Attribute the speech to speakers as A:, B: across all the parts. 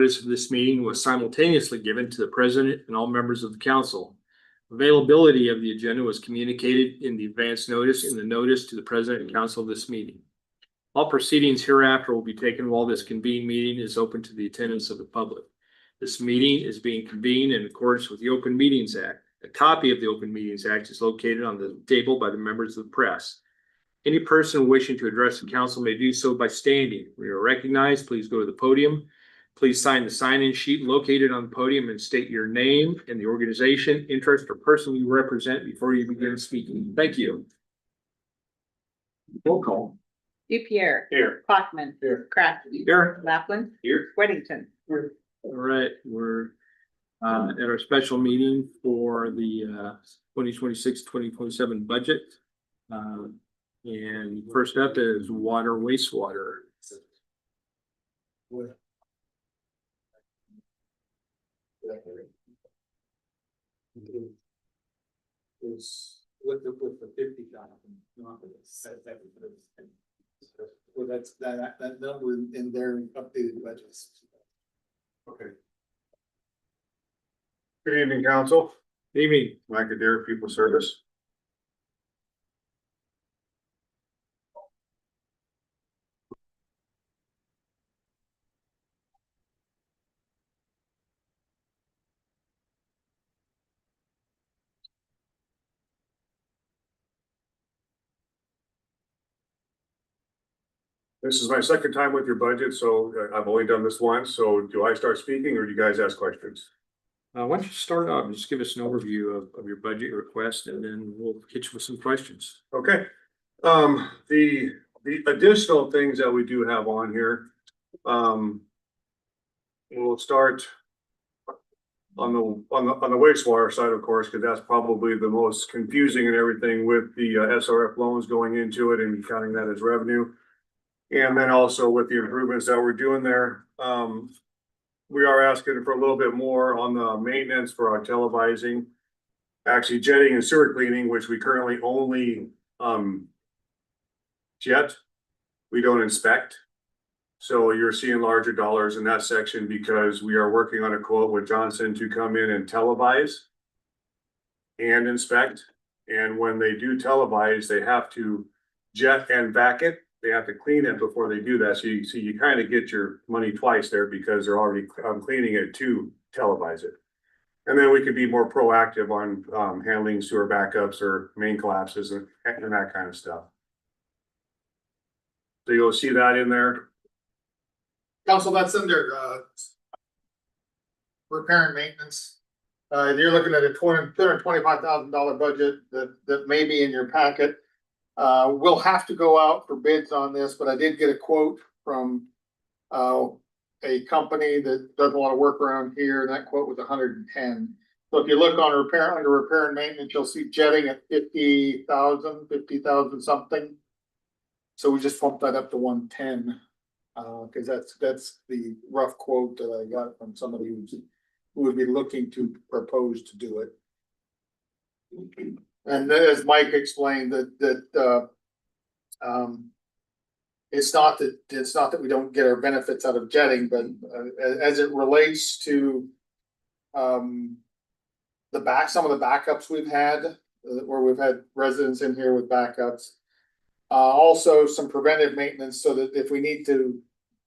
A: Notice of this meeting was simultaneously given to the president and all members of the council. Availability of the agenda was communicated in the advance notice in the notice to the president and council of this meeting. All proceedings hereafter will be taken while this convened meeting is open to the attendance of the public. This meeting is being convened in accordance with the Open Meetings Act. A copy of the Open Meetings Act is located on the table by the members of the press. Any person wishing to address the council may do so by standing. When you are recognized, please go to the podium. Please sign the sign-in sheet located on the podium and state your name and the organization, interest, or person you represent before you begin speaking. Thank you. Roll call.
B: DuPierre.
A: Here.
B: Clockman.
A: Here.
B: Kraft.
A: Here.
B: Laplin.
A: Here.
B: Weddington.
A: All right, we're at our special meeting for the 2026-2027 budget. And first up is water, wastewater.
C: Is with the 50,000. Well, that's that number in their updated budgets.
D: Okay. Good evening, council.
A: Good evening.
D: Mike Adair, People Service. This is my second time with your budget, so I've only done this once. So do I start speaking or do you guys ask questions?
A: Why don't you start off and just give us an overview of your budget request, and then we'll hit you with some questions.
D: Okay. The additional things that we do have on here, we'll start on the wastewater side, of course, because that's probably the most confusing and everything with the SRF loans going into it and counting that as revenue. And then also with the improvements that we're doing there, we are asking for a little bit more on the maintenance for our televising, actually jetting and sewer cleaning, which we currently only jet. We don't inspect. So you're seeing larger dollars in that section because we are working on a quote with Johnson to come in and televise and inspect. And when they do televise, they have to jet and vac it. They have to clean it before they do that. So you kind of get your money twice there because they're already cleaning it to televise it. And then we could be more proactive on handling sewer backups or main collapses and that kind of stuff. So you'll see that in there.
C: Council, that's under repair and maintenance. You're looking at a $225,000 budget that may be in your packet. We'll have to go out for bids on this, but I did get a quote from a company that does a lot of work around here, and that quote was 110. So if you look on under repair and maintenance, you'll see jetting at 50,000 something. So we just bumped that up to 110 because that's the rough quote that I got from somebody who would be looking to propose to do it. And as Mike explained, it's not that we don't get our benefits out of jetting, but as it relates to some of the backups we've had, where we've had residents in here with backups, also some preventive maintenance, so that if we need to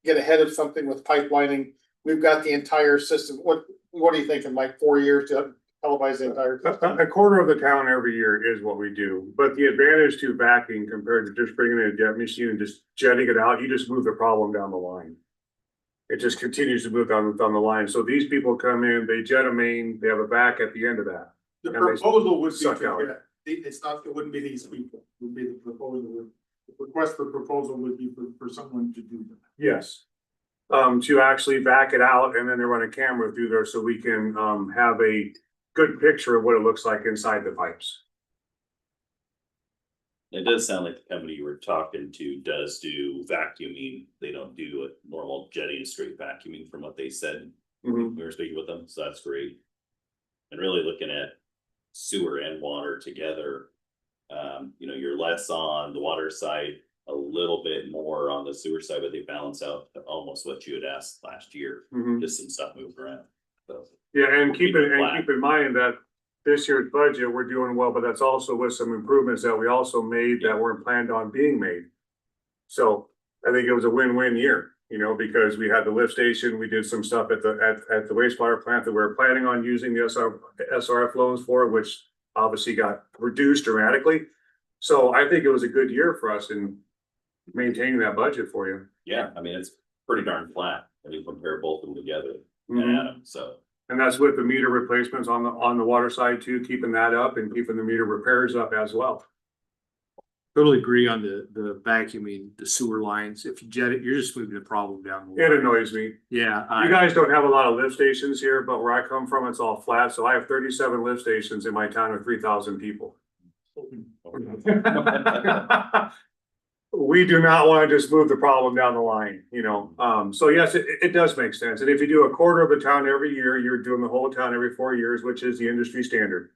C: get ahead of something with pipelining, we've got the entire system. What are you thinking, Mike? 4 years to televise the entire system?
D: A quarter of the town every year is what we do, but the advantage to vacuuming compared to just bringing in a jet machine and just jetting it out, you just move the problem down the line. It just continues to move down the line. So these people come in, they jet a main, they have a vac at the end of that.
C: The proposal would be
D: suck out.
C: it wouldn't be these people. It would be the proposal. The request for proposal would be for someone to do that.
D: Yes. To actually vac it out, and then they run a camera through there so we can have a good picture of what it looks like inside the pipes.
E: It does sound like the company you were talking to does do vacuuming. They don't do a normal jetting, straight vacuuming from what they said.
D: Mm-hmm.
E: We were speaking with them, so that's great. And really looking at sewer and water together, you're less on the water side a little bit more on the sewer side, but they balance out to almost what you had asked last year.
D: Mhm.
E: Just some stuff moved around. So,
D: Yeah, and keep
E: Flat.
D: in mind that this year's budget, we're doing well, but that's also with some improvements that we also made that weren't planned on being made. So I think it was a win-win year, you know, because we had the lift station, we did some stuff at the wastewater plant that we were planning on using the SRF loans for, which obviously got reduced dramatically. So I think it was a good year for us in maintaining that budget for you.
E: yeah, I mean, it's pretty darn flat when you compare both of them together and
D: Mhm.
E: add them, so.
D: And that's with the meter replacements on the water side too, keeping that up and keeping the meter repairs up as well.
A: Totally agree on the vacuuming, the sewer lines. If you jet it, you're just moving the problem down. The
D: It
A: line.
D: annoys me.
A: Yeah.
D: You guys don't have a lot of lift stations here, but where I come from, it's all flat. So I have 37 lift stations in my town of 3,000 people. We do not want to just move the problem down the line, you know? So yes, it does make sense. And if you do a quarter of the town every year, you're doing the whole town every 4 years, which is the industry standard.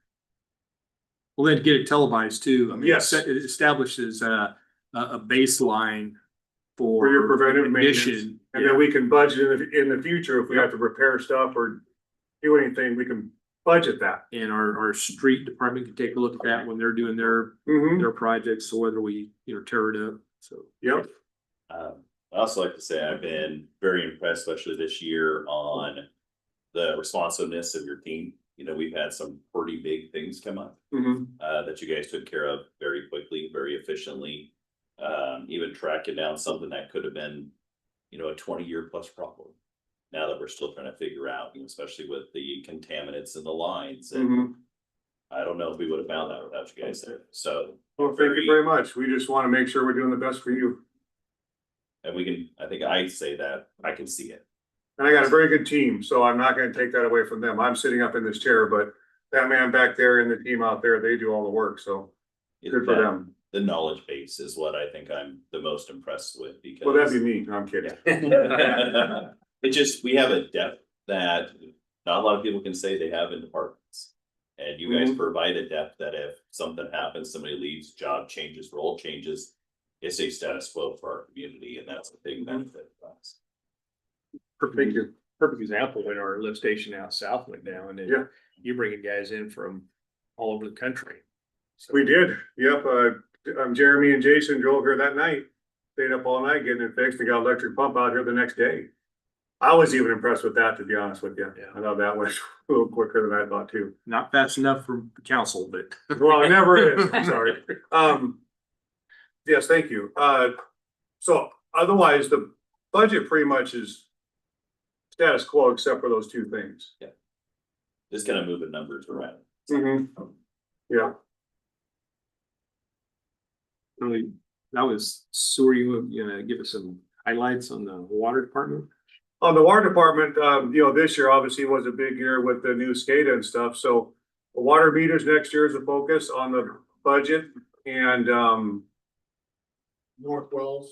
A: Well, then get it televised too. I mean,
D: Yes.
A: it establishes a baseline
D: For your preventive
A: ignition.
D: maintenance. And then we can budget in the future, if we have to repair stuff or do anything, we can budget that.
A: And our street department can take a look at that when they're doing their projects, so whether we, tear it up, so.
D: Yep.
E: I also like to say I've been very impressed, especially this year, on the responsiveness of your team. You know, we've had some pretty big things come up that you guys took care of very quickly, very efficiently. Even tracking down something that could have been, a 20-year plus problem. Now that we're still trying to figure out, especially with the contaminants in the lines, and I don't know if we would have found that without you guys there. So,
D: Well, thank you very much. We just want to make sure we're doing the best for you.
E: and we can, I think I say that I can see it.
D: And I got a very good team, so I'm not gonna take that away from them. I'm sitting up in this chair, but that man back there and the team out there, they do all the work, so good for them.
E: The knowledge base is what I think I'm the most impressed with, because.
D: Well, that'd be me. No, I'm kidding.
E: It just, we have a depth that not a lot of people can say they have in departments. And you guys provide a depth that if something happens, somebody leaves, job changes, role changes, it's a status quo for our community, and that's a big benefit for us.
A: Perfect example when our lift station out south went down, and you bringing guys in from all over the country. So,
D: We did, yep, Jeremy and Jason drove here that night, stayed up all night getting it fixed, and got an electric pump out here the next day. I was even impressed with that, to be honest with you.
A: Yeah.
D: I thought that went a little quicker than I thought too.
A: not fast enough for the council, but.
D: Well, it never is, I'm sorry. Yes, thank you. So otherwise, the budget pretty much is status quo except for those two things.
E: Just kind of moving numbers around.
D: Yeah,
A: Really, that was, so were you gonna give us some highlights on the water department?
D: on the water department, this year obviously was a big year with the new SCADA and stuff, so the water meters next year is a focus on the budget, and
C: North Wells.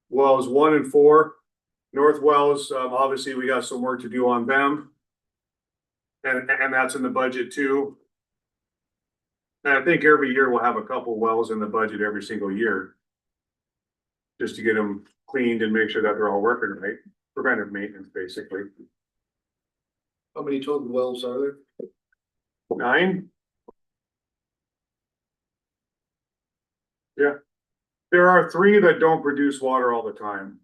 D: wells 1 and 4. North wells, obviously we got some work to do on them. And that's in the budget too. And I think every year we'll have a couple wells in the budget every single year. Just to get them cleaned and make sure that they're all working right, preventive maintenance, basically.
C: How many total wells are there?
D: 9. Yeah. There are 3 that don't produce water all the time.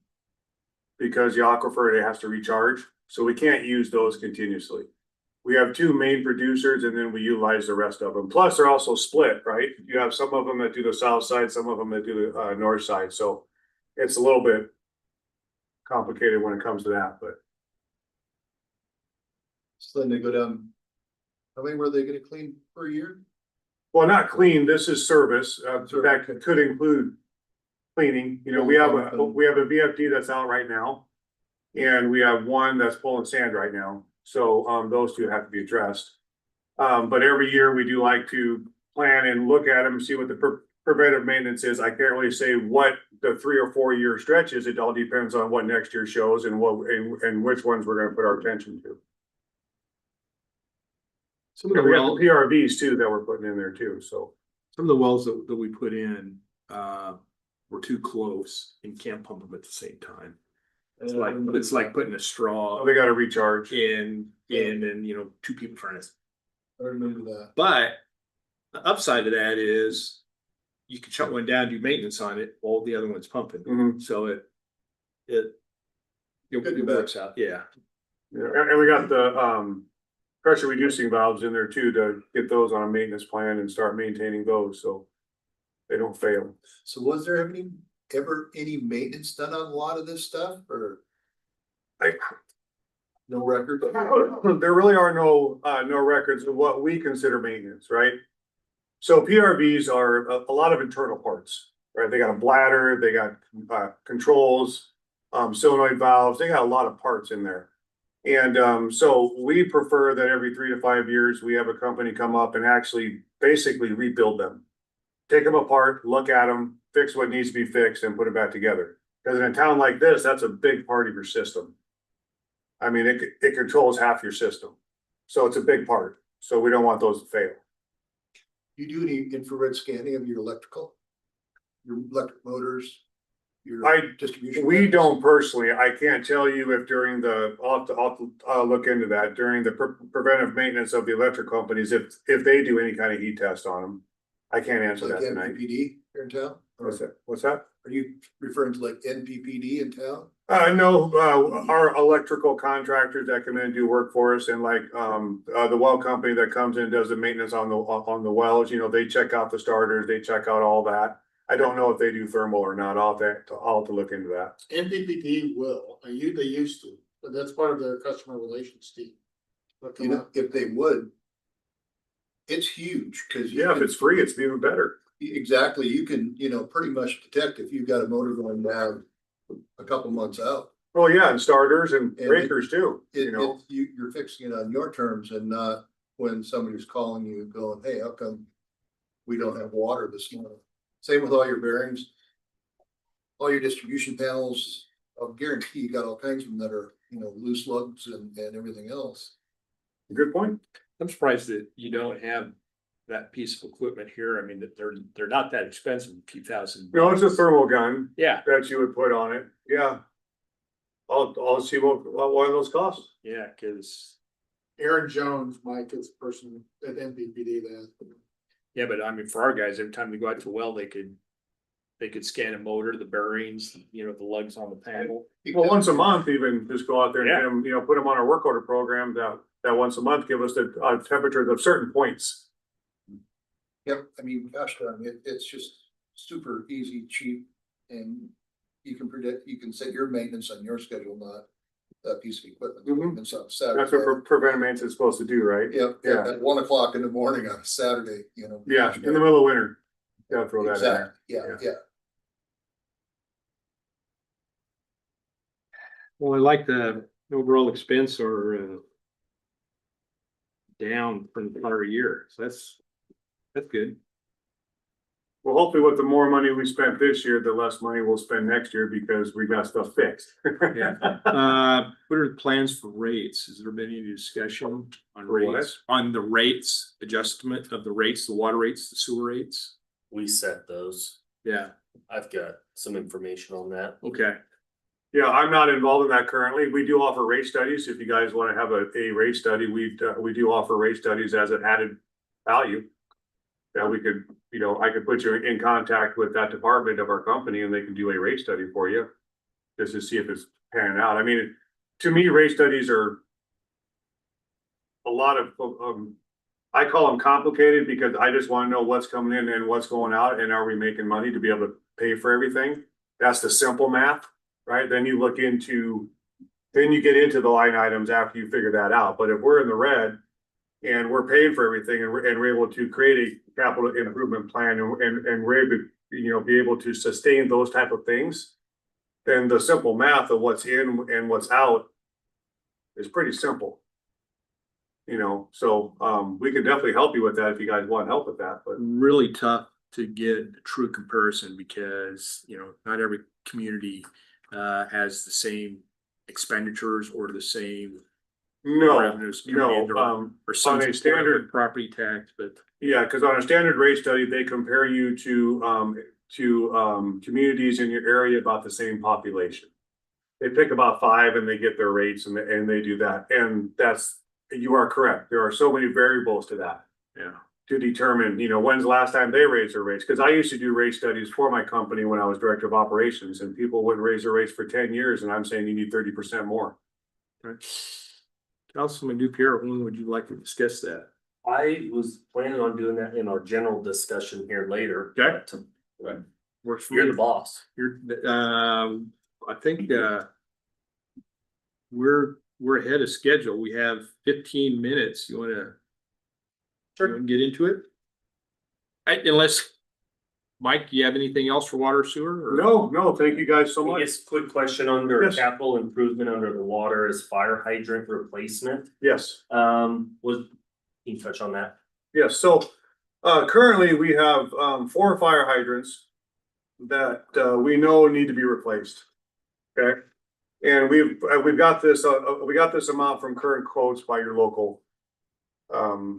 D: Because the aquifer, it has to recharge, so we can't use those continuously. We have 2 main producers and then we utilize the rest of them. Plus, they're also split, right? You have some of them that do the south side, some of them that do the north side, so it's a little bit complicated when it comes to that, but.
C: So then they go down. How many were they gonna clean per year?
D: Well, not clean, this is service, that could include cleaning, we have a VFD that's out right now. And we have 1 that's pulling sand right now, so, those 2 have to be addressed. But every year we do like to plan and look at them, see what the preventive maintenance is. I can't really say what the 3 or 4 year stretch is, it all depends on what next year shows and and which ones we're gonna put our attention to.
A: Some of the
D: We have
A: wells,
D: the PRVs too that we're putting in there too, so.
A: some of the wells that we put in, were too close and can't pump them at the same time. It's like putting a straw
D: Oh, they gotta recharge.
A: in and, you know, two people trying to.
C: I remember that.
A: But the upside of that is you can shut one down, do maintenance on it, while the other one's pumping.
D: Mhm.
A: So it
C: Good
A: works out, yeah.
D: Yeah, and we got the pressure reducing valves in there too, to get those on a maintenance plan and start maintaining those, so they don't fail.
B: So was there ever any maintenance done on a lot of this stuff or
D: Like,
B: no record?
D: there really are no records of what we consider maintenance, right? So PRVs are a lot of internal parts, right? They got a bladder, they got controls, solenoid valves, they got a lot of parts in there. And so we prefer that every 3 to 5 years, we have a company come up and actually basically rebuild them. Take them apart, look at them, fix what needs to be fixed and put it back together. Because in a town like this, that's a big part of your system. I mean, it controls half your system. So it's a big part. So we don't want those to fail.
B: You do any infrared scanning of your electric motors? Your
D: I-
B: distribution?
D: We
B: lines?
D: don't personally, I can't tell you if during the, I'll look into that, during the preventive maintenance of the electric companies, if they do any kind of heat test on them. I can't answer
B: Like
D: that tonight.
B: NPPD here in town? Or
D: What's that?
B: are you referring to like NPPD in town?
D: No, our electrical contractors that come in and do work for us and like, the well company that comes in and does the maintenance on the wells, you know, they check out the starters, they check out all that. I don't know if they do thermal or not. I'll have to look into that.
C: NPPD will, they used to, but that's part of their customer relations team.
B: You know, if they would, it's huge because.
D: Yeah, if it's free, it's even better.
B: Exactly, you can, pretty much detect if you've got a motor going down a couple months out.
D: Well, yeah, and starters and
B: And
D: breakers too, you know.
B: You're fixing it on your terms and not when somebody's calling you going, hey, how come we don't have water this morning? Same with all your bearings, all your distribution panels. I'll guarantee you got all kinds of them that are, loose lugs and everything else.
D: Good point.
A: I'm surprised that you don't have that piece of equipment here. I mean, that they're not that expensive, a few thousand.
D: No, it's a thermal gun
A: Yeah,
D: that you would put on it. Yeah. I'll see what one of those costs.
A: yeah, cause,
C: Aaron Jones, Mike, is the person at NPPD that.
A: yeah, but I mean, for our guys, every time they go out to a well, they could scan a motor, the bearings, the lugs on the panel.
D: Well, once a month, even just go out there and
A: Yeah.
D: get them, put them on our work order program that once a month give us the temperatures of certain points.
B: Yep, I mean, gosh darn it, it's just super easy, cheap, and you can set your maintenance on your schedule, not that piece of equipment.
D: Mhm.
B: Maintenance on Saturday.
D: That's what preventive maintenance is supposed to do, right?
B: Yep,
D: Yeah.
B: at 1 o'clock in the morning on a Saturday,
D: Yeah, in the middle of winter. Gotta throw that in there.
B: Exactly, yeah.
A: Well, I like the overall expense or down from the prior year, so that's good.
D: Well, hopefully with the more money we spent this year, the less money we'll spend next year because we got stuff fixed.
A: Yeah. What are the plans for rates? Has there been any discussion on
D: For what?
A: rates? On the rates, adjustment of the rates, the water rates, the sewer rates?
F: We set those.
A: Yeah,
F: I've got some information on that.
A: okay.
D: Yeah, I'm not involved in that currently. We do offer rate studies. If you guys want to have a rate study, we do offer rate studies as an added value. That we could, I could put you in contact with that department of our company and they can do a rate study for you. Just to see if it's panning out. I mean, to me, rate studies are a lot of, I call them complicated because I just want to know what's coming in and what's going out and are we making money to be able to pay for everything? That's the simple math, right? Then you get into the line items after you figure that out. But if we're in the red and we're paying for everything and we're able to create a capital improvement plan and we're able to, be able to sustain those type of things, then the simple math of what's in and what's out is pretty simple. So we can definitely help you with that if you guys want help with that, but
A: Really tough to get a true comparison because, not every community has the same expenditures or the same revenues coming in, or some
D: on a standard
A: property tax, but
D: yeah, because on a standard rate study, they compare you to to communities in your area about the same population. They pick about 5 and they get their rates and they do that. And you are correct. There are so many variables to that.
A: Yeah.
D: To determine, when's the last time they raised their rates. Cause I used to do rate studies for my company when I was director of operations, and people wouldn't raise their rates for 10 years. And I'm saying you need 30% more.
A: Okay. Councilman Dupierre, when would you like to discuss that?
F: I was planning on doing that in our general discussion here later.
A: Okay.
F: but
A: Works for
F: You're
A: me.
F: the boss.
A: I think, we're ahead of schedule. We have 15 minutes. You wanna get into it? Unless, Mike, you have anything else for water sewer? Or?
D: No, thank you guys so
F: I
D: much.
F: guess quick question under
D: Yes.
F: capital improvement under the water is fire hydrant replacement.
D: Yes.
F: Can you touch on that?
D: Yes, so currently we have 4 fire hydrants that we know need to be replaced. Okay, and we've got this we got this amount from current quotes by your local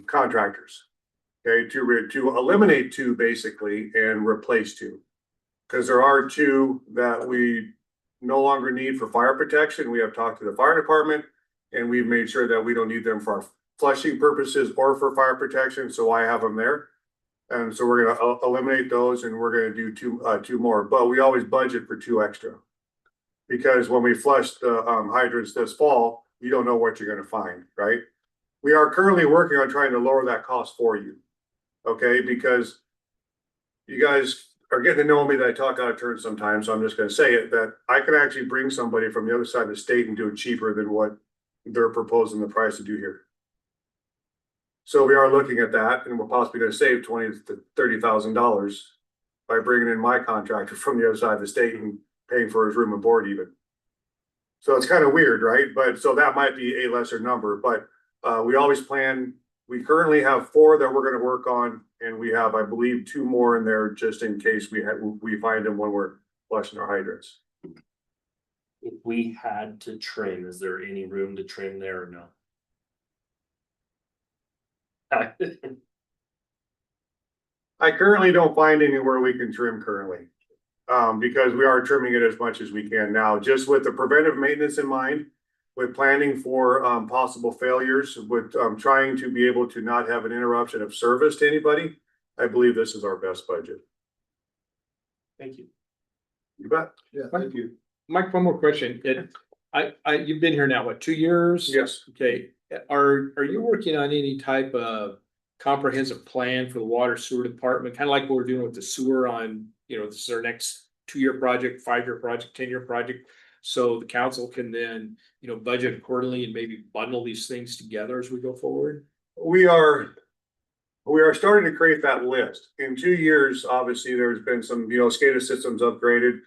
D: contractors. Okay, to eliminate 2 basically and replace 2, because there are 2 that we no longer need for fire protection. We have talked to the fire department and we've made sure that we don't need them for our flushing purposes or for fire protection, so I have them there. And so we're gonna eliminate those and we're gonna do 2 more, but we always budget for 2 extra. Because when we flush the hydrants this fall, you don't know what you're gonna find, right? We are currently working on trying to lower that cost for you. Okay, because you guys are getting to know me that I talk out of turn sometimes, so I'm just gonna say it, that I can actually bring somebody from the other side of the state and do it cheaper than what they're proposing the price to do here. So we are looking at that, and we're possibly gonna save $20,000 to $30,000 by bringing in my contractor from the other side of the state and paying for his room and board even. So it's kind of weird, right? But so that might be a lesser number, but we always plan. We currently have 4 that we're gonna work on, and we have, I believe, 2 more in there just in case we find them when we're flushing our hydrants.
F: If we had to trim, is there any room to trim there or no?
D: I currently don't find anywhere we can trim currently. Because we are trimming it as much as we can now, just with the preventive maintenance in mind, with planning for possible failures, with trying to be able to not have an interruption of service to anybody. I believe this is our best budget.
F: Thank you.
D: You bet.
B: Yeah, thank you.
A: Mike, one more question. You've been here now, what, 2 years?
D: Yes.
A: Okay, are you working on any type of comprehensive plan for the water sewer department? Kind of like what we're doing with the sewer on, this is our next 2-year project, 5-year project, 10-year project. So the council can then, budget accordingly and maybe bundle these things together as we go forward.
D: We are starting to create that list. In 2 years, obviously, there's been some, SCADA systems upgraded.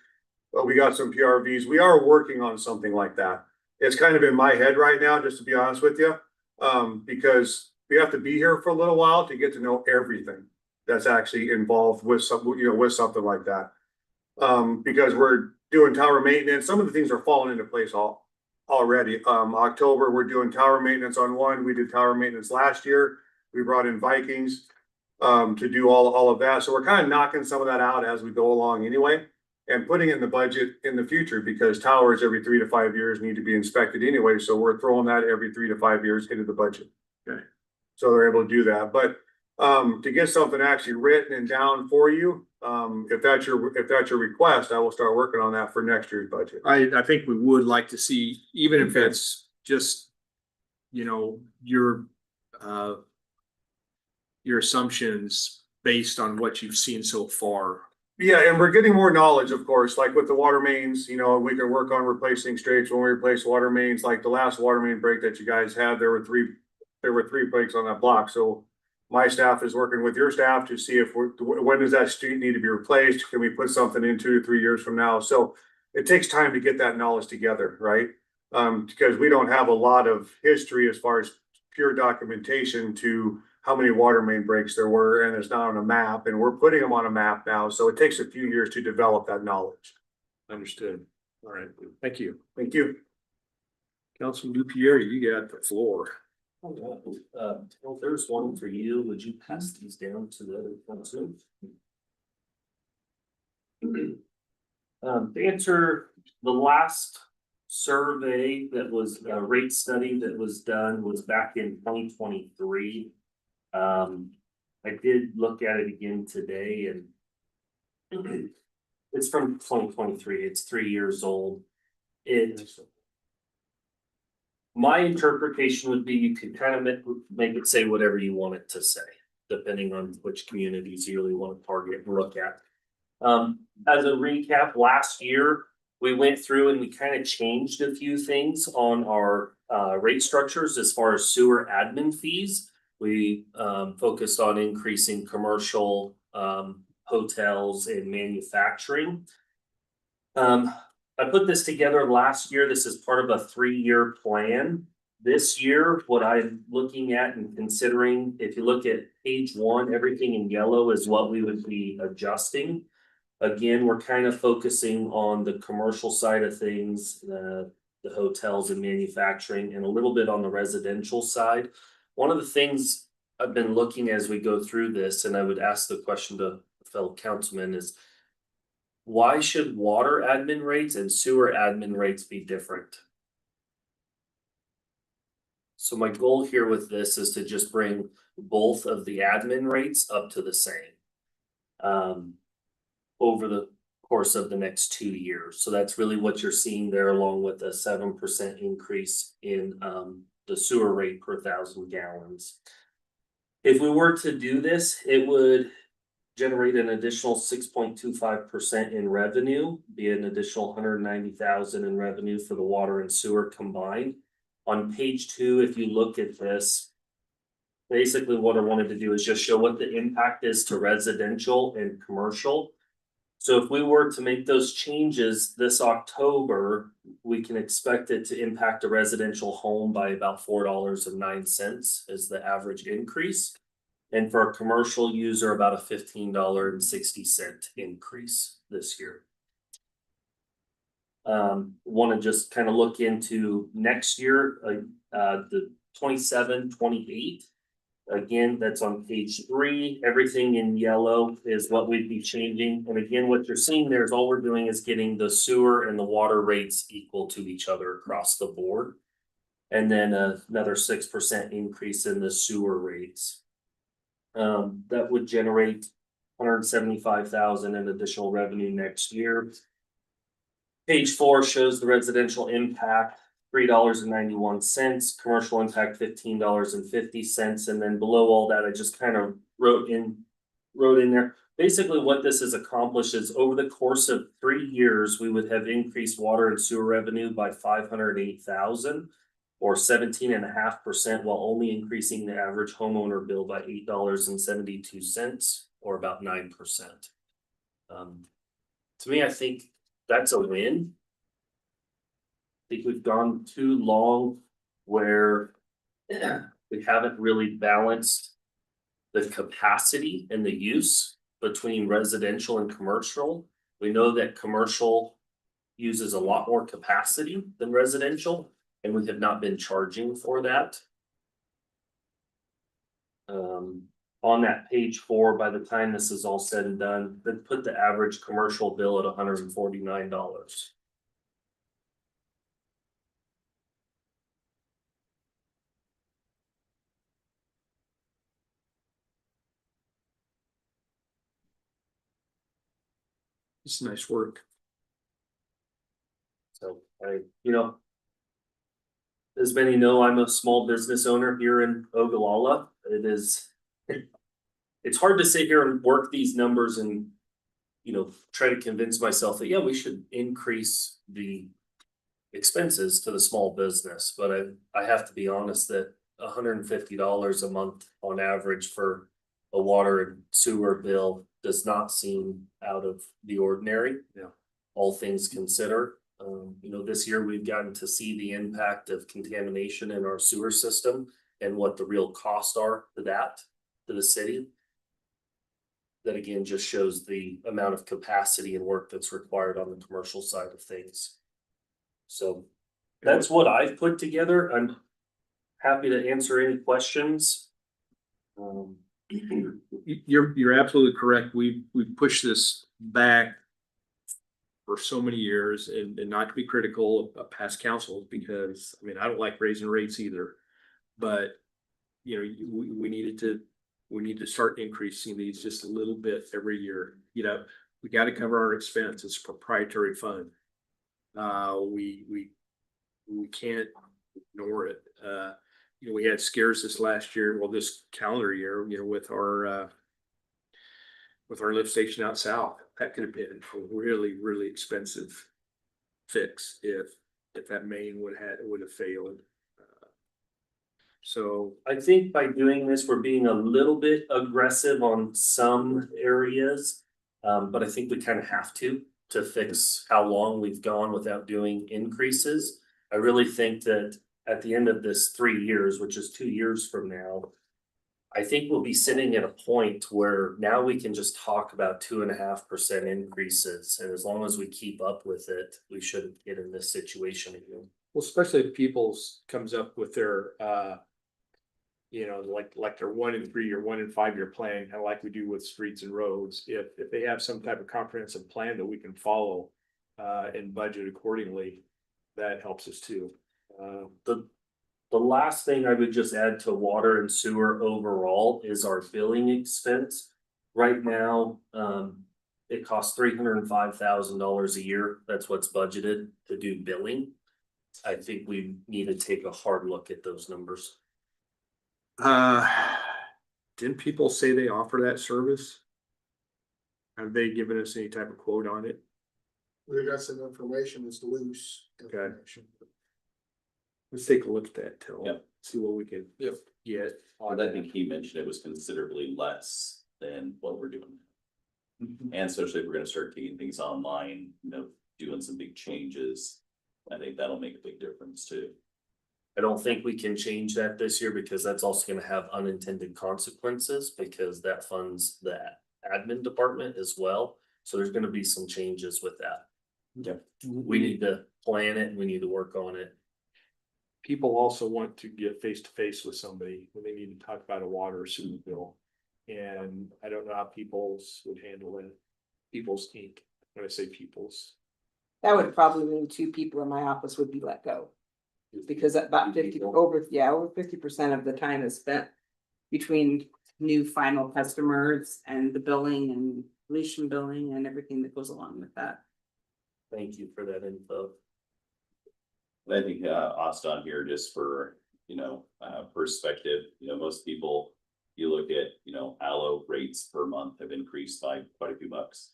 D: We got some PRVs. We are working on something like that. It's kind of in my head right now, just to be honest with you, because we have to be here for a little while to get to know everything that's actually involved with with something like that. Because we're doing tower maintenance. Some of the things are falling into place already. October, we're doing tower maintenance on one. We did tower maintenance last year. We brought in Vikings to do all of that. So we're kind of knocking some of that out as we go along anyway, and putting it in the budget in the future, because towers every 3 to 5 years need to be inspected anyway. So we're throwing that every 3 to 5 years into the budget. Okay. So they're able to do that. But to get something actually written and down for you, if that's your request, I will start working on that for next year's budget.
A: I think we would like to see, even if it's just, your assumptions based on what you've seen so far.
D: Yeah, and we're getting more knowledge, of course, like with the water mains, we can work on replacing straits when we replace water mains. Like the last water main break that you guys had, there were three breaks on that block. So my staff is working with your staff to see when does that street need to be replaced? Can we put something in 2 to 3 years from now? So it takes time to get that knowledge together, right? Because we don't have a lot of history as far as pure documentation to how many water main breaks there were, and it's not on a map, and we're putting them on a map now. So it takes a few years to develop that knowledge.
A: Understood. All right. Thank you.
D: Thank you.
A: Councilman Dupierre, you got the floor.
F: Well, there's one for you. Would you pass these down to the other council? To answer the last survey that was a rate study that was done was back in 2023. I did look at it again today and it's from 2023. It's 3 years old. My interpretation would be you could kind of make it say whatever you want it to say, depending on which communities you really want to target and look at. As a recap, last year, we went through and we kind of changed a few things on our rate structures as far as sewer admin fees. We focused on increasing commercial, hotels and manufacturing. I put this together last year. This is part of a 3-year plan. This year, what I'm looking at and considering, if you look at page 1, everything in yellow is what we would be adjusting. Again, we're kind of focusing on the commercial side of things, the hotels and manufacturing, and a little bit on the residential side. One of the things I've been looking as we go through this, and I would ask the question to fellow councilmen, is why should water admin rates and sewer admin rates be different? So my goal here with this is to just bring both of the admin rates up to the same over the course of the next 2 years. So that's really what you're seeing there, along with a 7% increase in the sewer rate per 1,000 gallons. If we were to do this, it would generate an additional 6.25% in revenue, be an additional 190,000 in revenue for the water and sewer combined. On page 2, if you look at this, basically what I wanted to do is just show what the impact is to residential and commercial. So if we were to make those changes this October, we can expect it to impact a residential home by about $4.09 as the average increase. And for a commercial user, about a $15.60 increase this year. Want to just kind of look into next year, the 27-28. Again, that's on page 3. Everything in yellow is what we'd be changing. And again, what you're seeing there is all we're doing is getting the sewer and the water rates equal to each other across the board. And then another 6% increase in the sewer rates. That would generate 175,000 in additional revenue next year. Page 4 shows the residential impact, $3.91, commercial impact $15.50, and then below all that, I just kind of wrote in there. Basically, what this has accomplished is over the course of 3 years, we would have increased water and sewer revenue by 508,000. Or 17.5%, while only increasing the average homeowner bill by $8.72, or about 9%. To me, I think that's a win. I think we've gone too long where we haven't really balanced the capacity and the use between residential and commercial. We know that commercial uses a lot more capacity than residential. And we have not been charging for that. On that page 4, by the time this is all said and done, they put the average commercial bill at $149.
A: It's nice work.
F: So as many know, I'm a small business owner here in Ogallala. It's hard to sit here and work these numbers and, try to convince myself that, yeah, we should increase the expenses to the small business. But I have to be honest that $150 a month on average for a water and sewer bill does not seem out of the ordinary.
A: Yeah.
F: All things considered. This year we've gotten to see the impact of contamination in our sewer system and what the real costs are to the city. That again just shows the amount of capacity and work that's required on the commercial side of things. So that's what I've put together. I'm happy to answer any questions.
A: You're absolutely correct. We've pushed this back for so many years and not to be critical of past councils because, I mean, I don't like raising rates either. But, you know, we need to start increasing these just a little bit every year. You know, we got to cover our expense. It's a proprietary fund. We can't ignore it. You know, we had scares this last year, well, this calendar year, you know, with our lift station out south. That could have been a really, really expensive fix if that main would have failed. So
F: I think by doing this, we're being a little bit aggressive on some areas. But I think we kind of have to fix how long we've gone without doing increases. I really think that at the end of this 3 years, which is 2 years from now, I think we'll be sitting at a point where now we can just talk about 2.5% increases. And as long as we keep up with it, we shouldn't get in this situation again.
A: well, especially if Peoples comes up with their you know, like their 1 and 3 or 1 and 5 year plan, kind of like we do with streets and roads. If they have some type of comprehensive plan that we can follow and budget accordingly, that helps us too.
F: The last thing I would just add to water and sewer overall is our billing expense. Right now, it costs $305,000 a year. That's what's budgeted to do billing. I think we need to take a hard look at those numbers.
A: Didn't people say they offer that service? Have they given us any type of quote on it?
C: We got some information, it's loose.
A: Okay.
C: information.
A: Let's take a look at that, Till.
E: Yep.
A: See what we can get. on
E: I
A: that.
E: think he mentioned it was considerably less than what we're doing. And especially if we're gonna start taking things online, you know, doing some big changes, I think that'll make a big difference too.
F: I don't think we can change that this year because that's also gonna have unintended consequences because that funds the admin department as well. So there's gonna be some changes with that. We need to plan it and we need to work on it.
A: People also want to get face to face with somebody when they need to talk about a water or sewer bill. And I don't know how Peoples would handle it. Peoples Inc. When I say Peoples.
G: That would probably mean 2 people in my office would be let go. Because about 50% of the time is spent between new final customers and the billing and deletion billing and everything that goes along with that.
F: Thank you for that info.
E: I think Austin here, just for, you know, perspective, you know, most people, you look at, you know, allo rates per month have increased by quite a few bucks.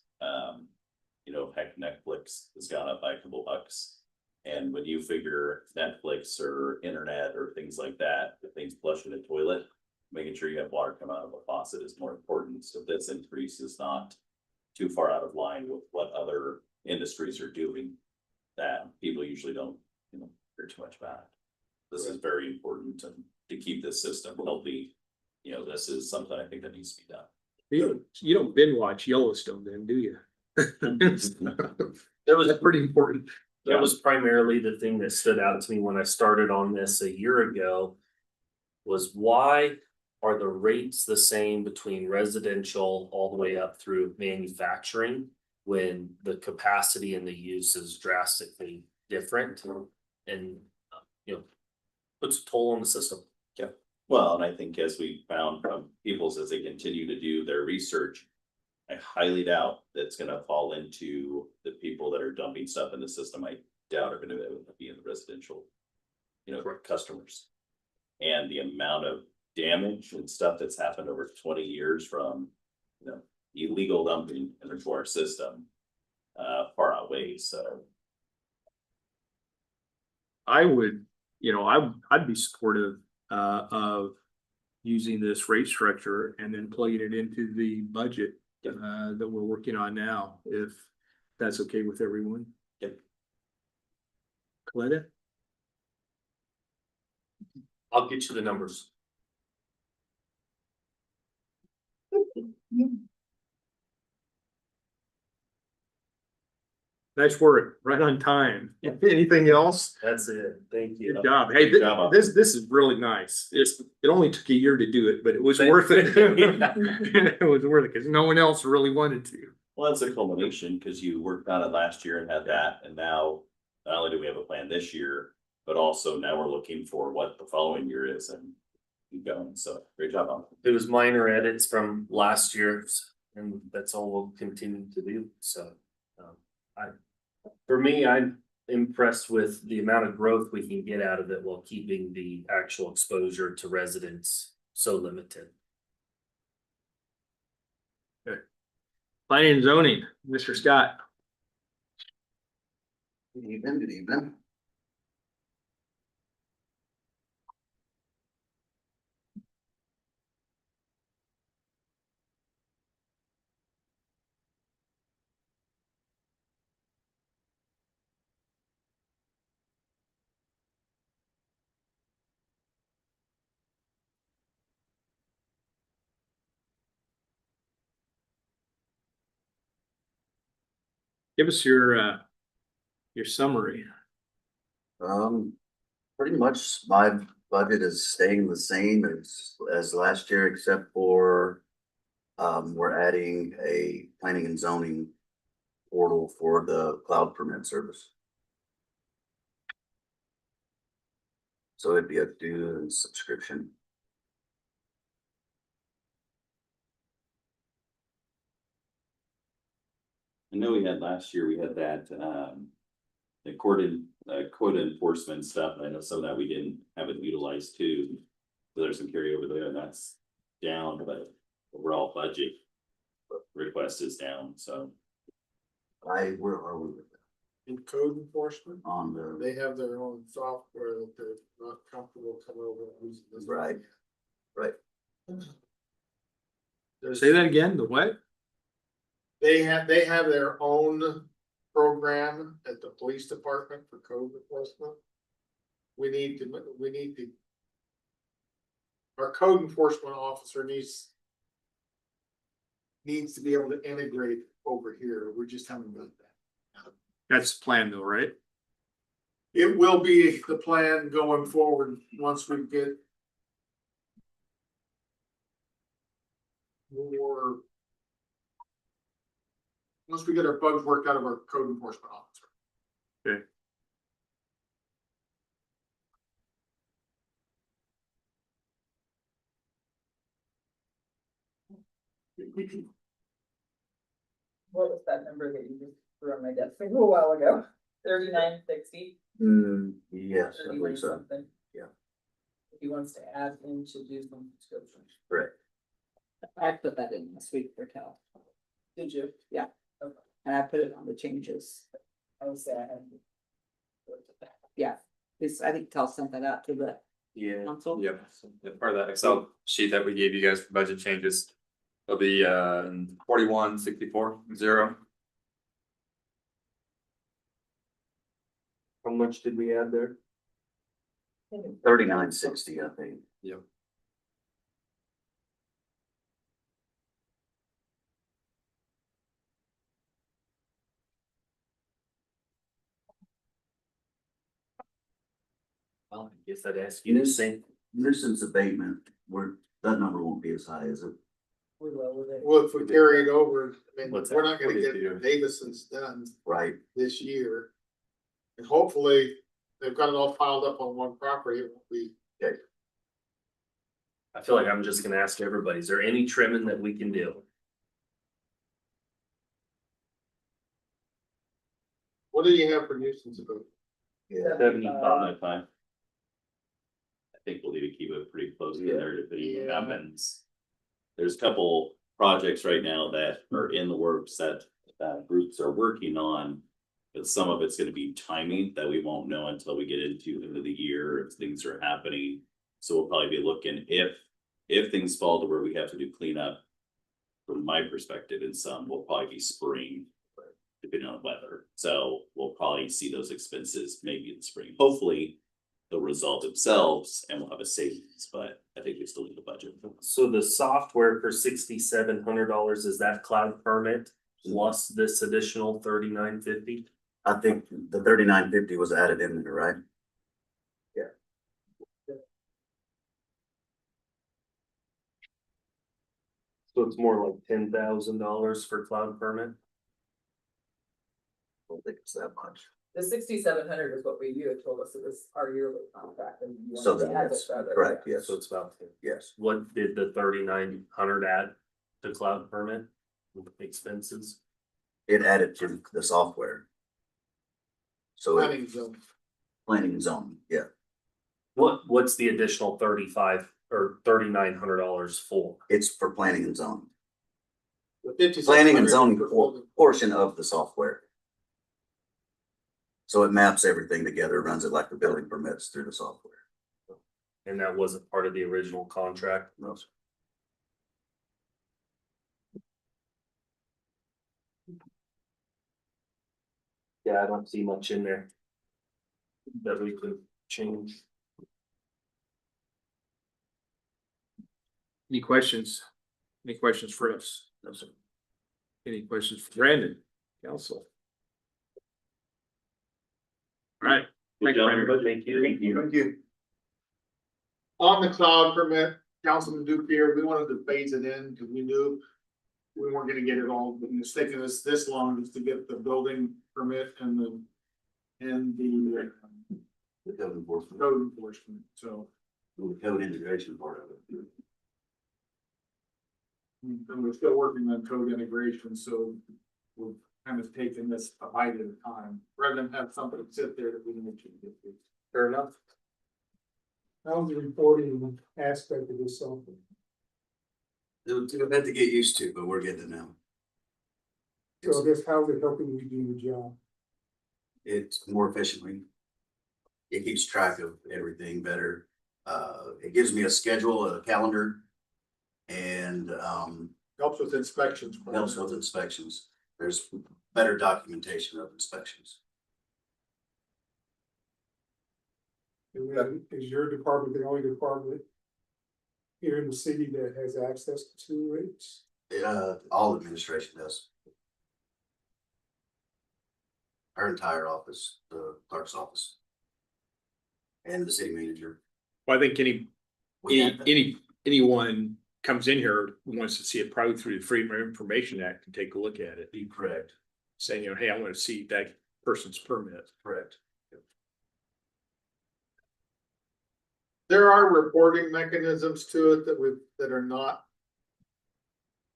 E: You know, heck, Netflix has gone up by a couple bucks. And when you figure Netflix or internet or things like that, the things flushing the toilet, making sure you have water come out of a faucet is more important. So this increase is not too far out of line with what other industries are doing that people usually don't, you know, hear too much about. This is very important to keep this system healthy. You know, this is something I think that needs to be done.
A: You don't binge watch Yellowstone then, do you?
F: There was
A: That's pretty important.
F: That was primarily the thing that stood out to me when I started on this a year ago. Was why are the rates the same between residential all the way up through manufacturing when the capacity and the use is drastically different and you know puts a toll on the system.
E: Yeah. Well, and I think as we found from Peoples as they continue to do their research, I highly doubt that's gonna fall into the people that are dumping stuff in the system. I doubt are gonna be in the residential, you know, customers. And the amount of damage and stuff that's happened over 20 years from, you know, illegal dumping into our system, far outweighs, so.
A: I would, you know, I'd be supportive of using this rate structure and then plugging it into the budget that we're working on now, if that's okay with everyone.
E: Yep.
A: Coletta?
F: I'll get you the numbers.
A: Nice work, right on time. Anything else?
F: That's it. Thank you.
A: Good job. Hey,
E: Good job.
A: this is really nice. It only took a year to do it, but it was
F: Thank
A: worth it.
F: you.
A: It was worth it because no one else really wanted to.
E: Well, it's a culmination, because you worked on it last year and had that, and now not only do we have a plan this year, but also now we're looking for what the following year is and keep going. So great job on it.
F: It was minor edits from last year's, and that's all we'll continue to do, so. For me, I'm impressed with the amount of growth we can get out of it while keeping the actual exposure to residents so limited.
A: Planning and zoning, Mr. Scott.
H: Good evening, good evening.
A: Give us your summary.
H: Pretty much my budget is staying the same as last year, except for we're adding a planning and zoning portal for the cloud permit service. So it'd be a due subscription.
E: I know we had last year, we had that, the quota enforcement stuff, and I know some of that we didn't have it utilized too. So there's some carryover there, and that's down, but overall budget request is down, so.
H: Where are we with that?
C: In code enforcement,
H: On the,
C: they have their own software that they're not comfortable coming over and using this.
H: right, right.
A: Say that again, the what?
C: They have their own program at the police department for code enforcement. We need to. Our code enforcement officer needs to be able to integrate over here. We just haven't done that.
A: That's the plan though, right?
C: It will be the plan going forward once we get more. Once we get our bugs worked out of our code enforcement officer.
A: Okay.
I: What was that number that you just threw on my desk a little while ago? 3960?
H: Yes, I believe so.
I: Something.
H: Yeah.
I: If he wants to add in to do some subscription.
H: Correct.
G: I put that in this week for Cal.
I: Did you?
G: Yeah.
I: Okay.
G: And I put it on the changes.
I: I would say I had.
G: Yeah, this, I think Cal sent that out to the
J: Yeah,
G: council.
J: yep, so, yeah, part of that Excel sheet that we gave you guys for budget changes. It'll be 4164
F: How much did we add there?
H: 3960, I think.
J: Yep.
F: Well, I guess I'd ask you the same.
H: Nuisance abatement, that number won't be as high, is it?
I: We lowered it.
C: Well, if we carry it over, I mean,
F: What's
C: we're
F: that?
C: not gonna get
J: 42.
C: Davison's done
H: Right,
C: this year. And hopefully, they've got it all piled up on one property, it won't be.
F: I feel like I'm just gonna ask everybody, is there any trimming that we can do?
C: What do you have for nuisance abatement?
H: yeah.
F: 75.
E: I think we'll need to keep it pretty close to there depending on what happens. There's a couple projects right now that are in the works that groups are working on. But some of it's gonna be timing that we won't know until we get into the end of the year if things are happening. So we'll probably be looking if things fall to where we have to do cleanup. From my perspective, in some will probably be spring, depending on the weather. So we'll probably see those expenses maybe in the spring. Hopefully they'll resolve themselves and we'll have a savings, but I think we still need a budget.
F: So the software for $6,700, is that cloud permit plus this additional 3950?
H: I think the 3950 was added in there, right?
F: So it's more like $10,000 for cloud permit?
H: it's that much.
I: The 6,700 is what you had told us, it was our yearly contract. And you
H: So
I: wanted to
H: then
I: add
H: that's
I: this other-
H: correct, yes,
F: So it's about,
H: yes.
F: what did the 3,900 add to cloud permit expenses?
H: It added to the software. So it-
C: Planning zone.
H: planning and zoning, yeah.
F: What's the additional 35 or $3,900 for?
H: It's for planning and zoning.
C: The 5600
H: Planning and zoning
C: for building.
H: portion of the software. So it maps everything together, runs it like the building permits through the software.
F: And that wasn't part of the original contract?
H: No, sir.
F: Yeah, I don't see much in there that we could change.
A: Any questions? Any questions for us?
H: No, sir.
A: Any questions for Brandon, council? All right. Thank you, Brandon.
F: Thank you.
B: Thank you.
C: On the cloud permit, Councilman Dupier, we wanted to phase it in because we knew we weren't gonna get it all, but it's taken us this long just to get the building permit and the
H: The code enforcement,
C: code enforcement, so.
H: the code integration part of it.
C: And we're still working on code integration, so we're kind of taking this a bite at a time, rather than have somebody sit there that we didn't get to.
F: Fair enough.
K: How's the reporting aspect of this software?
H: It was a bit to get used to, but we're getting it now.
K: So I guess how's it helping you do your job?
H: It's more efficiently. It keeps track of everything better. It gives me a schedule, a calendar. And
C: Helps with inspections.
H: helps with inspections. There's better documentation of inspections.
K: And then is your department the only department here in the city that has access to it?
H: All administration does. Our entire office, the clerk's office. And the city manager.
A: Well, I think
H: We have that.
A: anyone comes in here who wants to see it probably through the Freedom of Information Act and take a look at it.
H: Be correct,
A: Saying, hey, I want to see that person's permit.
H: correct.
C: There are reporting mechanisms to it that are not.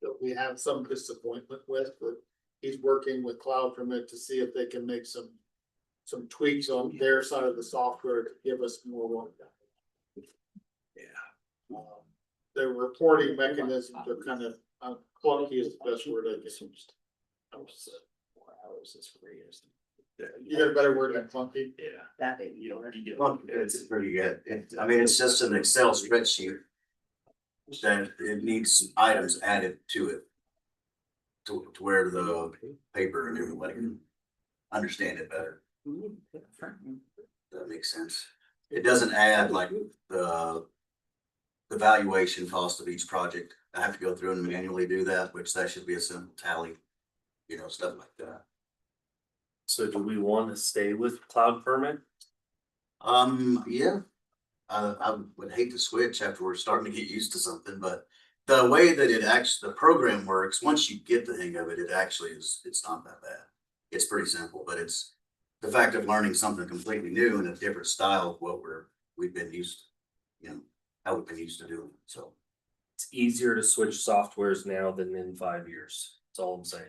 C: That we have some disappointment with, but he's working with Cloud Permit to see if they can make some tweaks on their side of the software to give us more work.
A: Yeah.
C: The reporting mechanisms are kind of, clunky is the best word I guess.
A: 4 hours is free.
C: You got a better word than clunky?
A: Yeah.
G: That is.
A: You don't need to
H: Well, it's pretty good. I mean, it's just an Excel spreadsheet. That it needs items added to it. To where the paper and everybody can understand it better. That makes sense. It doesn't add like the valuation cost of each project. I have to go through and manually do that, which that should be a simple tally. You know, stuff like that.
F: So do we want to stay with cloud permit?
H: Yeah. I would hate to switch after we're starting to get used to something, but the way that it actually, the program works, once you get the hang of it, it actually is, it's not that bad. It's pretty simple, but it's the fact of learning something completely new and a different style of what we've been used to, you know, how we've been used to doing, so.
F: It's easier to switch softwares now than in 5 years. That's all I'm saying.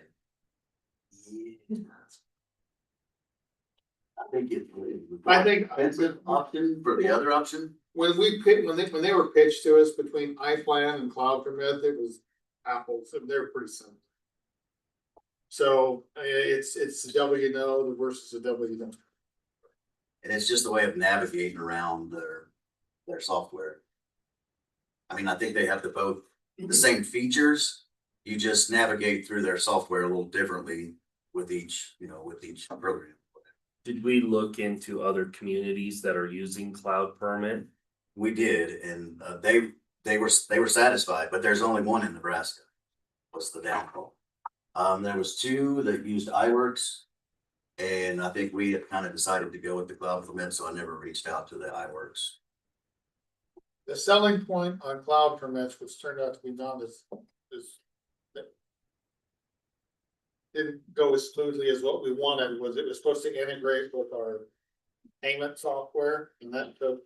H: I
C: think-
H: expensive option for the other option.
C: When they were pitched to us between iPlan and Cloud Permit, it was apples, and they're pretty similar. So it's a W no versus a W no.
H: And it's just a way of navigating around their software. I mean, I think they have both the same features. You just navigate through their software a little differently with each program.
F: Did we look into other communities that are using cloud permit?
H: We did, and they were satisfied, but there's only one in Nebraska. What's the downfall? There was 2 that used iWorks. And I think we had kind of decided to go with the cloud permit, so I never reached out to the iWorks.
C: The selling point on Cloud Permits, which turned out to be not as didn't go as smoothly as what we wanted, was it was supposed to integrate with our payment software, and that took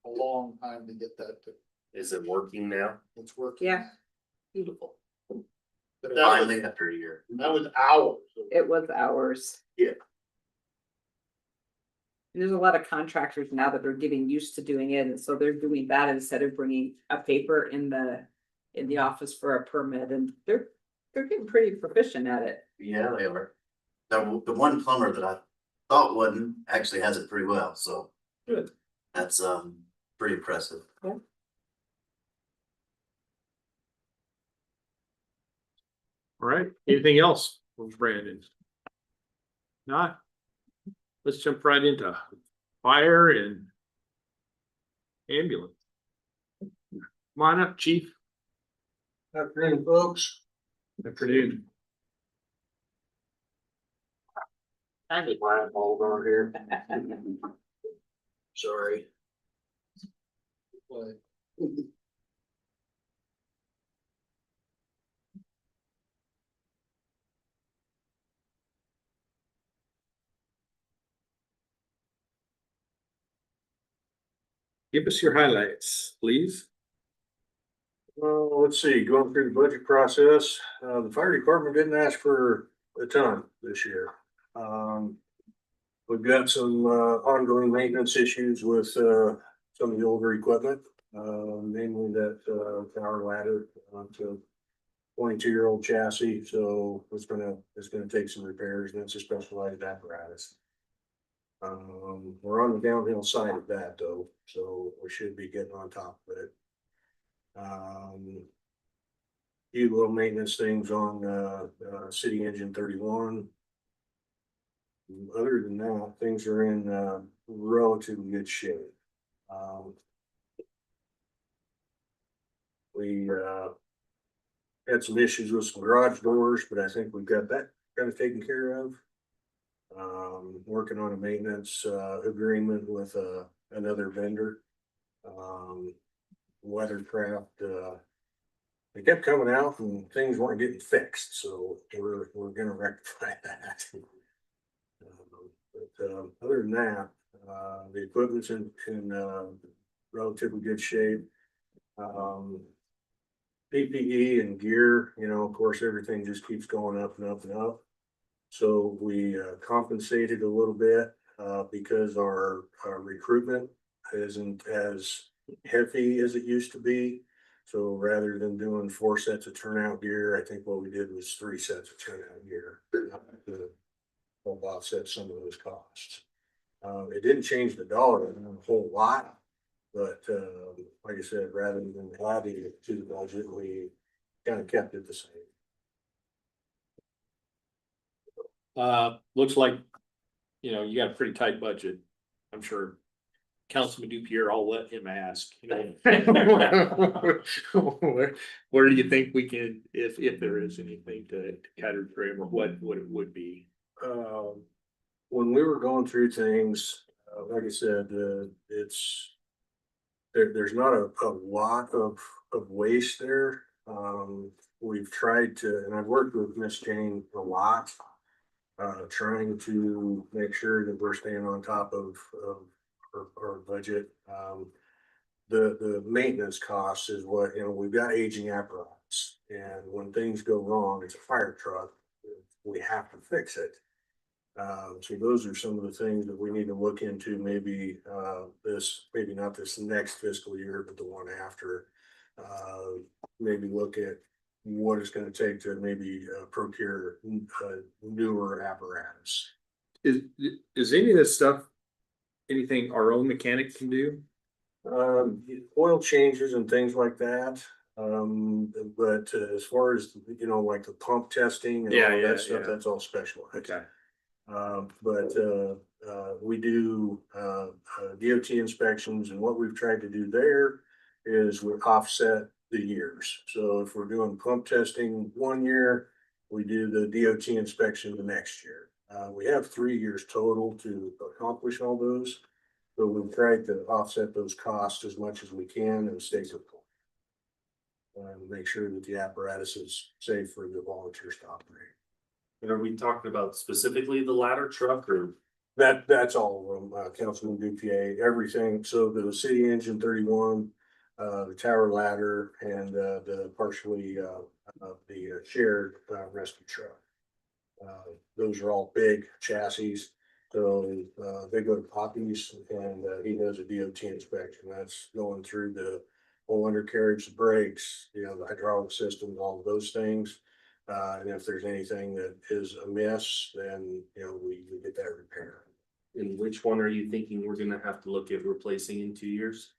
C: a long time to get that to,
F: Is it working now?
C: it's working.
G: Yeah. Beautiful.
C: But that
H: Finally, after a year.
C: was hours.
G: It was ours.
C: Yeah.
G: There's a lot of contractors now that are getting used to doing it, and so they're doing that instead of bringing a paper in the office for a permit, and they're getting pretty proficient at it.
H: Yeah, they are. The one plumber that I thought wasn't actually has it pretty well, so.
G: Good.
H: That's pretty impressive.
A: All right, anything else from Brandon? Not? Let's jump right into fire and ambulance. Come on up, chief.
B: Afternoon, folks.
A: Afternoon.
F: I need my bulb over here.
B: Sorry. But
A: Give us your highlights, please.
D: Well, let's see, going through the budget process, the fire department didn't ask for a ton this year. We've got some, ongoing maintenance issues with, some of the older equipment, namely that, power ladder, to 22-year-old chassis, so it's gonna take some repairs, and it's a specialized apparatus. We're on the downhill side of that though, so we should be getting on top of it. Few little maintenance things on, city engine 31. Other than that, things are in, relatively good shape. We, had some issues with some garage doors, but I think we've got that kind of taken care of. Working on a maintenance, agreement with, another vendor. Weathercraft, they kept coming out and things weren't getting fixed, so we're gonna rectify that. Other than that, the equipment's in relatively good shape. PPE and gear, you know, of course, everything just keeps going up and up and up. So we compensated a little bit because our recruitment isn't as heavy as it used to be. So rather than doing 4 sets of turnout gear, I think what we did was 3 sets of turnout gear to help offset some of those costs. It didn't change the dollar a whole lot, but like I said, rather than adding it to the budget, we kind of kept it the same.
A: Looks like, you know, you got a pretty tight budget. I'm sure Councilman Dupier, I'll let him ask, you know. Where do you think we can, if there is anything to cater for him, or what it would be?
D: When we were going through things, like I said, there's not a lot of waste there. We've tried to, and I've worked with Miss Jane a lot, trying to make sure that we're staying on top of our budget. The maintenance costs is what, you know, we've got aging apparatus, and when things go wrong, it's a fire truck, we have to fix it. So those are some of the things that we need to look into, maybe maybe not this next fiscal year, but the one after. Maybe look at what it's gonna take to maybe procure newer apparatus.
A: Is any of this stuff anything our own mechanic can do?
D: Oil changes and things like that. But as far as, you know, like the pump testing and all of that stuff, that's all specialized.
A: Okay.
D: But we do DOT inspections, and what we've tried to do there is we offset the years. So if we're doing pump testing 1 year, we do the DOT inspection the next year. We have 3 years total to accomplish all those. So we've tried to offset those costs as much as we can and stay simple. And make sure that the apparatus is safe for the volunteers to operate.
F: And are we talking about specifically the ladder truck or?
K: That's all of them, Councilman Dupier, everything, so the city engine 31, the tower ladder and, the partially, the shared, rescue truck. Those are all big chassis, so, they go to Poppy's and, he does a DOT inspection, that's going through the whole undercarriage, the brakes, you know, the hydraulic systems, all of those things. And if there's anything that is amiss, then, you know, we get that repaired.
F: And which one are you thinking we're gonna have to look at replacing in 2 years?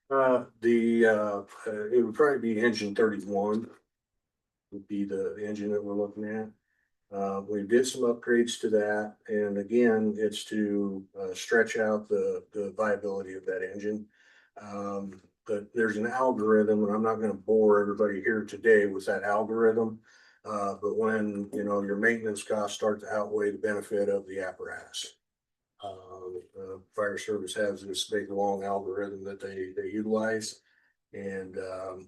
K: It would probably be engine 31. Would be the engine that we're looking at. We did some upgrades to that, and again, it's to stretch out the viability of that engine. But there's an algorithm, and I'm not gonna bore everybody here today with that algorithm. But when, you know, your maintenance costs start to outweigh the benefit of the apparatus. Fire service has this big, long algorithm that they utilize. And,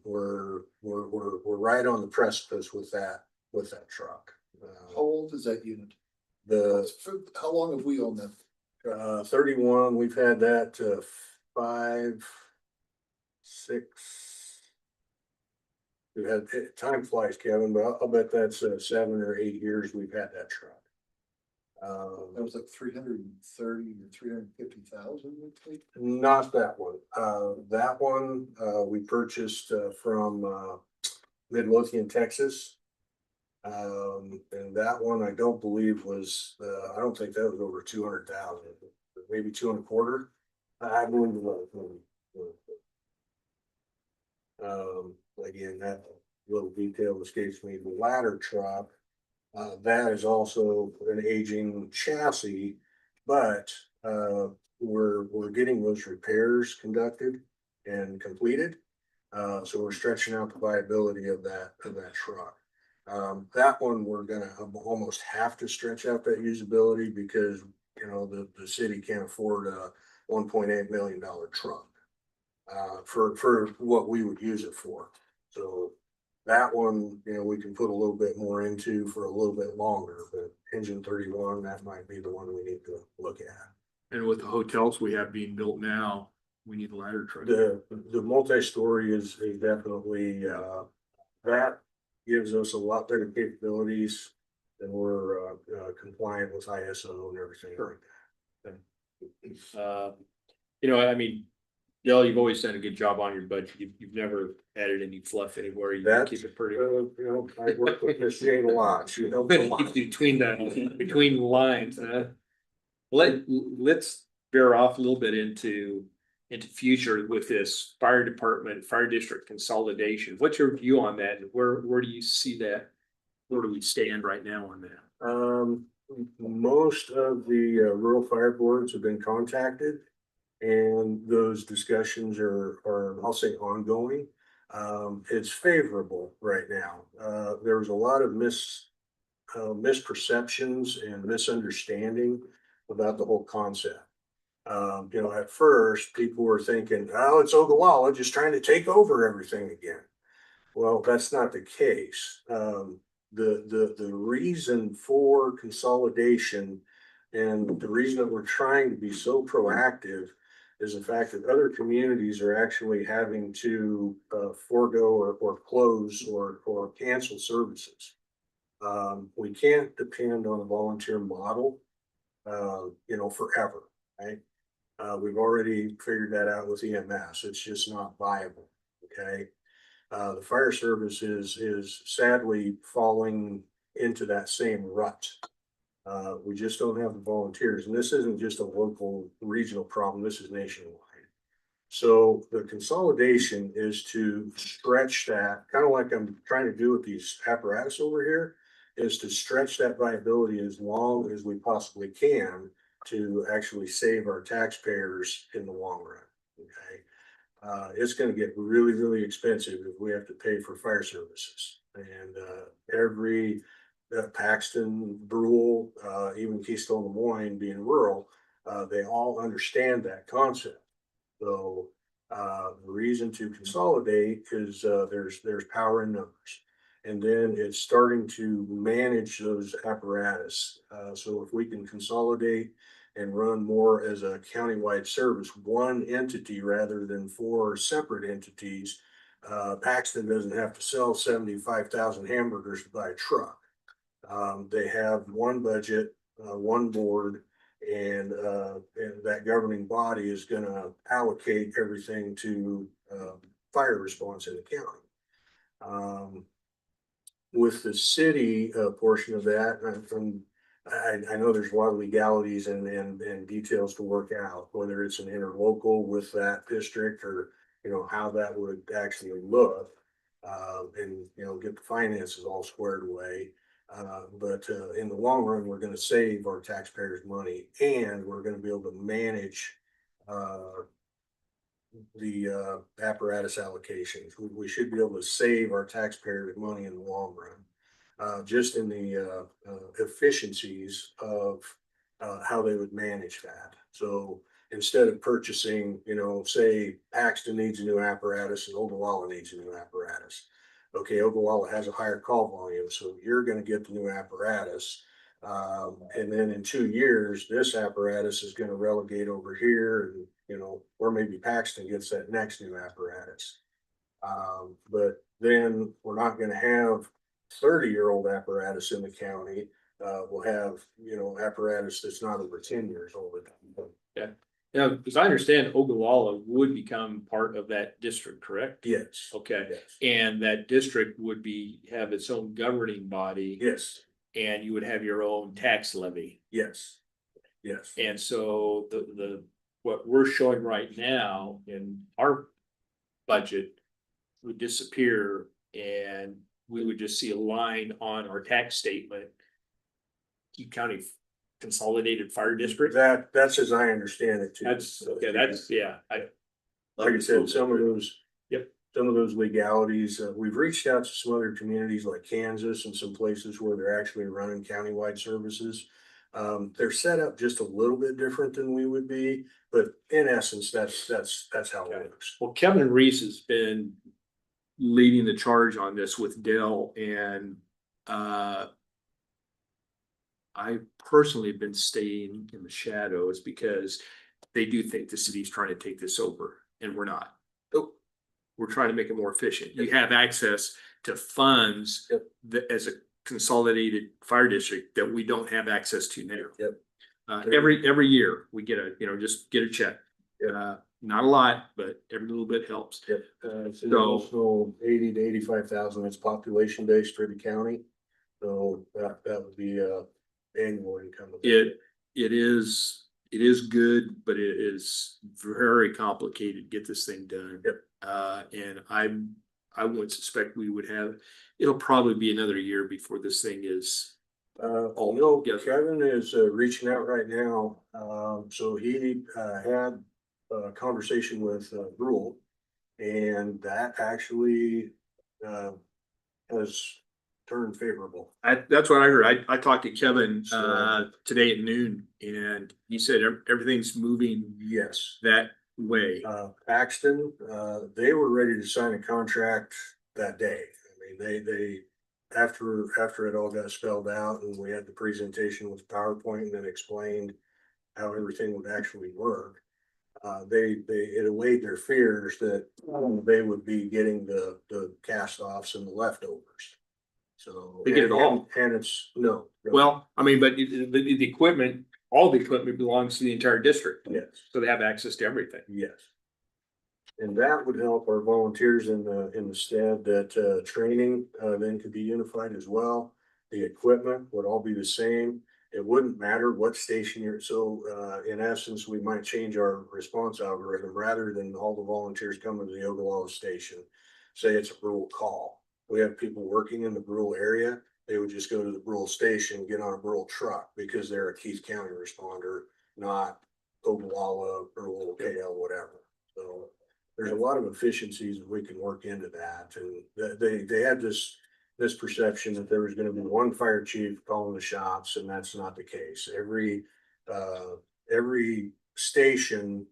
K: we're right on the precipice with that truck.
B: How old is that unit?
K: The,
B: How long have we owned that?
K: 31, we've had that, 5, 6. We've had, time flies, Kevin, but I'll bet that's 7 or 8 years we've had that truck.
B: That was like 330 or 350,000.
K: Not that one. That one, we purchased, from, Midlothian, Texas. And that one I don't believe was, I don't think that was over 200,000, maybe 2.25. I believe it was. Again, that little detail escapes me. The ladder truck, that is also an aging chassis, but, we're getting those repairs conducted and completed. So we're stretching out the viability of that truck. That one, we're gonna almost have to stretch out that usability because, you know, the city can't afford a $1.8 million truck. For what we would use it for. So that one, you know, we can put a little bit more into for a little bit longer, but engine 31, that might be the one we need to look at.
A: And with the hotels we have being built now, we need a ladder truck.
K: The multi-story is definitely, that gives us a lot better capabilities and we're, compliant with ISO and everything like that.
A: You know, I mean, Dale, you've always done a good job on your budget. You've never added any fluff anywhere. You
K: That's,
A: keep it pretty.
K: you know, I work with Miss Jane a lot. She helps a lot.
A: Between the lines, let's veer off a little bit into future with this fire department, fire district consolidation. What's your view on that? Where do you see that? Where do we stand right now on that?
K: Most of the rural fire boards have been contacted. And those discussions are, I'll say, ongoing. It's favorable right now. There was a lot of misperceptions and misunderstanding about the whole concept. You know, at first people were thinking, oh, it's Ogallala just trying to take over everything again. Well, that's not the case. The reason for consolidation and the reason that we're trying to be so proactive is the fact that other communities are actually having to forego or close or cancel services. We can't depend on a volunteer model, you know, forever, right? We've already figured that out with EMS. It's just not viable, okay? The fire service is sadly falling into that same rut. We just don't have the volunteers, and this isn't just a local regional problem, this is nationwide. So the consolidation is to stretch that, kind of like I'm trying to do with these apparatus over here, is to stretch that viability as long as we possibly can to actually save our taxpayers in the long run, okay? It's gonna get really, really expensive if we have to pay for fire services. And every Paxton, Brule, even Keystone, Lemoyne being rural, they all understand that concept. So the reason to consolidate is there's power in numbers. And then it's starting to manage those apparatus. So if we can consolidate and run more as a countywide service, one entity rather than four separate entities, Paxton doesn't have to sell 75,000 hamburgers to buy a truck. They have one budget, one board, and that governing body is gonna allocate everything to fire response in the county. With the city portion of that, I know there's a lot of legalities and details to work out, whether it's an interlocal with that district or, you know, how that would actually look. And, you know, get the finances all squared away. But in the long run, we're gonna save our taxpayers money and we're gonna be able to manage the apparatus allocations. We should be able to save our taxpayers money in the long run. Just in the efficiencies of how they would manage that. So instead of purchasing, you know, say Paxton needs a new apparatus and Ogallala needs a new apparatus. Okay, Ogallala has a higher call volume, so you're gonna get the new apparatus. And then in 2 years, this apparatus is gonna relegate over here and, you know, or maybe Paxton gets that next new apparatus. But then we're not gonna have 30-year-old apparatus in the county. We'll have, you know, apparatus that's not over 10 years old.
A: Now, because I understand Ogallala would become part of that district, correct?
K: Yes.
A: Okay,
K: Yes.
A: and that district would have its own governing body.
K: Yes.
A: And you would have your own tax levy.
K: Yes. Yes.
A: And so what we're showing right now in our budget would disappear and we would just see a line on our tax statement. Key County Consolidated Fire District.
K: That's as I understand it too.
A: Yeah.
K: Like I said, some of those.
A: Yep.
K: Some of those legalities, we've reached out to some other communities like Kansas and some places where they're actually running countywide services. They're set up just a little bit different than we would be, but in essence, that's how it works.
A: Well, Kevin Reese has been leading the charge on this with Dell and I personally have been staying in the shadows because they do think the city's trying to take this over and we're not.
K: Nope.
A: We're trying to make it more efficient. You have access to funds that as a consolidated fire district that we don't have access to now.
K: Yep.
A: Every year we get just get a check. Not a lot, but every little bit helps.
K: Yep. So 80 to 85,000 is population based for the county. So that would be annual income.
A: It is good, but it is very complicated to get this thing done.
K: Yep.
A: And I would suspect we would have, it'll probably be another year before this thing is.
K: Kevin is reaching out right now. So he had a conversation with Brule, and that actually has turned favorable.
A: That's what I heard. I talked to Kevin today at noon, and he said everything's moving
K: Yes.
A: that way.
K: Paxton, they were ready to sign a contract that day. I mean, they after it all got spelled out and we had the presentation with PowerPoint and then explained how everything would actually work. It allayed their fears that they would be getting the cast offs and the leftovers. So
A: They get it all.
K: And it's no.
A: Well, I mean, but the equipment, all the equipment belongs to the entire district.
K: Yes.
A: So they have access to everything.
K: Yes. And that would help our volunteers in the stead that training then could be unified as well. The equipment would all be the same. It wouldn't matter what station you're, so in essence, we might change our response algorithm rather than all the volunteers coming to the Ogallala station. Say it's a rural call. We have people working in the rural area. They would just go to the rural station, get on a rural truck because they're a Keith County responder, not Ogallala, rural KL, whatever. So there's a lot of efficiencies that we can work into that. And they had this perception that there was going to be one fire chief calling the shots, and that's not the case. Every station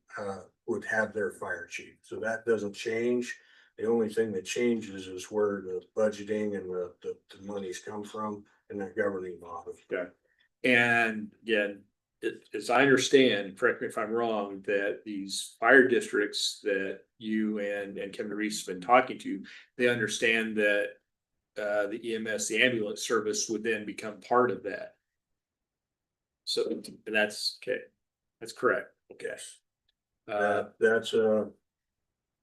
K: would have their fire chief, so that doesn't change. The only thing that changes is where the budgeting and the monies come from and that governing body.
A: Okay. And again, as I understand, correct me if I'm wrong, that these fire districts that you and Kevin Reese have been talking to, they understand that the EMS, the ambulance service would then become part of that. So that's okay. That's correct. Okay.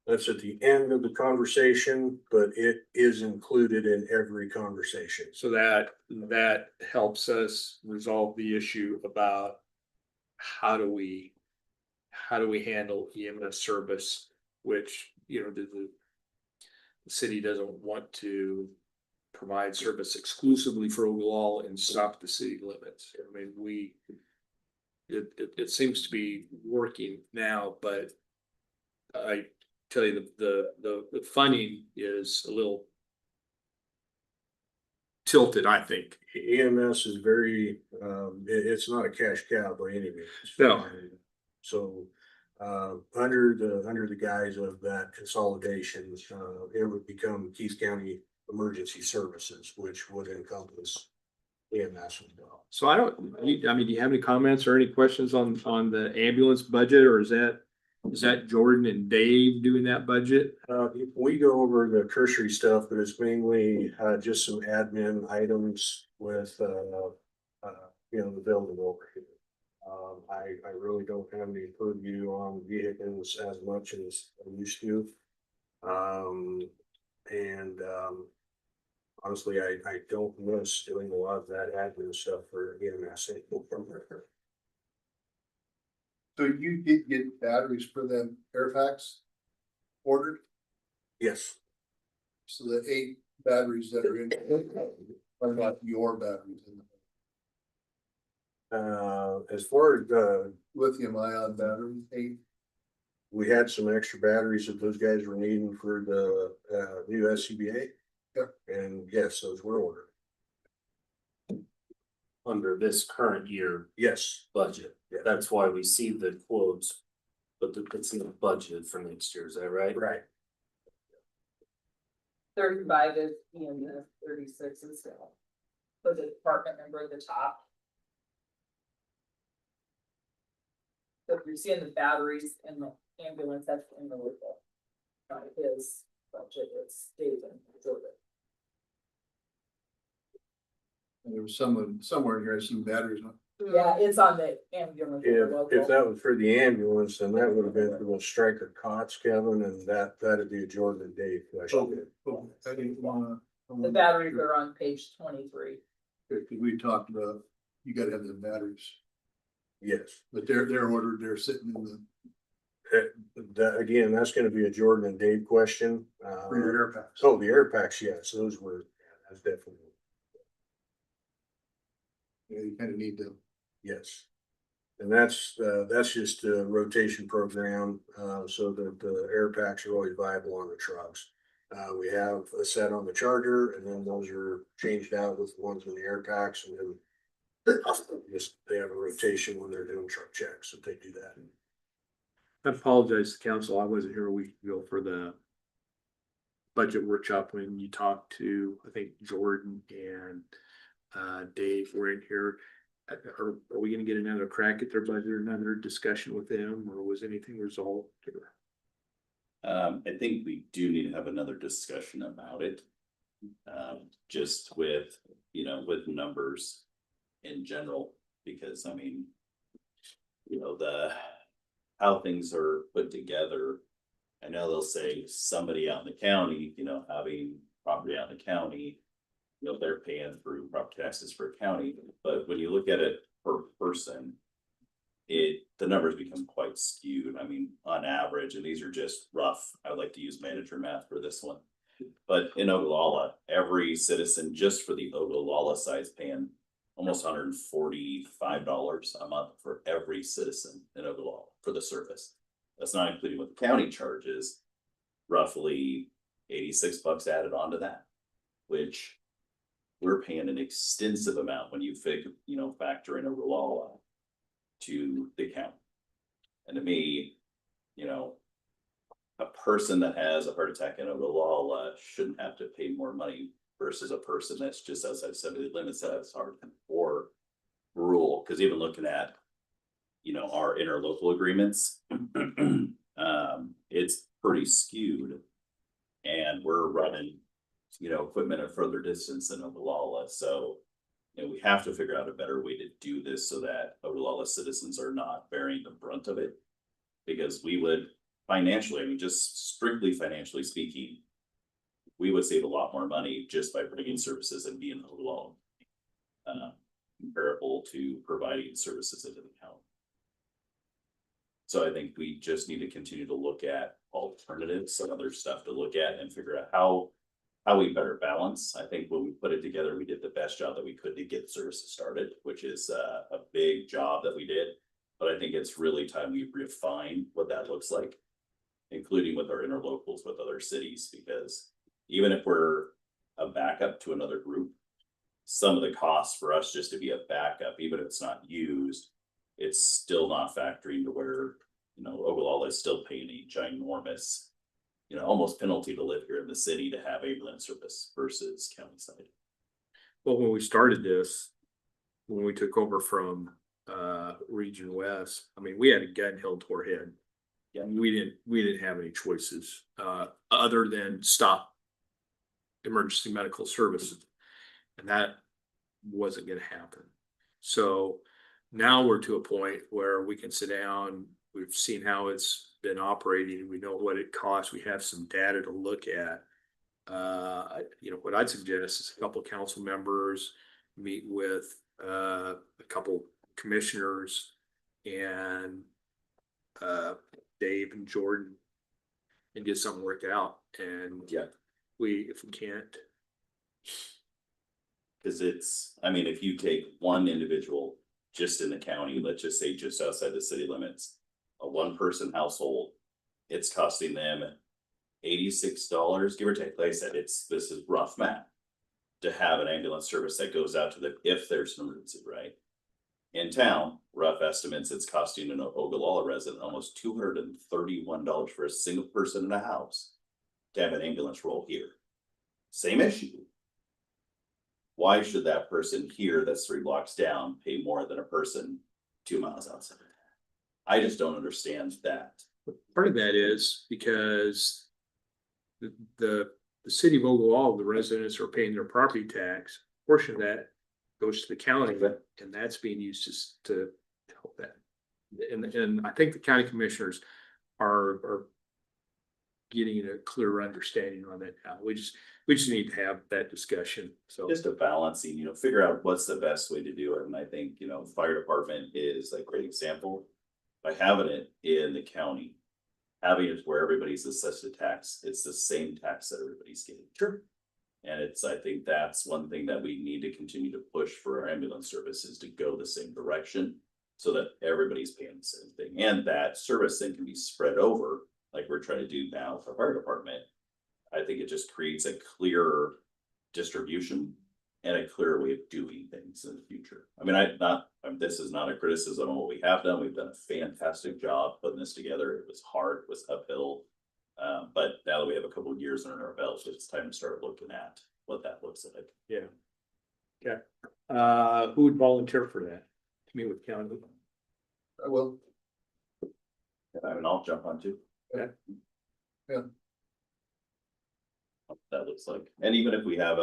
K: That's at the end of the conversation, but it is included in every conversation.
A: So that helps us resolve the issue about how do we handle EMS service, which, you know, the city doesn't want to provide service exclusively for Ogallala and stop the city limits. I mean, it seems to be working now, but I tell you, the funding is a little tilted, I think.
K: EMS is very, it's not a cash cow by any means.
A: No.
K: So, under the guise of that consolidation, it would become Keith County Emergency Services, which would encompass EMS as well.
A: So do you have any comments or any questions on the ambulance budget, or is that Jordan and Dave doing that budget?
K: We go over the tertiary stuff, but it's mainly, just some admin items with, the building over here. I really don't have any purview on vehicles as much as I used to. Honestly, I don't miss doing a lot of that admin stuff for EMS.
B: So you did get batteries for them air packs ordered?
K: Yes.
B: So the 8 batteries that are in are not your batteries in
K: As far as
B: lithium ion batteries, 8.
K: we had some extra batteries that those guys were needing for the new SCBA.
B: Yep.
K: And yes, those were ordered.
F: Under this current year
K: Yes.
F: budget.
K: Yeah.
F: That's why we see the quotes, but it's not budgeted for next year, is that right?
K: Right.
I: 35 is EMS, 36 is still. For the department number at the top. So if you're seeing the batteries in the ambulance, that's in the local. Not his budget, it's David Jordan.
B: And there was somewhere in here, I seen batteries on.
I: Yeah, it's on the ambulance. in the local.
K: If that was for the ambulance, then that would have been for those striker cots, Kevin, and that'd be a Jordan and Dave question.
B: I didn't wanna.
I: The batteries are on page 23.
B: We talked about, you gotta have the batteries,
K: Yes.
B: but they're ordered, they're sitting in the,
K: Again, that's gonna be a Jordan and Dave question.
B: for your air packs.
K: Oh, the air packs, yes, those were, that's definitely,
B: Yeah, you kinda need to.
K: yes. And that's just a rotation program, so that the air packs are always viable on the trucks. We have a set on the Charger, and then those are changed out with the ones in the air packs, and then they have a rotation when they're doing truck checks, if they do that.
A: I apologize to council. I wasn't here a week ago for the budget workshop when you talked to, I think, Jordan and Dave were in here. Are we gonna get another crack at their budget or another discussion with them, or was anything resolved?
E: I think we do need to have another discussion about it. Just with numbers in general, because I mean, how things are put together. I know they'll say somebody out in the county, having property out in the county, they're paying through property taxes for a county, but when you look at it per person, the numbers become quite skewed. I mean, on average, and these are just rough, I like to use manager math for this one. But in Ogallala, every citizen just for the Ogallala side is paying almost $145 a month for every citizen in Ogallala for the service. That's not including what the county charges, roughly $86 added onto that, which we're paying an extensive amount when you factor in Ogallala to the county. And to me, a person that has a heart attack in Ogallala shouldn't have to pay more money versus a person that's just outside city limits that has heart or rural, because even looking at, you know, our interlocal agreements, it's pretty skewed. And we're running, you know, equipment a further distance than Ogallala, so, you know, we have to figure out a better way to do this so that Ogallala citizens are not bearing the brunt of it. Because we would financially, I mean, just strictly financially speaking, we would save a lot more money just by bringing services and being Ogallala. Comparable to providing services into the county. So I think we just need to continue to look at alternatives and other stuff to look at and figure out how we better balance. I think when we put it together, we did the best job that we could to get services started, which is a big job that we did. But I think it's really time we refine what that looks like, including with our interlocals with other cities, because even if we're a backup to another group, some of the costs for us just to be a backup, even if it's not used, it's still not factoring to where, you know, Ogallala is still paying a ginormous, you know, almost penalty to live here in the city to have ambulance service versus county side.
A: Well, when we started this, when we took over from Region West, I mean, we had a gun held to our head.
E: Yeah.
A: We didn't have any choices other than stop emergency medical services. And that wasn't gonna happen. So now we're to a point where we can sit down, we've seen how it's been operating, we know what it costs, we have some data to look at. You know, what I'd suggest is a couple of council members meet with a couple commissioners and Dave and Jordan and get something worked out. And
E: Yeah.
A: if we can't.
E: Cause it's, I mean, if you take one individual just in the county, let's just say just outside the city limits, a one person household, it's costing them $86, give or take. Like I said, this is rough math. To have an ambulance service that goes out to if there's an emergency, right? In town, rough estimates, it's costing an Ogallala resident almost $231 for a single person in a house to have an ambulance roll here. Same issue. Why should that person here that's 3 blocks down pay more than a person 2 miles outside? I just don't understand that.
A: Part of that is because the city of Ogallala, the residents are paying their property tax. Portion of that goes to the county, and that's being used to help that. And I think the county commissioners are getting a clearer understanding on that now. We just need to have that discussion. So
E: Just a balancing, you know, figure out what's the best way to do it. And I think, you know, fire department is a great example. By having it in the county, having it where everybody's assessed a tax, it's the same tax that everybody's getting.
A: Sure.
E: And I think that's one thing that we need to continue to push for our ambulance services to go the same direction so that everybody's paying the same thing. And that service then can be spread over like we're trying to do now for fire department. I think it just creates a clearer distribution and a clearer way of doing things in the future. I mean, this is not a criticism of what we have done. We've done a fantastic job putting this together. It was hard, it was uphill. But now that we have a couple of years under our belt, it's time to start looking at what that looks like.
A: yeah. Okay. Who would volunteer for that? To meet with county?
B: I will.
E: I mean, I'll jump on too.
B: Yeah. Yeah.
E: What that looks like. And even if we have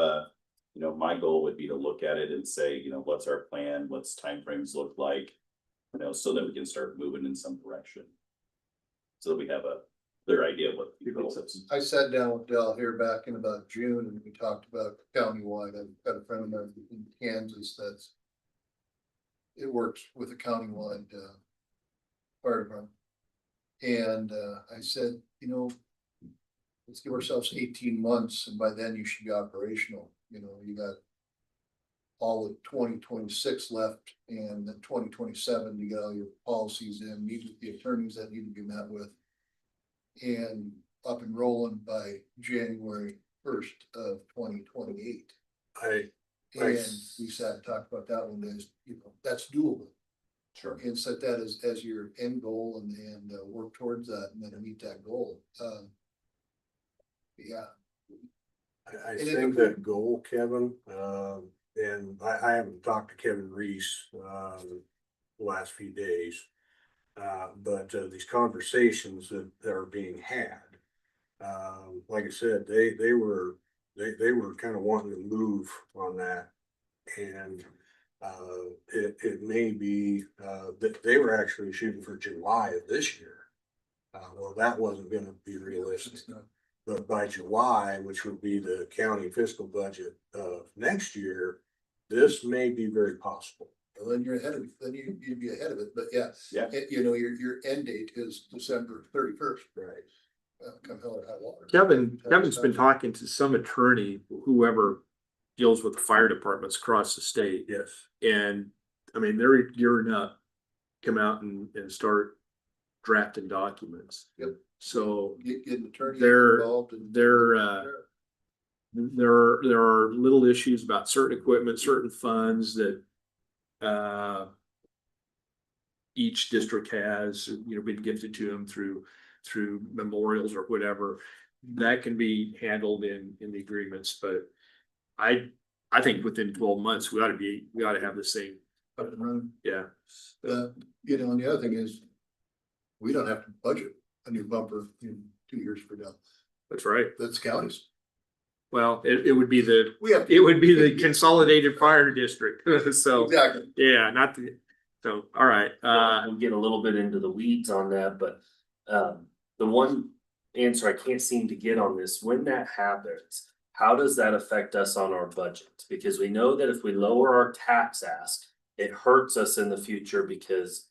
E: you know, my goal would be to look at it and say, you know, what's our plan? What's timeframes look like? You know, so that we can start moving in some direction. So that we have a clear idea of what the goals is.
B: I sat down with Dell here back in about June and we talked about countywide. I've got a friend of mine in Kansas it works with a countywide fire department. And I said, you know, let's give ourselves 18 months and by then you should be operational. You know, you got all of 2026 left and then 2027, you got all your policies in, meet with the attorneys that need to be met with. And up and rolling by January 1st of 2028. And we sat and talked about that one day, you know, that's doable.
E: Sure.
B: And set that as your end goal and work towards that and then meet that goal. Yeah,
K: I
B: And
K: think that goal, Kevin, and I haven't talked to Kevin Reese, the last few days. But these conversations that are being had, like I said, they were kind of wanting to move on that. And it may be, that they were actually shooting for July of this year. Well, that wasn't gonna be realistic.
B: it's not-
K: But by July, which would be the county fiscal budget of next year, this may be very possible.
B: well, then you're ahead of, then you'd be ahead of it, but yeah.
E: Yeah.
B: You know, your end date is December 31st.
K: Right.
B: Come hell or high water.
A: Kevin's been talking to some attorney, whoever deals with the fire departments across the state.
K: Yes.
A: And I mean, they're gearing up, come out and start drafting documents.
B: Yep.
A: So
B: Get an attorney
A: They're-
B: involved and.
A: they're, there are little issues about certain equipment, certain funds that each district has, been gifted to them through memorials or whatever. That can be handled in the agreements, but I think within 12 months, we ought to have this thing.
B: Up and running.
A: Yeah.
B: You know, and the other thing is, we don't have to budget a new bumper in 2 years from now.
A: That's right.
B: That's counties.
A: Well, it would be the
B: It
A: would be the consolidated fire district. So,
B: Exactly.
A: yeah, all right.
F: We'll get a little bit into the weeds on that, but the one answer I can't seem to get on this, when that happens, how does that affect us on our budget? Because we know that if we lower our tax ask, it hurts us in the future because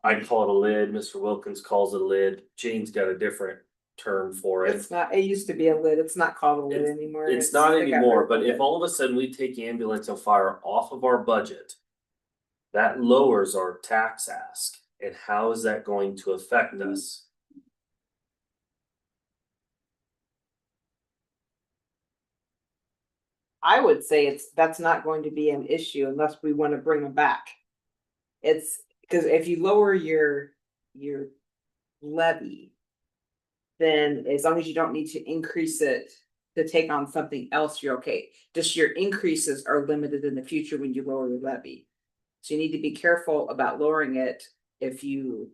F: I call it a lid, Mr. Wilkins calls it a lid, Jane's got a different term for it.
G: It's not, it used to be a lid, it's not called a lid
F: It's-
G: anymore.
F: It's not
G: they got
F: anymore,
G: rid
F: but
G: of
F: if
G: it.
F: all of a sudden we take ambulance and fire off of our budget, that lowers our tax ask, and how is that going to affect us?
G: I would say that's not going to be an issue unless we wanna bring them back. It's, cause if you lower your levy. Then as long as you don't need to increase it to take on something else, you're okay. Just your increases are limited in the future when you lower your levy. So you need to be careful about lowering it if you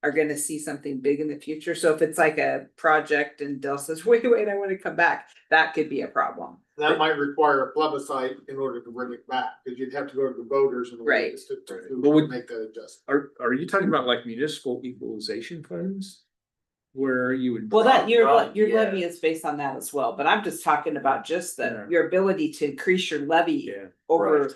G: are gonna see something big in the future. So if it's like a project and Dell says, wait, I wanna come back, that could be a problem.
C: That might require a plebiscite in order to bring it back, because you'd have to go to the voters in order
G: Right.
A: But would-
C: to make that adjustment.
A: Are you talking about like municipal equalization funds? Where you would.
G: Well, that your
F: Yeah.
G: levy is based on that as well, but I'm just talking about just
A: Yeah.
G: your ability to increase your levy
A: Yeah.
G: over
F: Right.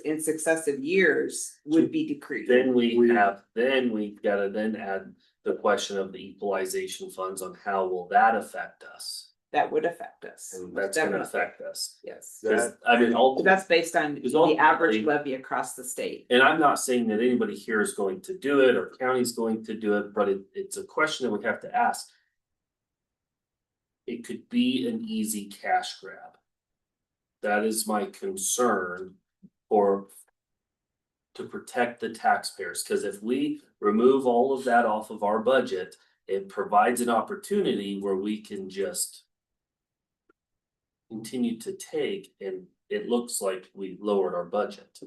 G: in successive years would be decreased.
F: Then we gotta then add the question of the equalization funds on how will that affect us?
G: That would affect us.
F: And that's gonna
G: Definitely.
F: affect us.
G: Yes,
F: 'Cause, I mean,
G: but that's based on
F: Because
G: the average
F: ultimately-
G: levy across the state.
F: and I'm not saying that anybody here is going to do it or county's going to do it, but it's a question that we have to ask. It could be an easy cash grab. That is my concern to protect the taxpayers, cause if we remove all of that off of our budget, it provides an opportunity where we can just continue to take, and it looks like we lowered our budget,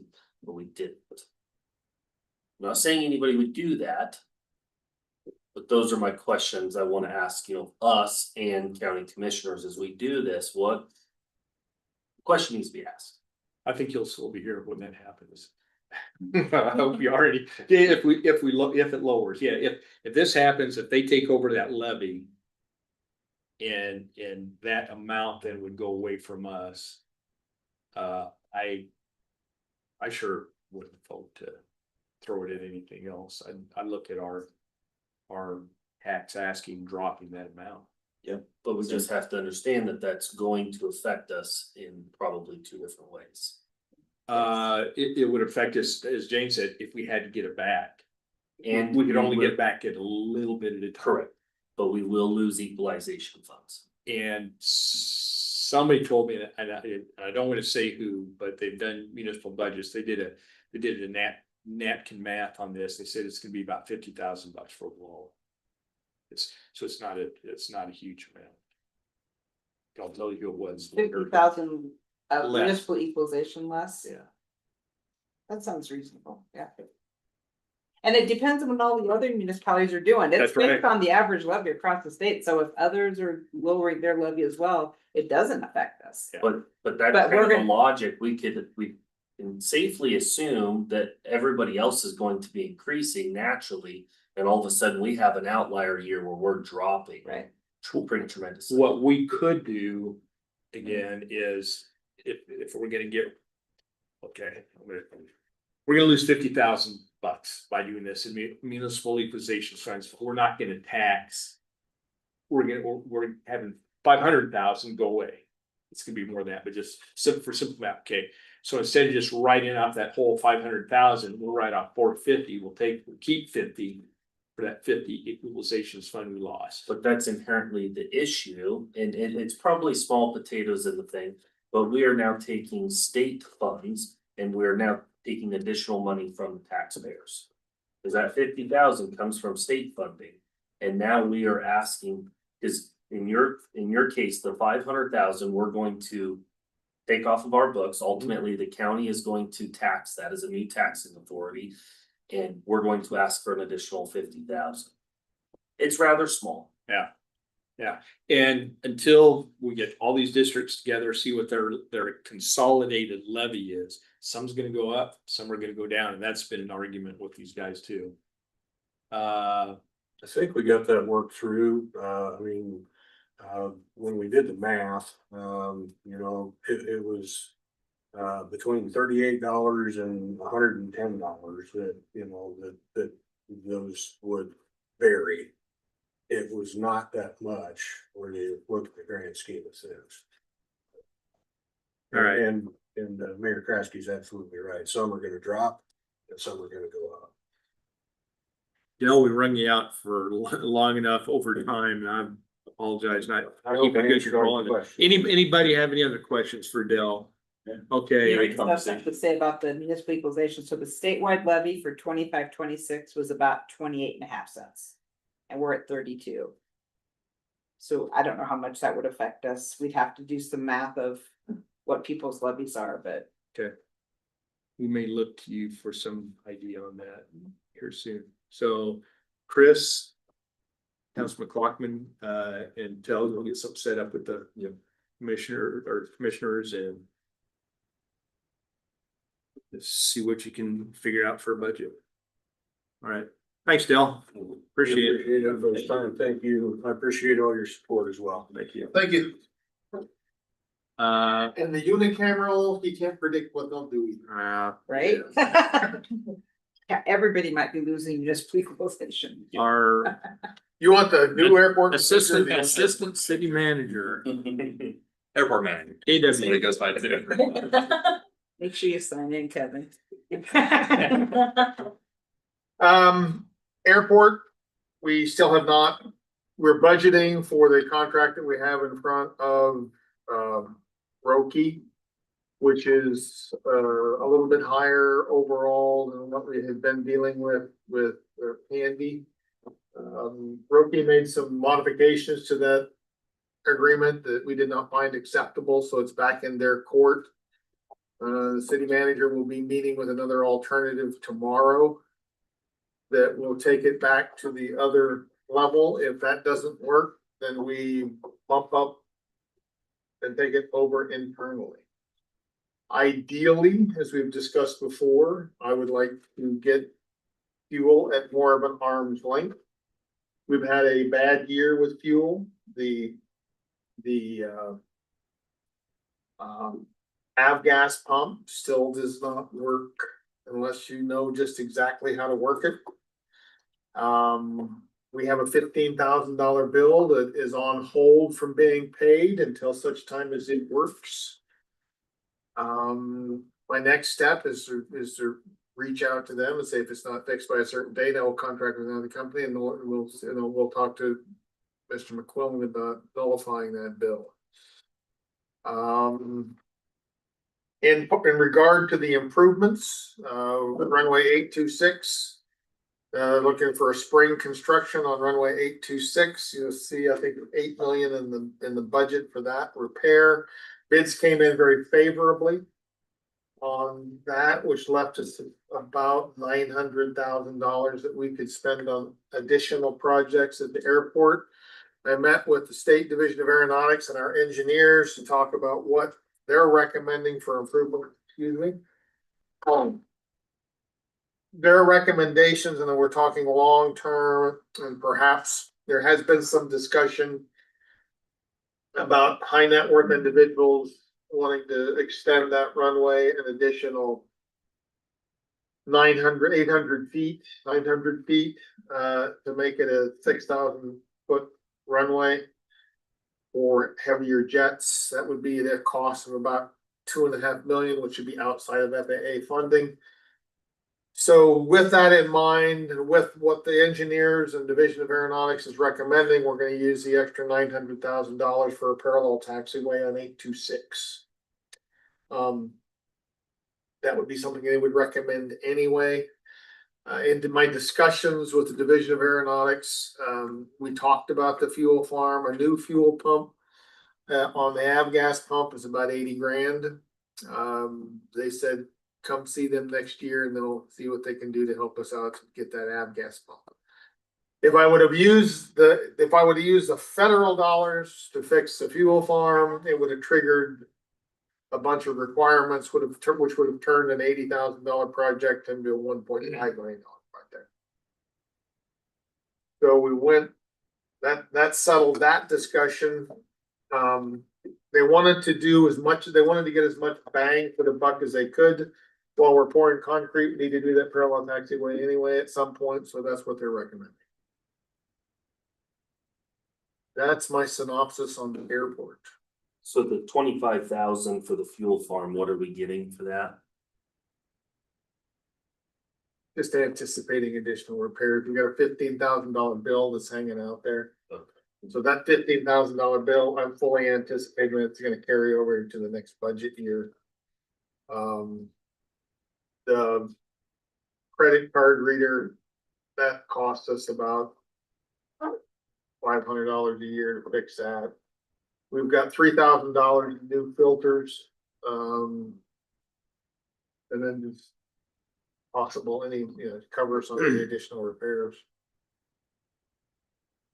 F: but we didn't. I'm not saying anybody would do that. But those are my questions I wanna ask, us and county commissioners as we do this, what? Question needs to be asked.
A: I think you'll still be here when that happens. I hope you already, if it lowers, yeah, if this happens, if they take over that levy. And that amount then would go away from us. I sure wouldn't vote to throw it at anything else. I look at our tax asking dropping that amount.
F: Yep. But we just have to understand that that's going to affect us in probably two different ways.
A: It would affect us, as Jane said, if we had to get it back.
F: And
A: We could only
F: will-
A: get back it a little bit at a time.
F: Correct, but we will lose equalization funds.
A: And somebody told me that, and I don't want to say who, but they've done municipal budgets. They did a napkin math on this. They said it's gonna be about $50,000 for Oglala. It's not a huge amount. I'll tell you who it was.
G: 50,000 of
A: Less.
G: municipal equalization less.
A: Yeah.
G: That sounds reasonable, yeah. And it depends on what all the other municipalities are doing. It's
A: That's right.
G: based on the average levy across the state, so if others are lowering their levy as well, it doesn't affect us.
A: Yeah.
F: But that's
G: But
F: kind
G: we're
F: of the
G: gonna-
F: logic, we can safely assume that everybody else is going to be increasing naturally. And all of a sudden, we have an outlier year where we're dropping.
G: Right.
F: Pretty tremendous.
A: What we could do again is if we're gonna get. Okay, we're gonna lose $50,000 by doing this in municipal equalization funds. We're not gonna tax. We're having 500,000 go away. It's gonna be more than that, but just for simple math, okay. So instead of just writing off that whole 500,000, we'll write off 450, we'll keep 50 for that 50 equalizations fund we lost.
F: But that's inherently the issue, and it's probably small potatoes in the thing, but we are now taking state funds and we're now taking additional money from taxpayers. Cause that 50,000 comes from state funding, and now we are asking, cause in your case, the 500,000, we're going to take off of our books. Ultimately, the county is going to tax that as a new taxing authority. And we're going to ask for an additional 50,000. It's rather small.
A: Yeah, and until we get all these districts together, see what their consolidated levy is, some's gonna go up, some are gonna go down, and that's been an argument with these guys too.
K: I think we got that worked through, when we did the math, it was. Between $38 and $110 that those would vary. It was not that much when you look at the grand scheme of things.
A: All right.
K: And Mayor Kraski's absolutely right. Some are gonna drop and some are gonna go up.
A: We run you out for long enough over time, and I apologize, not
K: I hope I
A: keeping good
K: answered all
A: control
K: your
A: on it.
K: questions.
A: Anybody have any other questions for Dell? Okay,
G: Yeah, stuff to say about the municipal equalization, so the statewide levy for 25-26 was about 28.5 cents. And we're at 32. So I don't know how much that would affect us, we'd have to do some math of what people's levies are, but.
A: okay. We may look to you for some idea on that here soon. So Chris, Councilman McLaughlin, and Tell, we'll get something set up with the commissioners and see what you can figure out for a budget. All right, thanks, Dell. Appreciate it.
K: Everybody's time. Thank you. I appreciate all your support as well.
A: Thank you.
B: Thank you.
C: And the unicameral, you can't predict what they'll do either.
G: Right? Yeah, everybody might be losing municipal equalization.
A: Our
C: You want the new airport?
A: assistant city manager,
J: Airport manager.
A: AW.
J: Somebody goes by too.
G: Make sure you sign in, Kevin.
C: Airport, we still have not, we're budgeting for the contract that we have in front of, Roki, which is, a little bit higher overall than what we had been dealing with Handy. Roki made some modifications to that agreement that we did not find acceptable, so it's back in their court. The city manager will be meeting with another alternative tomorrow that will take it back to the other level. If that doesn't work, then we bump up and take it over internally. Ideally, as we've discussed before, I would like to get fuel at more of an arm's length. We've had a bad year with fuel. The avgas pump still does not work unless you know just exactly how to work it. We have a $15,000 bill that is on hold from being paid until such time as it works. My next step is to reach out to them and say if it's not fixed by a certain date, I will contract with another company and we'll talk to Mr. McQuillan about nullifying that bill. In regard to the improvements, runway 826. Looking for a spring construction on runway 826. You'll see, I think, 8 million in the budget for that repair. Bids came in very favorably on that, which left us about $900,000 that we could spend on additional projects at the airport. I met with the State Division of Aeronautics and our engineers to talk about what they're recommending for improvement, excuse me. Their recommendations, and then we're talking long-term, and perhaps there has been some discussion about high net worth individuals wanting to extend that runway an additional 800 feet, 900 feet, to make it a 6,000 foot runway for heavier jets. That would be the cost of about $2.5 million, which would be outside of FAA funding. So with that in mind, and with what the engineers and Division of Aeronautics is recommending, we're going to use the extra $900,000 for a parallel taxiway on 826. That would be something they would recommend anyway. Into my discussions with the Division of Aeronautics, we talked about the fuel farm. A new fuel pump on the avgas pump is about 80 grand. They said, come see them next year and they'll see what they can do to help us out to get that avgas pump. If I would have used the federal dollars to fix the fuel farm, it would have triggered a bunch of requirements, which would have turned an $80,000 project into a $1.5 million project. So we went, that settled that discussion. They wanted to get as much bang for the buck as they could. While we're pouring concrete, we need to do that parallel taxiway anyway at some point, so that's what they're recommending. That's my synopsis on the airport.
F: So the 25,000 for the fuel farm, what are we getting for that?
C: Just anticipating additional repairs. We got a $15,000 bill that's hanging out there.
F: Okay.
C: So that $15,000 bill, I'm fully anticipating it's gonna carry over into the next budget year. The credit card reader, that costs us about $500 a year to fix that. We've got $3,000 in new filters, and then just possible cover some of the additional repairs.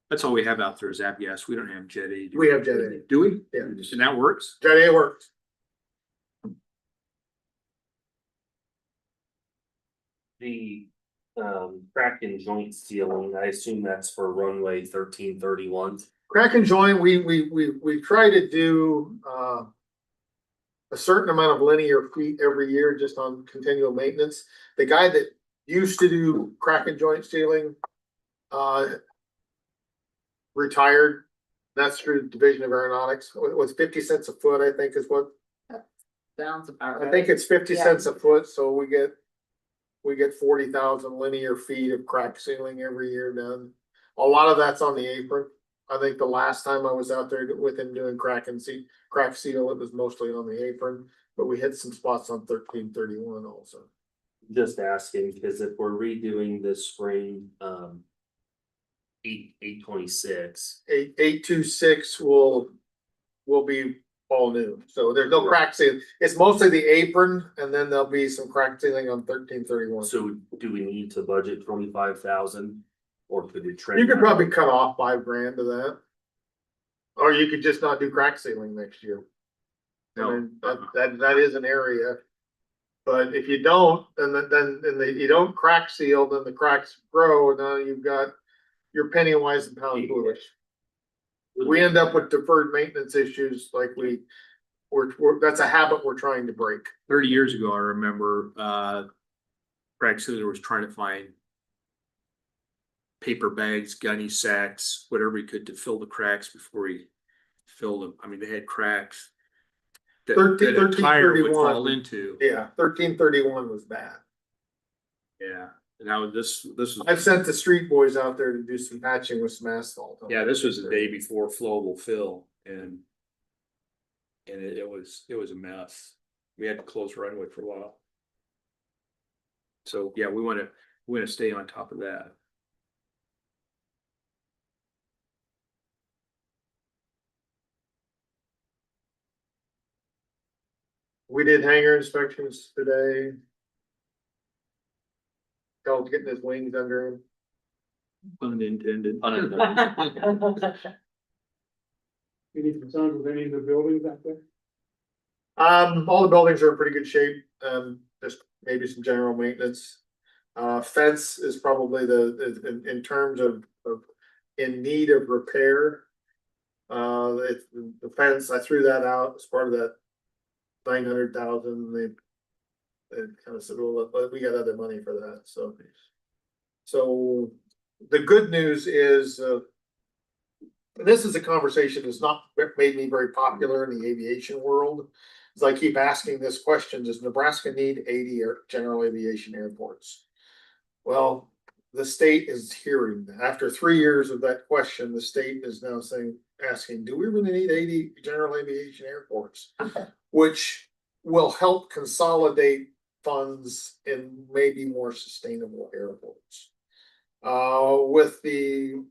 A: That's all we have out there is avgas. We don't have Jet A.
C: We have Jet A.
A: Do we?
C: Yeah.
A: And that works?
C: Jet A works.
F: The crack and joint sealing, I assume that's for runway 1331.
C: Crack and joint, we try to do a certain amount of linear feet every year just on continual maintenance. The guy that used to do crack and joint sealing retired. That's through the Division of Aeronautics. What's 50 cents a foot, I think is what.
G: Sounds about right.
C: I think it's 50
G: Yeah.
C: cents a foot, so we get 40,000 linear feet of crack sealing every year done. A lot of that's on the apron. I think the last time I was out there with him doing crack seal, it was mostly on the apron, but we hit some spots on 1331 also.
F: Just asking, because if we're redoing this spring, 826.
C: 826 will be all new. So there's no crack sealing. It's mostly the apron, and then there'll be some crack sealing on 1331.
F: So do we need to budget 25,000? Or could it trend?
C: You could probably cut off $5,000 of that. Or you could just not do crack sealing next year. I mean, that is an area. But if you don't, you don't crack seal, then the cracks grow, and now you're penny wise and pound foolish. We end up with deferred maintenance issues like that's a habit we're trying to break.
A: 30 years ago, I remember crack sealer was trying to find paper bags, gunny sacks, whatever he could to fill the cracks before he filled them. I mean, they had cracks that a tire would fall into.
C: Yeah, 1331 was bad.
A: Yeah, and now this was.
C: I've sent the street boys out there to do some patching with some asphalt.
A: Yeah, this was the day before flowable fill, and it was a mess. We had to close runway for a while. So, yeah, we wanna stay on top of that.
C: We did hangar inspections today. Dog's getting his wings under him.
A: Unintended.
K: Any concerns with any of the buildings out there?
C: All the buildings are in pretty good shape, just maybe some general maintenance. Fence is probably in terms of in need of repair. The fence, I threw that out as part of that 900,000, they kind of said, well, we got other money for that, so. So the good news is, this is a conversation that's not made me very popular in the aviation world. As I keep asking this question, does Nebraska need 80 general aviation airports? Well, the state is hearing that. After 3 years of that question, the state is now asking, do we really need 80 general aviation airports? Which will help consolidate funds in maybe more sustainable airports. With the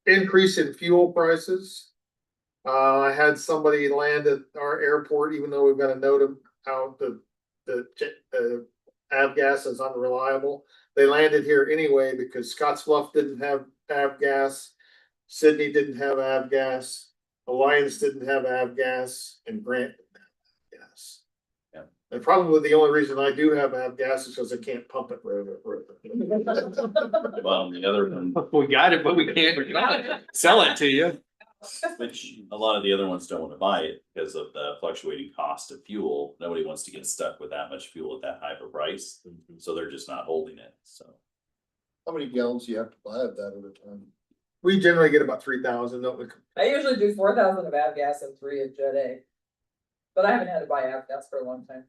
C: increase in fuel prices, I had somebody land at our airport, even though we've got to note out the avgas is unreliable. They landed here anyway because Scottsbluff didn't have avgas, Sydney didn't have avgas, Alliance didn't have avgas, and Grant didn't have avgas.
E: Yeah.
C: And probably the only reason I do have avgas is because I can't pump it right.
E: Well, the other one,
A: We got it, but we can't sell it to you.
E: which a lot of the other ones don't want to buy it because of the fluctuating cost of fuel. Nobody wants to get stuck with that much fuel at that high of a price, so they're just not holding it, so.
B: How many gallons do you have to buy of that at a time?
C: We generally get about 3,000, don't we?
I: I usually do 4,000 of avgas and 3 of Jet A. But I haven't had to buy avgas for a long time.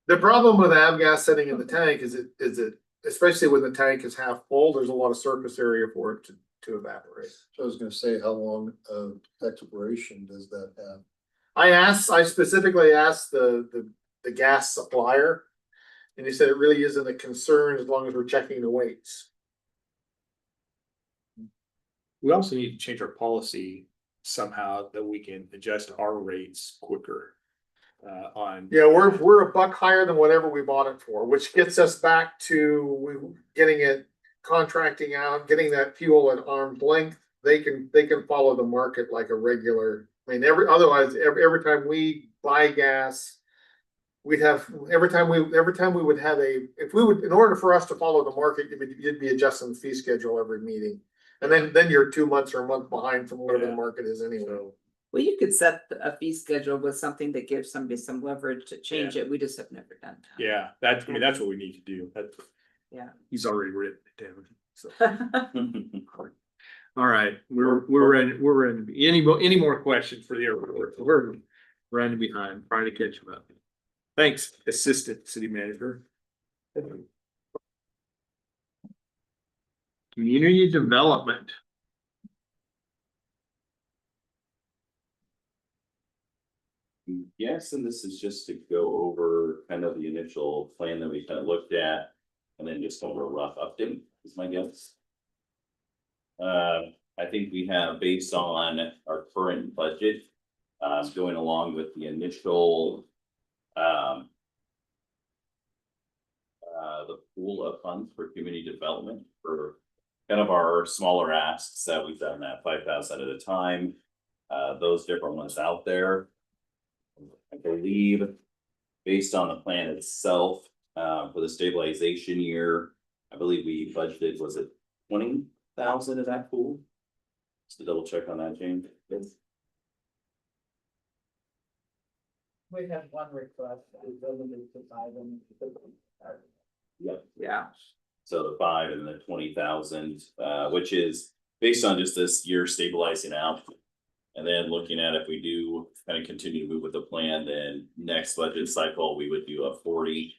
C: The problem with avgas sitting in the tank is it, especially when the tank is half full, there's a lot of surface area for it to evaporate.
B: So I was gonna say, how long of expiration does that have?
C: I specifically asked the gas supplier, and he said it really isn't a concern as long as we're checking the weights.
A: We also need to change our policy somehow that we can adjust our rates quicker. On.
C: Yeah, we're a buck higher than whatever we bought it for, which gets us back to getting it contracting out, getting that fuel at arm's length. They can follow the market like a regular. I mean, every time we buy gas, we'd have every time we would have in order for us to follow the market, you'd be adjusting the fee schedule every meeting. And then you're 2 months or a month behind from whatever the market is anyway.
G: Well, you could set a fee schedule with something that gives somebody some leverage to change it. We just have never done that.
A: Yeah, that's what we need to do.
G: Yeah.
A: He's already written it down. So. All right, we're in. Any more questions for the airport? We're running behind, trying to catch them up. Thanks, Assistant City Manager. Community development.
E: Yes, and this is just to go over kind of the initial plan that we kind of looked at, and then just over a rough update is my guess. I think we have, based on our current budget, going along with the initial, the pool of funds for community development for kind of our smaller asks that we've done that 5,000 at a time. Those different ones out there. I believe, based on the plan itself, for the stabilization year, I believe we budgeted, was it 20,000 of that pool? Just to double check on that, James. Yes.
I: We have one request, is limited to 5 and.
E: Yep.
G: Yeah.
E: So the 5 and the 20,000, which is based on just this year stabilizing out. And then looking at if we do kind of continue to move with the plan, then next budget cycle, we would do a 40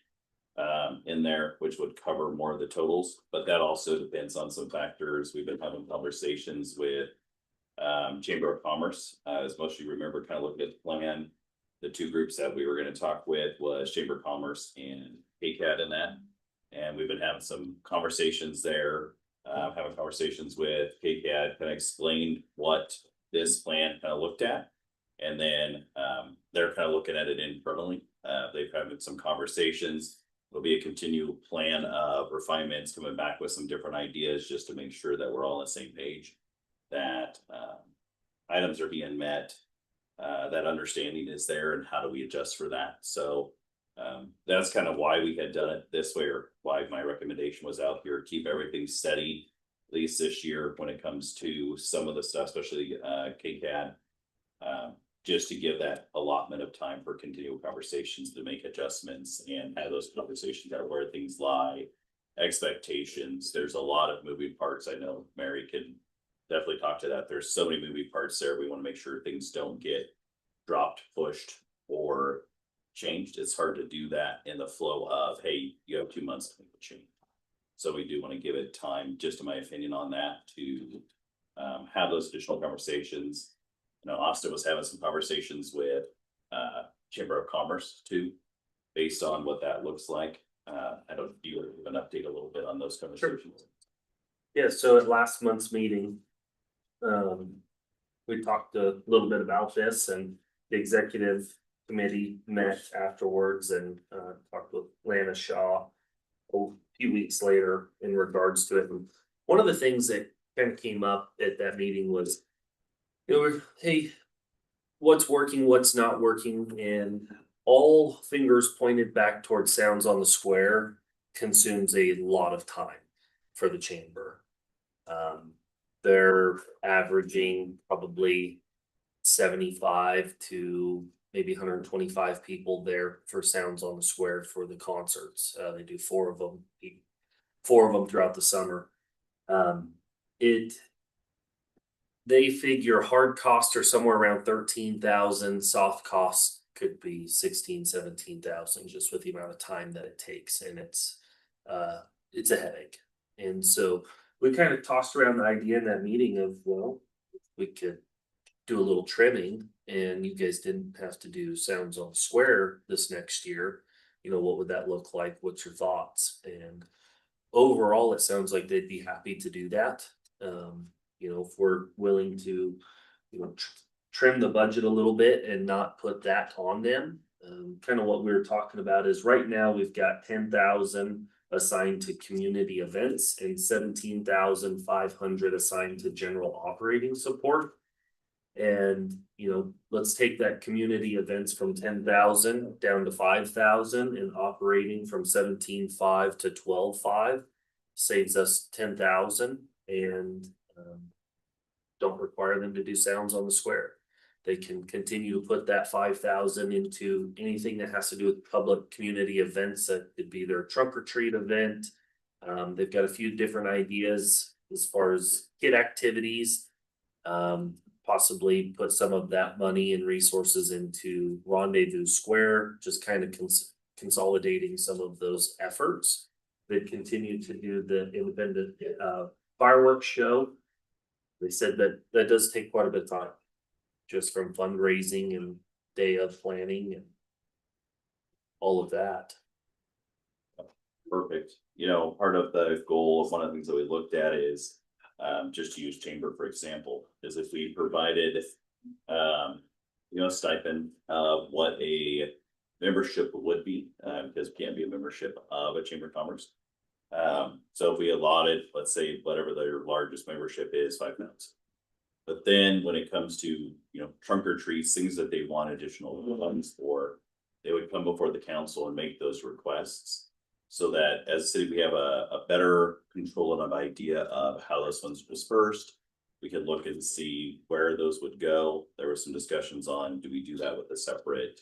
E: in there, which would cover more of the totals. But that also depends on some factors. We've been having conversations with Chamber of Commerce, as most of you remember, kind of looking at the plan. the two groups that we were gonna talk with was Chamber of Commerce and KCAD in that. And we've been having some conversations there, having conversations with KCAD, kind of explained what this plan kind of looked at. And then, they're kind of looking at it internally. They've had some conversations. There'll be a continual plan of refinements, coming back with some different ideas just to make sure that we're all on the same page. That, items are being met, that understanding is there, and how do we adjust for that? So, that's kind of why we had done it this way, or why my recommendation was out here, keep everything steady. At least this year when it comes to some of the stuff, especially KCAD. Just to give that allotment of time for continual conversations to make adjustments and have those conversations about where things lie. Expectations, there's a lot of moving parts. I know Mary can definitely talk to that. There's so many moving parts there. We want to make sure things don't get dropped, pushed, or changed. It's hard to do that in the flow of, hey, you have 2 months to make a change. So we do want to give it time, just in my opinion on that, to have those additional conversations. You know, Austin was having some conversations with Chamber of Commerce too, based on what that looks like. I don't, do you have an update a little bit on those conversations?
F: Yeah, so at last month's meeting, we talked a little bit about this, and the executive committee met afterwards and talked with Lana Shaw a few weeks later in regards to it. And one of the things that kind of came up at that meeting was, hey, what's working, what's not working, and all fingers pointed back towards Sounds on the Square consumes a lot of time for the chamber. They're averaging probably 75 to maybe 125 people there for Sounds on the Square for the concerts. They do 4 of them throughout the summer. They figure hard costs are somewhere around 13,000, soft costs could be 16, 17,000, just with the amount of time that it takes. And it's a headache. And so we kind of tossed around the idea in that meeting of, well, we could do a little trimming and you guys didn't have to do Sounds on the Square this next year. You know, what would that look like? What's your thoughts? And overall, it sounds like they'd be happy to do that. You know, if we're willing to, you know, trim the budget a little bit and not put that on them. Kind of what we were talking about is right now we've got 10,000 assigned to community events and 17,500 assigned to general operating support. And, you know, let's take that community events from 10,000 down to 5,000 and operating from 17,500 to 12,500 saves us 10,000 and don't require them to do Sounds on the Square. They can continue to put that 5,000 into anything that has to do with public community events. That could be their trunk or treat event. They've got a few different ideas as far as kid activities. Possibly put some of that money and resources into Rendezvous Square, just kind of consolidating some of those efforts. They continue to do the independent fireworks show. They said that that does take quite a bit of time, just from fundraising and day of planning and all of that.
E: Perfect. You know, part of the goal of one of the things that we looked at is just to use chamber, for example, is if we provided, you know, a stipend of what a membership would be, because it can't be a membership of a chamber of commerce. So if we allotted, let's say, whatever their largest membership is, 5,000. But then when it comes to, you know, trunk or treats, things that they want additional funds for, they would come before the council and make those requests. So that as a city, we have a better control and an idea of how those funds are dispersed. We could look and see where those would go. There were some discussions on, do we do that with a separate,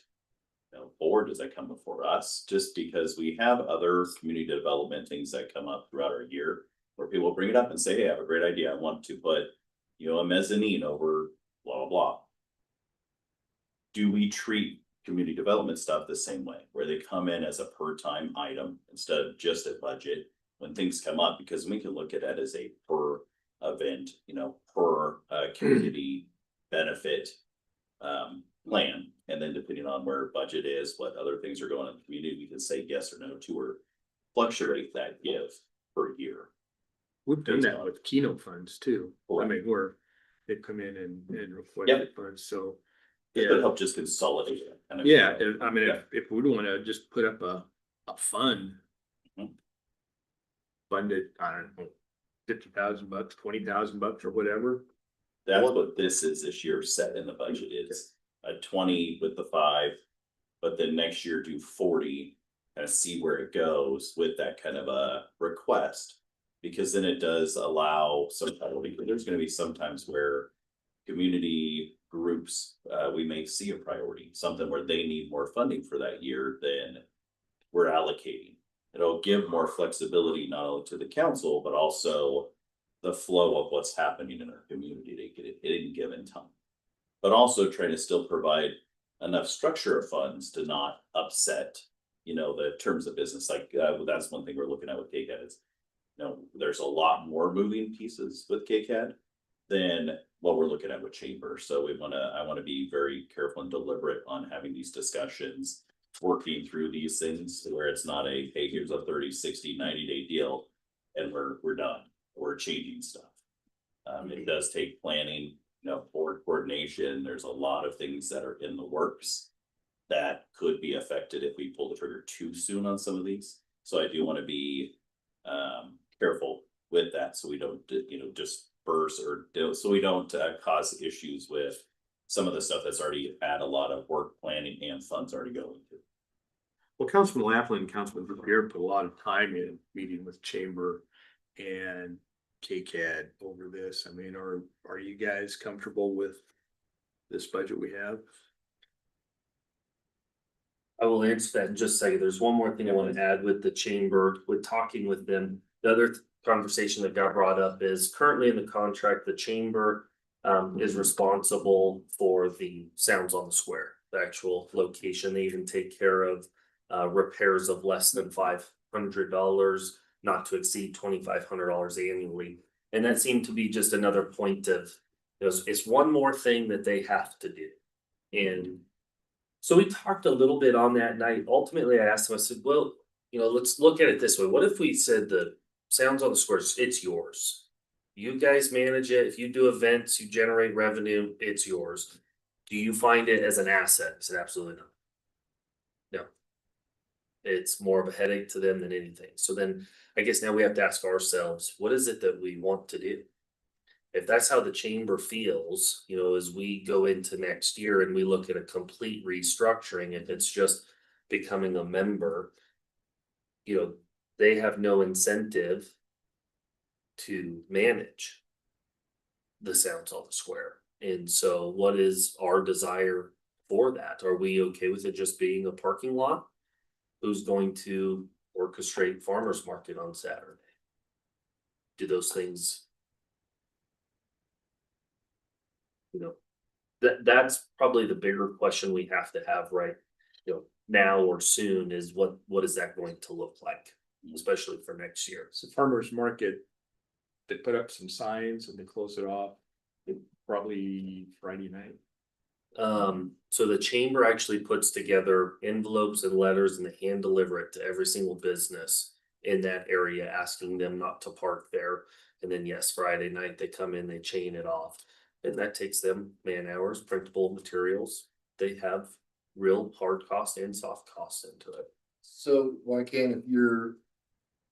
E: you know, board? Does that come before us? Just because we have other community development things that come up throughout our year where people bring it up and say, hey, I have a great idea. I want to put, you know, a mezzanine over blah, blah, blah. Do we treat community development stuff the same way, where they come in as a per time item instead of just a budget when things come up? Because we can look at it as a per event, you know, per community benefit plan. And then depending on where budget is, what other things are going on in the community, we can say yes or no to, or fluctuate that give per year.
A: We've done that with keynote funds too. I
E: Correct.
A: mean, where they come in and request
E: Yep.
A: funds, so.
E: It
A: Yeah,
E: could help just consolidate it. Kind of,
A: yeah,
E: you know.
A: I mean,
E: Yeah.
A: if we wanna just put up a fund.
E: Mhm.
A: Funded, I don't know, $50,000, $20,000 or whatever.
E: That's what this is this year set in the budget is a 20 with the 5. But then next year do 40, kind of see where it goes with that kind of a request. Because then it does allow some, because there's gonna be sometimes where community groups, we may see a priority, something where they need more funding for that year than we're allocating. It'll give more flexibility not only to the council, but also the flow of what's happening in our community to get it at any given time. But also trying to still provide enough structure of funds to not upset, the terms of business. Like, that's one thing we're looking at with KCAD is, there's a lot more moving pieces with KCAD than what we're looking at with chamber. So I wanna be very careful and deliberate on having these discussions, working through these things where it's not a, hey, here's a 30, 60, 90-day deal and we're done. We're changing stuff. It does take planning, board coordination. There's a lot of things that are in the works that could be affected if we pull the trigger too soon on some of these. So I do want to be careful with that, so we don't, disperse or so we don't cause issues with some of the stuff that's already had a lot of work planning and funds already going to.
A: Well, Councilman Laughlin and Councilman Beer put a lot of time in meeting with Chamber and KCAD over this. I mean, are you guys comfortable with this budget we have?
F: I will answer that in just a second. There's one more thing I want to add with the chamber, with talking with them. The other conversation that got brought up is currently in the contract, the chamber is responsible for the sounds on the square, the actual location. They even take care of repairs of less than $500, not to exceed $2,500 annually. And that seemed to be just another point of, it's one more thing that they have to do. And so we talked a little bit on that night. Ultimately, I asked him, I said, well, let's look at it this way. What if we said the sounds on the squares, it's yours. You guys manage it. If you do events, you generate revenue, it's yours. Do you find it as an asset? I said, absolutely not. No. It's more of a headache to them than anything. So then I guess now we have to ask ourselves, what is it that we want to do? If that's how the chamber feels, as we go into next year and we look at a complete restructuring, if it's just becoming a member, they have no incentive to manage the sounds on the square. And so what is our desire for that? Are we okay with it just being a parking lot? Who's going to orchestrate farmers market on Saturday? Do those things, that's probably the bigger question we have to have right, now or soon, is what is that going to look like, especially for next year?
A: So farmers market, they put up some signs and they close it off probably Friday night.
F: So the chamber actually puts together envelopes and letters and they hand deliver it to every single business in that area, asking them not to park there. And then yes, Friday night they come in, they chain it off. And that takes them man hours, printable materials. They have real hard cost and soft costs into it.
B: So why can't, if you're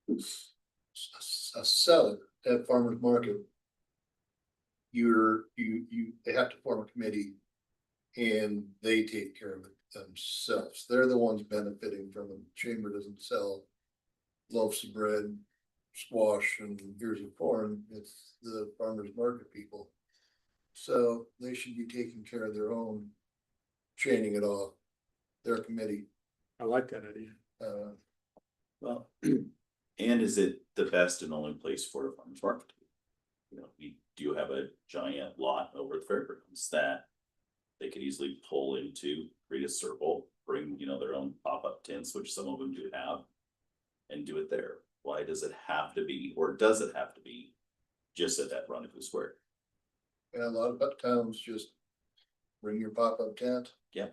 B: a seller at farmer's market, they have to form a committee and they take care of it themselves. They're the ones benefiting from it. Chamber doesn't sell loaves of bread, squash, and ears of corn. It's the farmer's market people. So they should be taking care of their own, chaining it off, their committee.
A: I like that idea.
E: Well, and is it the best and only place for a farmer's market? We do have a giant lot over the fairgrounds that they could easily pull into, create a circle, bring, their own pop-up tents, which some of them do have, and do it there. Why does it have to be, or does it have to be just at that Rendezvous Square?
B: And a lot of towns just bring your pop-up tent.
E: Yeah.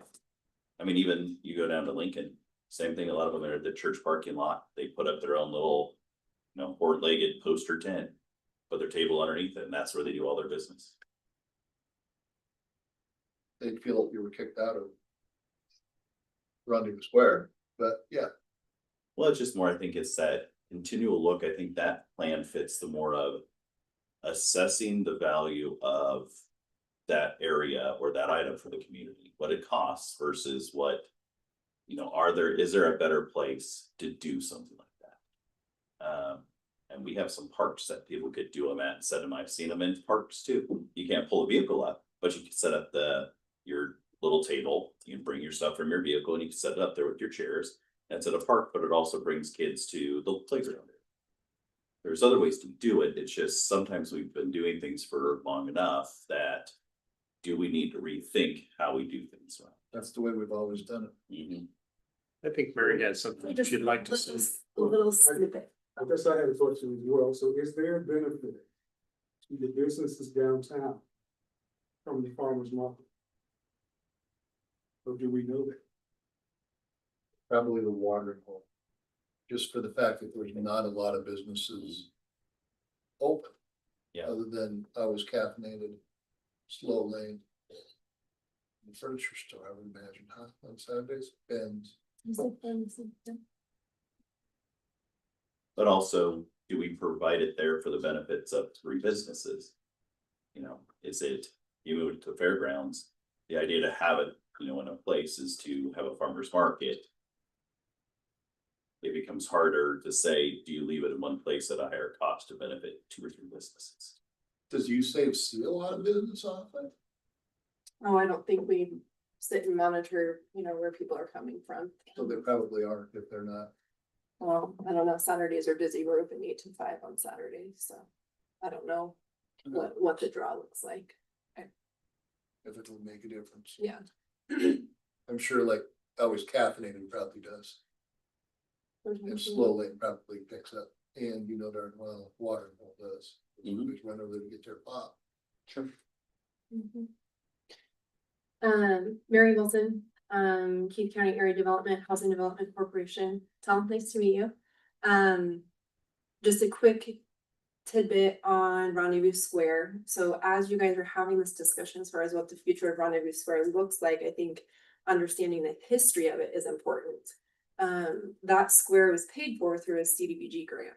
E: I mean, even you go down to Lincoln, same thing, a lot of them are at the church parking lot, they put up their own little, you know, four-legged poster tent. Put their table underneath it, and that's where they do all their business.
B: They'd feel like you were kicked out of Rendezvous Square, but yeah.
E: Well, it's just more, I think it's that continual look, I think that plan fits the more of assessing the value of that area or that item for the community, what it costs versus what, you know, is there a better place to do something like that? And we have some parks that people could do them at, set them, I've seen them in parks too. You can't pull a vehicle up, but you can set up your little table, you can bring your stuff from your vehicle and you can set it up there with your chairs. It's at a park, but it also brings kids to the playground. There's other ways to do it. It's just sometimes we've been doing things for long enough that do we need to rethink how we do things?
B: That's the way we've always done it.
E: Mhm.
A: I think Mary had something she'd like to say.
I: A little snippet.
L: I guess I had a question as well. So is there a benefit to the businesses downtown from the farmer's market? Or do we know that?
B: Probably the watering hole. Just for the fact that there's not a lot of businesses open.
E: Yeah.
B: Other than I was caffeinated, slow lane. The furniture store, I would imagine, huh, on Saturdays, Ben's.
E: But also, do we provide it there for the benefits of three businesses? You know, is it, you move it to fairgrounds, the idea to have it, you know, in a place is to have a farmer's market. It becomes harder to say, do you leave it in one place at a higher cost to benefit two or three businesses?
B: Does USAVE see a lot of business off it?
M: Oh, I don't think we sit and monitor, you know, where people are coming from.
B: So they probably aren't if they're not.
M: Well, I don't know, Saturdays are busy, we're open 8 to 5 on Saturdays, so I don't know what the draw looks like.
B: If it would make a difference.
M: Yeah.
B: I'm sure like I was caffeinated probably does. And slow lane probably picks up. And you know, darn well, water does. Everybody's run over there to get their pop.
E: Sure.
M: Mary Wilson, Keith County Area Development, Housing Development Corporation. Tom, nice to meet you. Just a quick tidbit on Rendezvous Square. So as you guys are having this discussion as far as what the future of Rendezvous Square looks like, I think understanding the history of it is important. That square was paid for through a CDBG grant.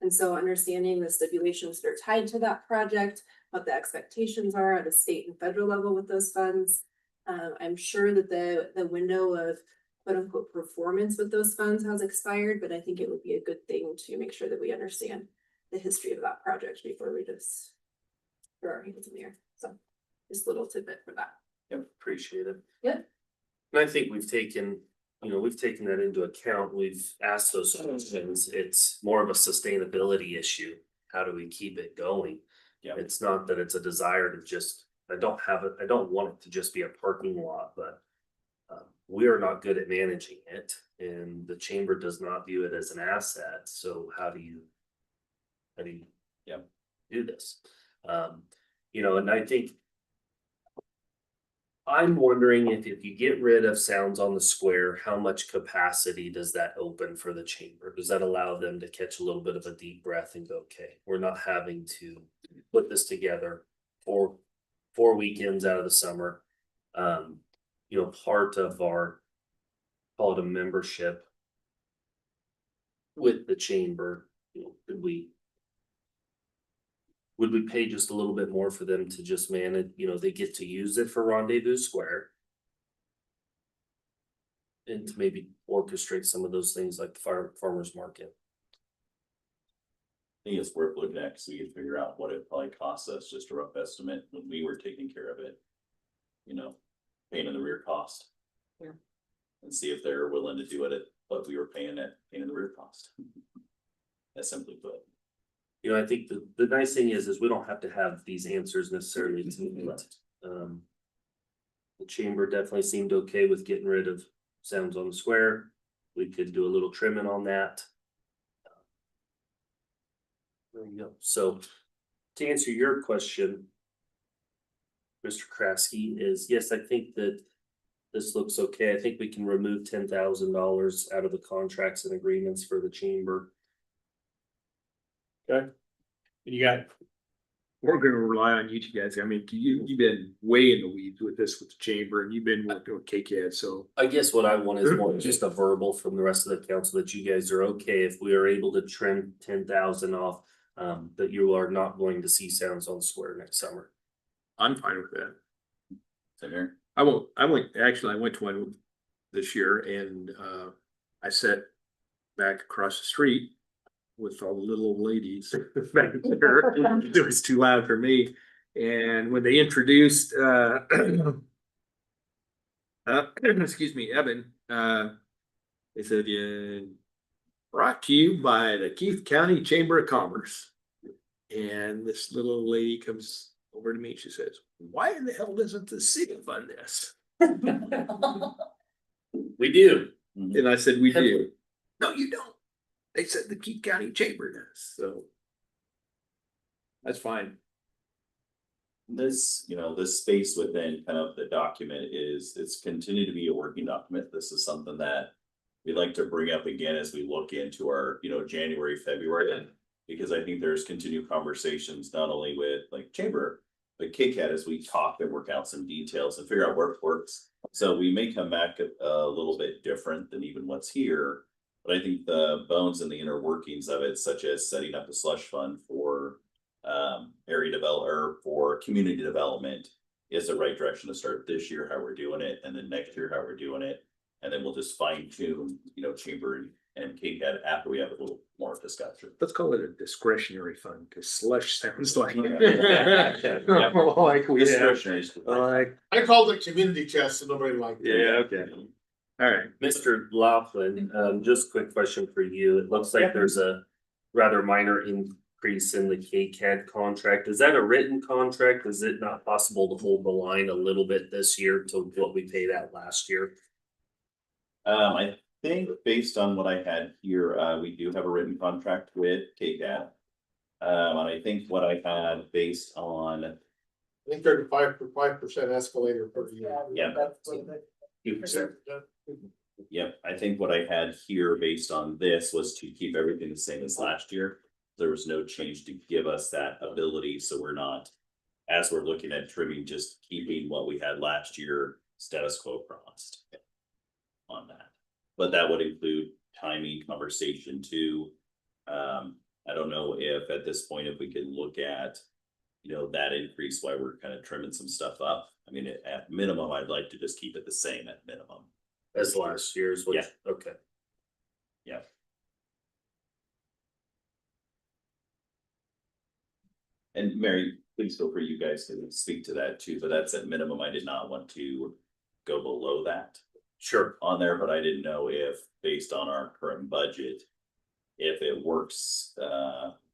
M: And so understanding the stipulations that are tied to that project, what the expectations are at a state and federal level with those funds. I'm sure that the window of quote unquote performance with those funds has expired, but I think it would be a good thing to make sure that we understand the history of that project before we just throw our hands in the air. So just a little tidbit for that.
F: Yep, appreciate it.
M: Yeah.
F: And I think we've taken that into account. We've asked those questions. It's more of a sustainability issue. How do we keep it going?
E: Yeah.
F: It's not that it's a desire to just, I don't want it to just be a parking lot, but we are not good at managing it and the chamber does not view it as an asset. So how do you do this? You know, and I think I'm wondering if you get rid of sounds on the square, how much capacity does that open for the chamber? Does that allow them to catch a little bit of a deep breath and go, okay, we're not having to put this together for 4 weekends out of the summer. You know, part of our, call it a membership with the chamber, you know, would we pay just a little bit more for them to just manage, you know, they get to use it for Rendezvous Square. And to maybe orchestrate some of those things like the farmer's market.
E: I think it's worth looking at because we can figure out what it probably costs us, just a rough estimate when we were taking care of it. You know, paying in the rear cost.
G: Yeah.
E: And see if they're willing to do it at what we were paying in the rear cost. That's simply put.
F: You know, I think the nice thing is we don't have to have these answers necessarily tonight. The chamber definitely seemed okay with getting rid of sounds on the square. We could do a little trimming on that. There you go. So to answer your question, Mr. Kraske, is yes, I think that this looks okay. I think we can remove $10,000 out of the contracts and agreements for the chamber.
A: We're gonna rely on you two guys. I mean, you've been way in the weeds with this with the chamber and you've been working with KCAD, so.
F: I guess what I want is more just a verbal from the rest of the council that you guys are okay if we are able to trim 10,000 off. That you are not going to see Sounds on Square next summer.
A: I'm fine with that.
E: Same here.
A: I went to one this year and I sat back across the street with all the little old ladies back there. It was too loud for me. And when they introduced excuse me, Evan, they said, yeah, brought to you by the Keith County Chamber of Commerce. And this little lady comes over to me. She says, why in the hell doesn't the city fund this?
F: We do.
A: And I said, we do. No, you don't. They said the Keith County Chamber does. So that's fine.
E: This, this space within kind of the document it's continued to be a working document. This is something that we'd like to bring up again as we look into our, January, February. Because I think there's continued conversations, not only with like chamber, but KCAD as we talk and work out some details and figure out where it works. So we may come back a little bit different than even what's here. But I think the bones and the inner workings of it, such as setting up a slush fund for area develop or for community development, is the right direction to start this year, how we're doing it, and then next year, how we're doing it. And then we'll just fine tune, chamber and KCAD after we have a little more discussion.
A: Let's call it a discretionary fund because slush sounds like.
E: Yeah.
A: Like we have.
E: Discretionary.
A: Like,
C: I called it community chest and nobody liked it.
A: yeah, okay. All right.
F: Mr. Laughlin, just quick question for you. It looks like there's a rather minor increase in the KCAD contract. Is that a written contract? Is it not possible to hold the line a little bit this year to what we paid out last year?
E: I think based on what I had here, we do have a written contract with KCAD. And I think what I had based on,
C: I think 5% escalator per year.
E: Yeah.
I: That's what the-
F: 2%.
E: Yep, I think what I had here based on this was to keep everything the same as last year. There was no change to give us that ability, so we're not, as we're looking at trimming, just keeping what we had last year, status quo promised on that. But that would include timing, conversation too. I don't know if at this point, if we could look at, that increase, why we're kind of trimming some stuff up. I mean, at minimum, I'd like to just keep it the same at minimum.
F: As last year's, which,
E: Yeah.
F: okay.
E: Yeah. And Mary, please feel free, you guys to speak to that too, but that's at minimum. I did not want to go below that
F: Sure.
E: on there, but I didn't know if, based on our current budget, if it works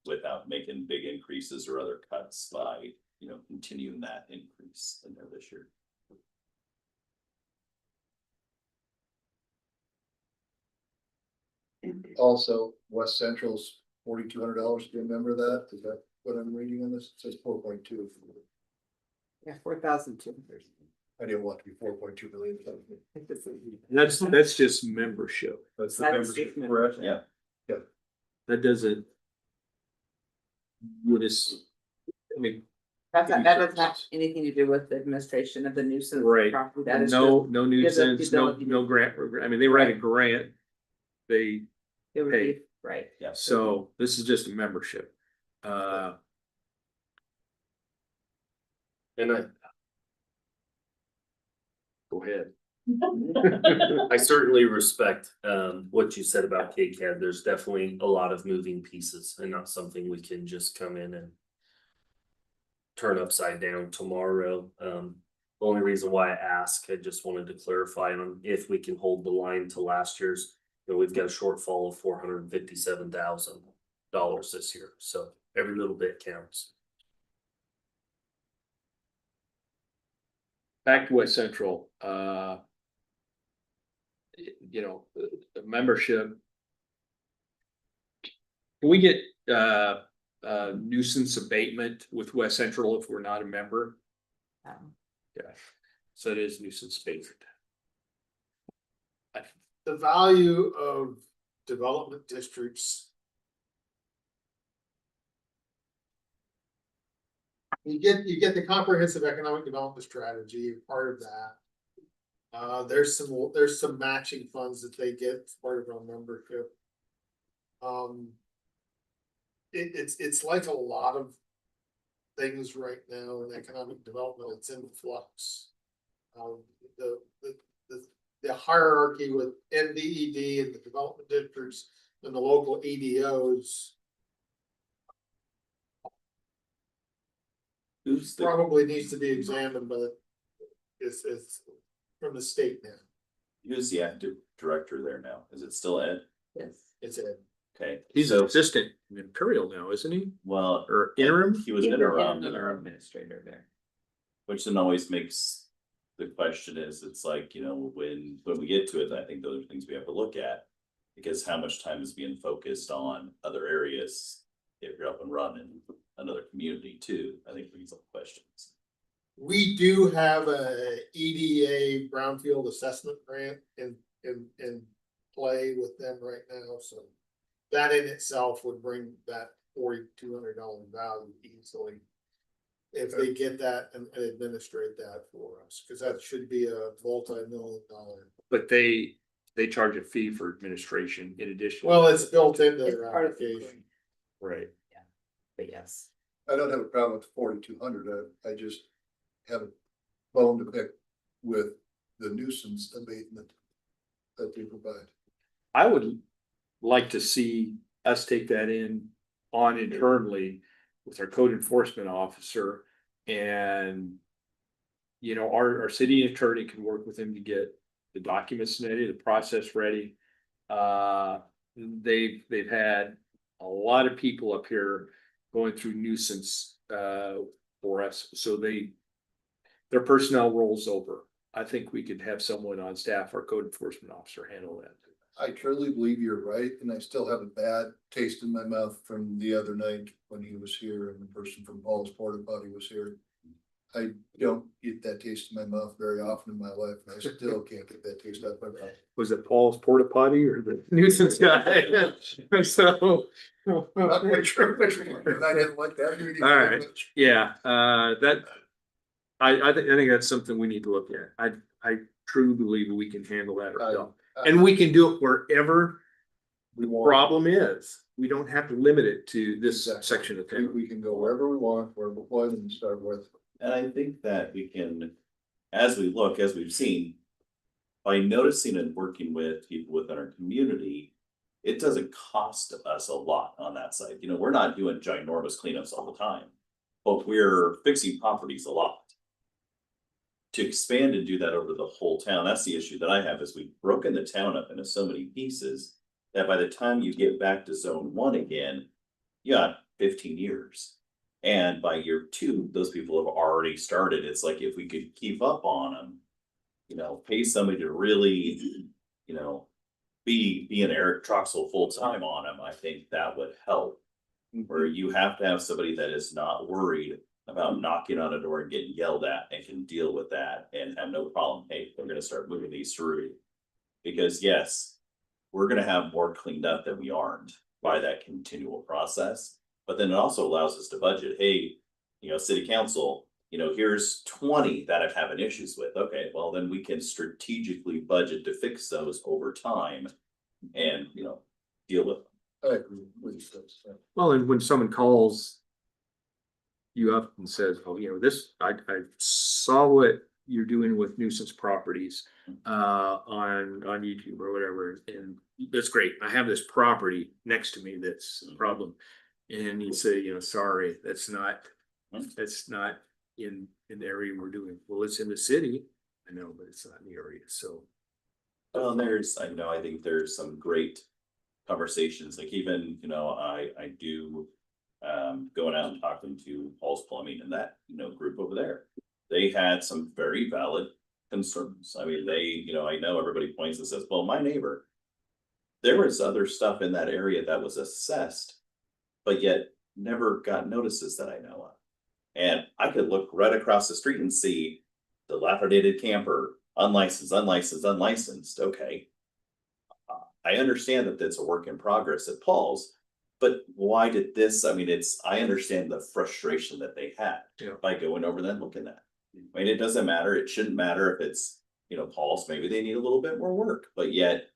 E: without making big increases or other cuts by, continuing that increase in there this year.
B: Also, West Central's $4,200. Do you remember that? Is that what I'm reading on this? It says 4.2.
G: Yeah, 4,200.
B: I didn't want to be 4.2 million.
A: That's just membership.
B: That's the
G: That's
B: membership.
G: different.
B: Correct?
E: Yeah.
A: That doesn't. What is, I mean,
G: That doesn't have anything to do with the administration of the nuisance
A: Right.
G: property. That is
A: no
G: just,
A: nuisance, no
G: ability
A: no
G: to-
A: grant. I mean, they write a grant. They,
G: it would be, right.
E: Yeah.
A: so this is just a membership.
F: And
A: Go ahead.
F: I certainly respect what you said about KCAD. There's definitely a lot of moving pieces and not something we can just come in and turn upside down tomorrow. The only reason why I ask, I just wanted to clarify on if we can hold the line to last year's. We've got a shortfall of $457,000 this year, so every little bit counts.
A: Back to West Central, the membership. Can we get nuisance abatement with West Central if we're not a member? Yeah, so it is nuisance abatement.
C: the value of development districts. You get the comprehensive economic development strategy, part of that. There's some matching funds that they get as part of our membership. It's like a lot of things right now in economic development, it's in flux. The hierarchy with NDED and the development districts and the local EDOs probably needs to be examined, but it's from the state now.
E: Who's the active director there now? Is it still Ed?
G: Yes.
C: It's Ed.
E: Okay,
A: He's an
E: so,
A: assistant in Imperial now, isn't he?
E: well,
A: Or interim?
E: he was
G: He was
E: interim,
G: interim.
J: Administrator there.
E: which then always makes the question is, it's like, you know, when we get to it, I think those are things we have to look at. Because how much time is being focused on other areas if you're up and running another community too, I think brings up questions.
C: We do have a EDA brownfield assessment grant in play with them right now, so. That in itself would bring that $4,200 value easily. If they get that and administrate that for us, cause that should be a multi-million-dollar.
A: But they charge a fee for administration in addition.
C: Well, it's built into
G: It's
C: their
G: part of the
C: application.
A: Right.
G: But yes.
B: I don't have a problem with the 4,200. I just have a bone to pick with the nuisance abatement that they provide.
A: I would like to see us take that on internally with our code enforcement officer and. You know, our city attorney can work with him to get the documents ready, the process ready. They've had a lot of people up here going through nuisance for us, so their personnel rolls over. I think we could have someone on staff, our code enforcement officer, handle that.
B: I truly believe you're right, and I still have a bad taste in my mouth from the other night when he was here and the person from Paul's Porta Potty was here. I don't get that taste in my mouth very often in my life, and I still can't get that taste out of my mouth.
A: Was it Paul's Porta Potty or the nuisance guy? So.
B: Not quite sure which one, and I didn't like that meeting.
A: All right. Yeah, I think that's something we need to look at. I truly believe we can handle that ourselves. And we can do it wherever the problem is. We don't have to limit it to this
B: Exactly.
A: section of town.
B: We can go wherever we want, wherever we want and start with.
E: And I think that we can, as we've seen, by noticing and working with people within our community, it doesn't cost us a lot on that side. You know, we're not doing ginormous cleanups all the time, but we're fixing properties a lot. To expand and do that over the whole town, that's the issue that I have, is we've broken the town up into so many pieces that by the time you get back to zone 1 again, you got 15 years. And by year 2, those people have already started. It's like, if we could keep up on them, you know, pay somebody to really, you know, be an Eric Troxel full time on them, I think that would help. Where you have to have somebody that is not worried about knocking on a door and getting yelled at and can deal with that and have no problem. Hey, we're gonna start moving these through. Because yes, we're gonna have more cleaned up than we aren't by that continual process. But then it also allows us to budget, hey, you know, city council, you know, here's 20 that I'm having issues with. Okay, well, then we can strategically budget to fix those over time and, you know, deal with them.
B: I agree with you.
A: Well, and when someone calls you up and says, oh, you know, I saw what you're doing with nuisance properties on YouTube or whatever, and that's great. I have this property next to me that's a problem. And you say, you know, sorry, that's not in the area we're doing. Well, it's in the city. I know, but it's not in the area, so.
E: Well, I think there's some great conversations, like even, you know, I do going out and talking to Paul's Plumbing and that, you know, group over there. They had some very valid concerns. I mean, you know, I know everybody points and says, well, my neighbor, there was other stuff in that area that was assessed, but yet never got notices that I know of. And I could look right across the street and see dilapidated camper, unlicensed. Okay, I understand that that's a work in progress at Paul's. But why did this, I mean, I understand the frustration that they had
A: Yeah.
E: by going over that and looking at. I mean, it doesn't matter, it shouldn't matter if it's, Paul's, maybe they need a little bit more work, but yet.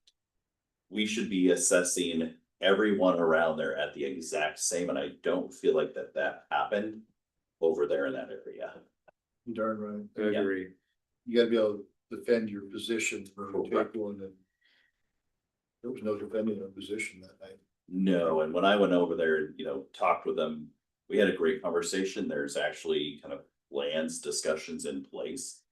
E: We should be assessing everyone around there at the exact same, and I don't feel like that happened over there in that area.
B: Darn right.
A: I agree.
B: You gotta be able to defend your position for
E: Correct.
B: take one that. There was no defending a position that night.
E: No, and when I went over there and, talked with them, we had a great conversation. There's actually kind of plans, discussions in place.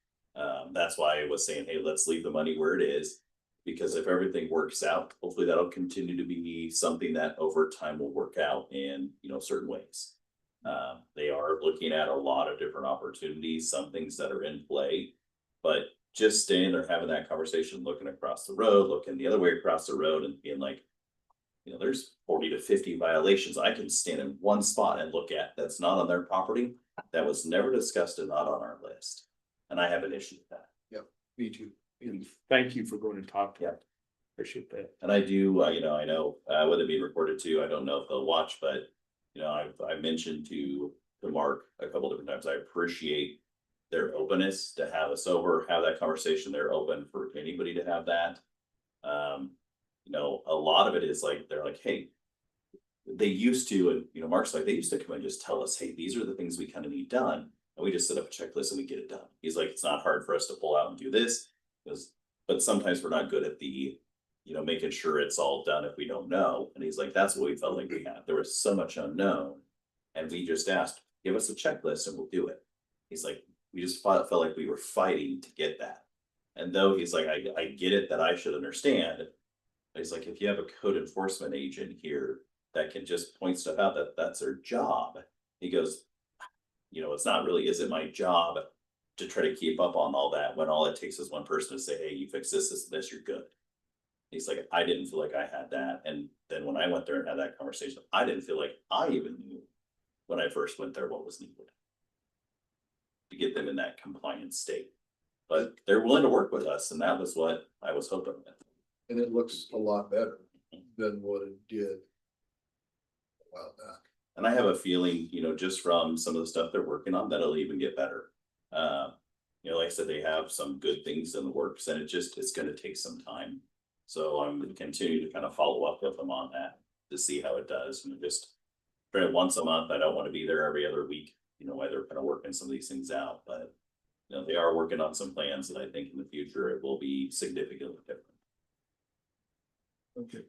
E: That's why I was saying, hey, let's leave the money where it is. Because if everything works out, hopefully that'll continue to be something that over time will work out in, certain ways. They are looking at a lot of different opportunities, some things that are in play. But just staying there, having that conversation, looking across the road, looking the other way across the road and being like, there's 40 to 50 violations I can stand in one spot and look at that's not on their property. That was never discussed and not on our list. And I have an issue with that.
B: Me too.
A: And thank you for going and talking.
E: Yeah.
A: Appreciate that.
E: And I do, I know, with it being recorded too, I don't know if they'll watch, but, I mentioned to Mark a couple different times, I appreciate their openness to have us over, have that conversation. They're open for anybody to have that. A lot of it is like, they're like, hey, they used to, and, Mark's like, they used to come and just tell us, hey, these are the things we kind of need done. And we just set up a checklist and we get it done. He's like, it's not hard for us to pull out and do this. But sometimes we're not good at the, making sure it's all done if we don't know. And he's like, that's what we felt like we had. There was so much unknown. And we just asked, give us a checklist and we'll do it. He's like, we just felt like we were fighting to get that. And though he's like, I get it that I should understand. He's like, if you have a code enforcement agent here that can just point stuff out, that's their job. He goes, it's not really, is it my job to try to keep up on all that when all it takes is one person to say, hey, you fix this, you're good. He's like, I didn't feel like I had that. And then when I went there and had that conversation, I didn't feel like I even knew when I first went there what was needed to get them in that compliant state. But they're willing to work with us, and that was what I was hoping with.
B: And it looks a lot better than what it did a while back.
E: And I have a feeling, just from some of the stuff they're working on, that'll even get better. Like I said, they have some good things in the works, and it's gonna take some time. So I'm gonna continue to kind of follow up with them on that to see how it does. And just try it once a month. I don't want to be there every other week, while they're kind of working some of these things out. But they are working on some plans that I think in the future it will be significantly different.
B: Okay.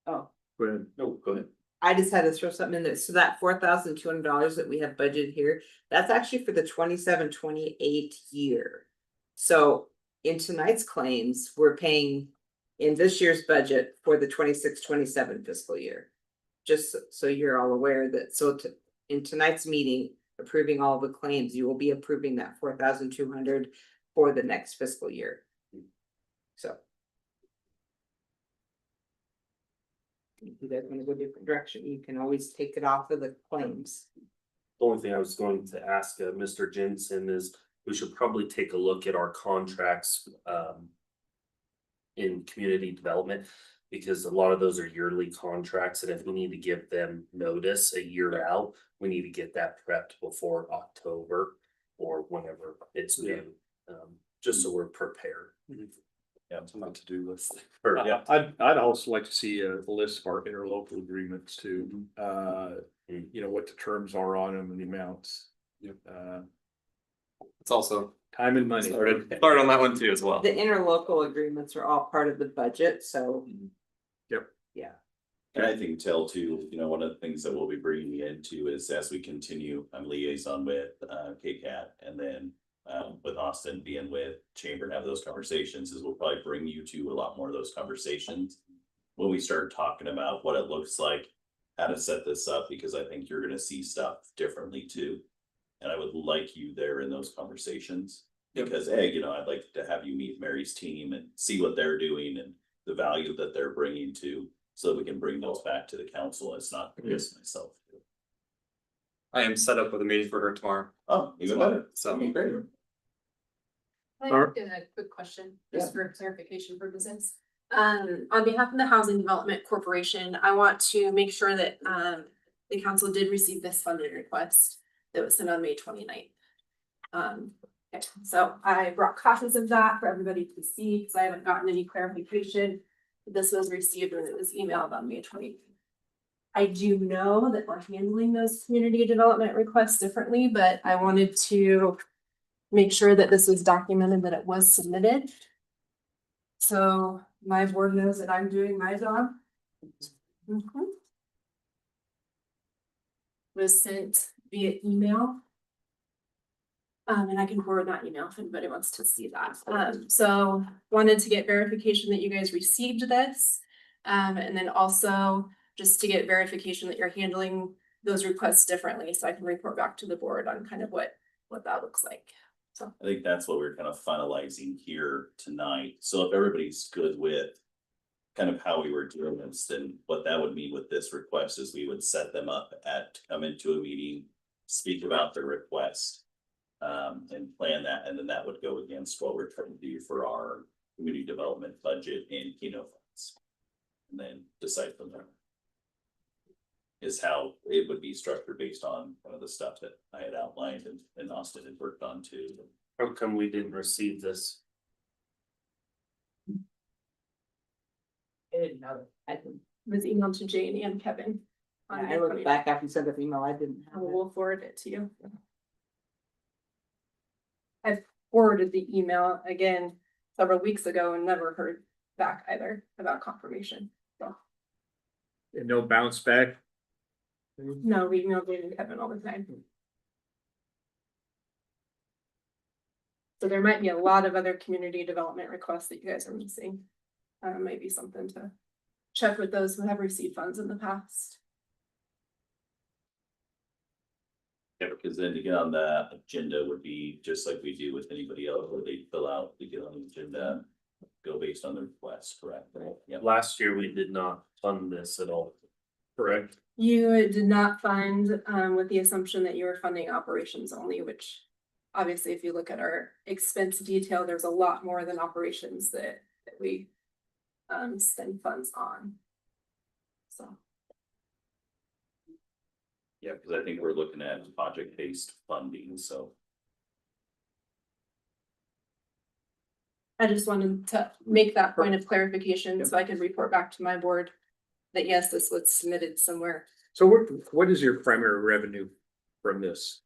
G: Oh,
A: Go ahead.
F: No, go ahead.
G: I just had to throw something in there. So that $4,200 that we have budgeted here, that's actually for the 27-28 year. So in tonight's claims, we're paying in this year's budget for the 26-27 fiscal year. Just so you're all aware that, in tonight's meeting, approving all the claims, you will be approving that 4,200 for the next fiscal year. So. If you guys want to go a different direction, you can always take it off of the claims.
F: The only thing I was going to ask Mr. Jensen is we should probably take a look at our contracts in community development, because a lot of those are yearly contracts, and if we need to give them notice a year out, we need to get that prepped before October or whenever it's due, just so we're prepared.
J: Yeah, it's not to do list.
A: Yeah, I'd also like to see a list of our interlocal agreements too. What the terms are on them and the amounts.
J: It's also
A: Time and money.
J: started on that one too as well.
G: The interlocal agreements are all part of the budget, so.
A: Yep.
G: Yeah.
E: And I think too, one of the things that we'll be bringing you into is as we continue, I'm liaison with KCAT, and then with Austin being with Chamber and have those conversations, is we'll probably bring you to a lot more of those conversations when we start talking about what it looks like, how to set this up, because I think you're gonna see stuff differently too. And I would like you there in those conversations, because I'd like to have you meet Mary's team and see what they're doing and the value that they're bringing to, so we can bring those back to the council. It's not just myself.
J: I am set up with a meeting for her tomorrow.
E: Oh, even better.
J: So
E: Great.
M: I have a quick question, just for clarification purposes. On behalf of the Housing Development Corporation, I want to make sure that, the council did receive this funding request that was sent on May 29th. Okay, so I brought copies of that for everybody to see, because I haven't gotten any clarification. This was received when it was emailed on May 20th. I do know that we're handling those community development requests differently, but I wanted to make sure that this was documented, that it was submitted. So my board knows that I'm doing my job. Was sent via email. And I can forward that email if anybody wants to see that. So wanted to get verification that you guys received this. And then also just to get verification that you're handling those requests differently, so I can report back to the board on kind of what that looks like. So
E: I think that's what we're kind of finalizing here tonight. So if everybody's good with kind of how we were doing this, then what that would mean with this request is we would set them up to come into a meeting, speak about their request, and plan that, and then that would go against what we're trying to do for our community development budget and Keno funds. And then decide from there. Is how it would be structured based on kind of the stuff that I had outlined and Austin had worked on too.
F: How come we didn't receive this?
G: I didn't know. I didn't.
M: it was emailed to Jane and Kevin. on
G: I
M: May
G: looked
M: 29th.
G: back after you sent that email. I didn't have it.
M: We'll forward it to you. I forwarded the email again several weeks ago and never heard back either about confirmation. So,
A: And no bounce back.
M: no, we email Jane and Kevin all the time. So there might be a lot of other community development requests that you guys are missing. Might be something to check with those who have received funds in the past.
E: Yeah, because then to get on the agenda would be just like we do with anybody else, where they fill out, they get on the agenda, go based on the request, correct? Yeah.
F: Last year, we did not fund this at all. Correct.
M: You did not fund, with the assumption that you were funding operations only, which obviously, if you look at our expense detail, there's a lot more than operations that we spend funds on. So.
E: Yeah, because I think we're looking at project-based funding, so.
M: I just wanted to make that point of clarification so I can report back to my board that yes, this was submitted somewhere.
A: So what is your primary revenue from this?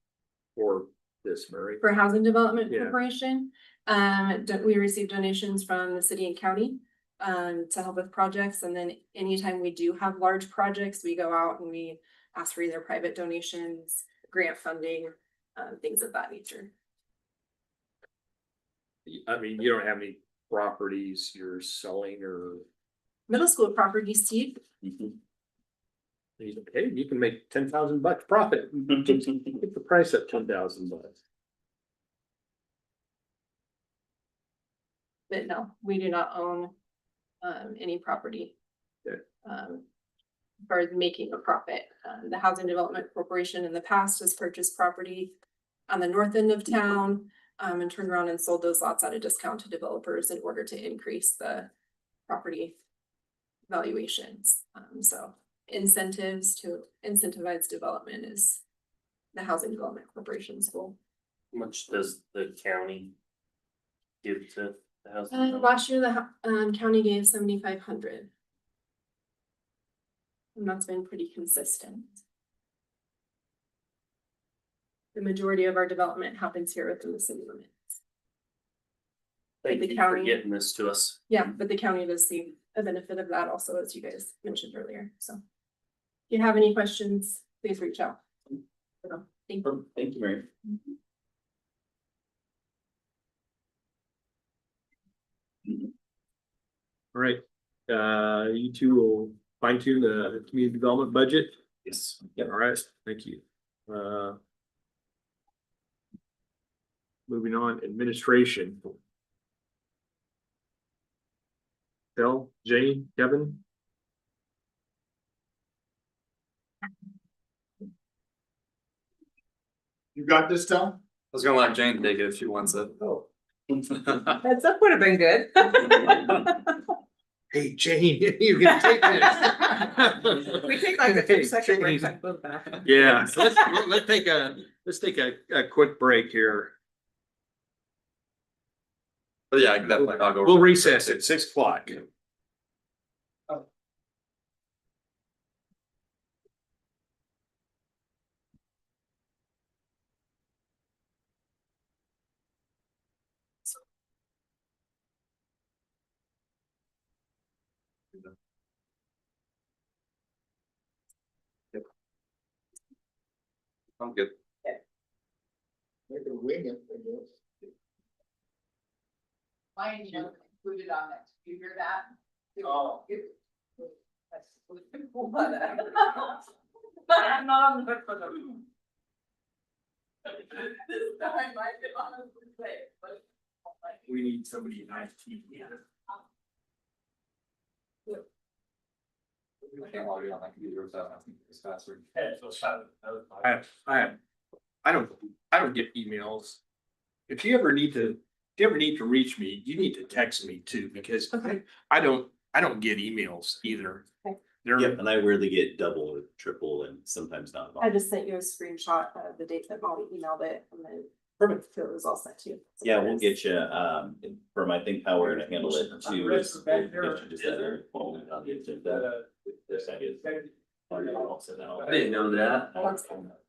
A: Or this, Murray?
M: For Housing Development
A: Yeah.
M: Corporation, we receive donations from the city and county to help with projects. And then anytime we do have large projects, we go out and we ask for either private donations, grant funding, things of that nature.
A: I mean, you don't have any properties you're selling or,
M: Middle school property, Steve.
A: hey, you can make $10,000 profit. Get the price at $10,000.
M: But no, we do not own any property.
A: Okay.
M: As far as making a profit, the Housing Development Corporation in the past has purchased property on the north end of town and turned around and sold those lots at a discount to developers in order to increase the property valuations. So incentives to incentivize development is the Housing Development Corporation's goal.
F: How much does the county give to the housing?
M: Last year, the county gave 7,500. And that's been pretty consistent. The majority of our development happens here within the city limits.
F: Thank
M: the
F: you for
M: county-
F: getting this to us.
M: Yeah, but the county does see a benefit of that also, as you guys mentioned earlier, so. If you have any questions, please reach out. Thank you.
E: Thank you, Mary.
A: All right, you two will fine tune the community development budget.
E: Yes.
A: All right, thank you. Moving on, administration. Bill, Jane, Kevin?
C: You got this, Tom?
J: I was gonna let Jane take it if she wants it.
A: Oh.
G: That would have been good.
A: Hey, Jane, you can take this.
G: We take like a
A: Hey,
G: 2-second break.
A: Jane.
G: I go back.
A: Yeah, so let's take a quick break here.
J: But yeah, I can definitely talk over.
A: We'll recess at 6 o'clock.
J: I'm good.
B: They can wing it, I guess.
I: Mine, included on it, you hear that?
C: Oh.
I: I'm not on the hook for them. This time I can honestly say, but.
A: We need somebody in IT.
J: I can't log in on my computer without asking for this password.
A: I don't get emails. If you ever need to reach me, you need to text me too, because I don't get emails either.
M: Okay.
A: They're,
E: Yep, and I rarely get double or triple and sometimes not.
M: I just sent you a screenshot of the date that Molly emailed it and then.
E: Perfect.
M: So it was all sent to you.
E: Yeah, we'll get you, for my think how we're gonna handle it too. is we'll get you just that on the agenda. This I get.
J: I didn't know that.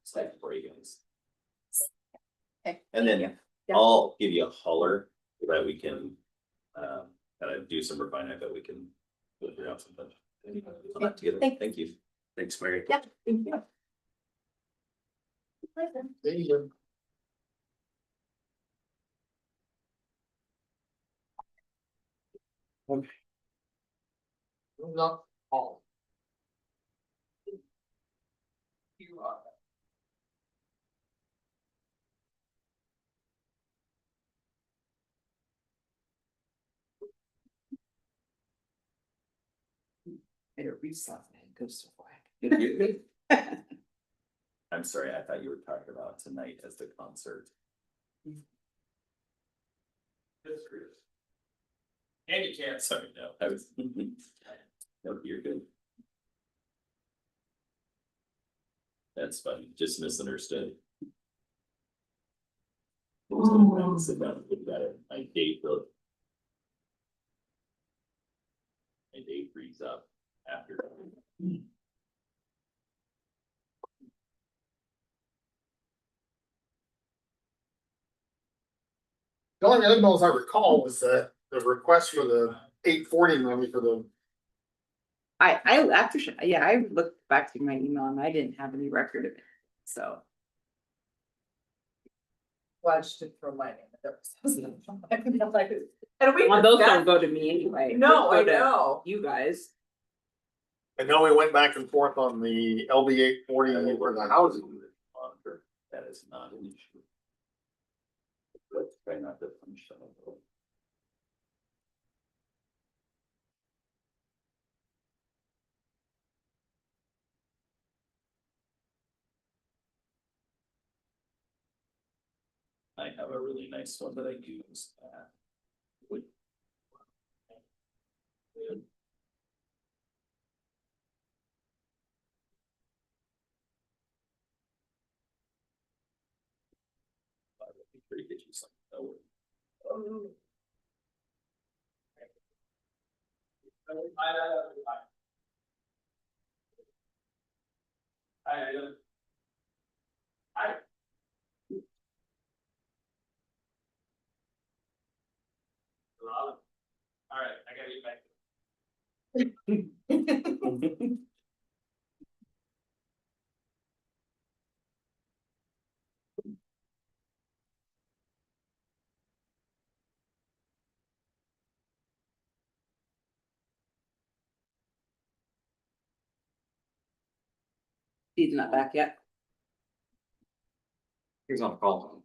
E: Stack for you guys.
M: Okay.
E: And then
M: Yeah.
E: I'll give you a holler so that we can, kind of do some refinement, but we can figure out something. Put that together.
M: Thanks.
E: Thank you.
A: thanks, Mary.
M: Yeah, thank you.
B: There you go.
C: Not all.
I: You are.
G: Better read something, it goes so quick.
E: I'm sorry, I thought you were talking about tonight as the concert.
A: And you can't.
E: Sorry, no, I was. No, you're good. That's funny, just misunderstood. I was gonna sit down and think about it, my day broke. My day frees up after.
C: The only other emails I recall was the request for the 840 money for the.
G: I after, yeah, I looked back through my email and I didn't have any record of it, so.
I: Well, I just didn't throw my name in there. And we.
G: Well, those don't
I: discussed-
G: go to me anyway.
I: No,
G: Those
I: I
G: go to
I: know.
G: You guys.
C: I know we went back and forth on the LD 840 or the housing.
E: Monitor, that is not an issue. Let's try not to punch some of them. I have a really nice one that I use. Would. I would be pretty good use like that would.
A: All right, I gotta get back.
G: He's not back yet.
J: He's on the call.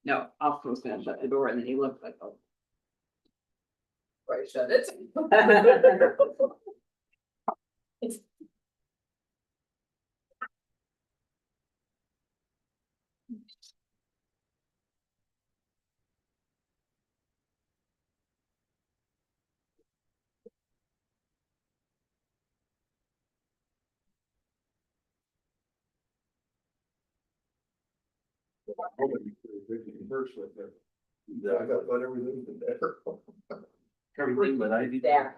G: No, Alpha was gonna shut the door and then he looked like, oh.
I: Right, shut it.
B: Yeah, I got about everything in there.
F: Everything but I do.
I: Yeah.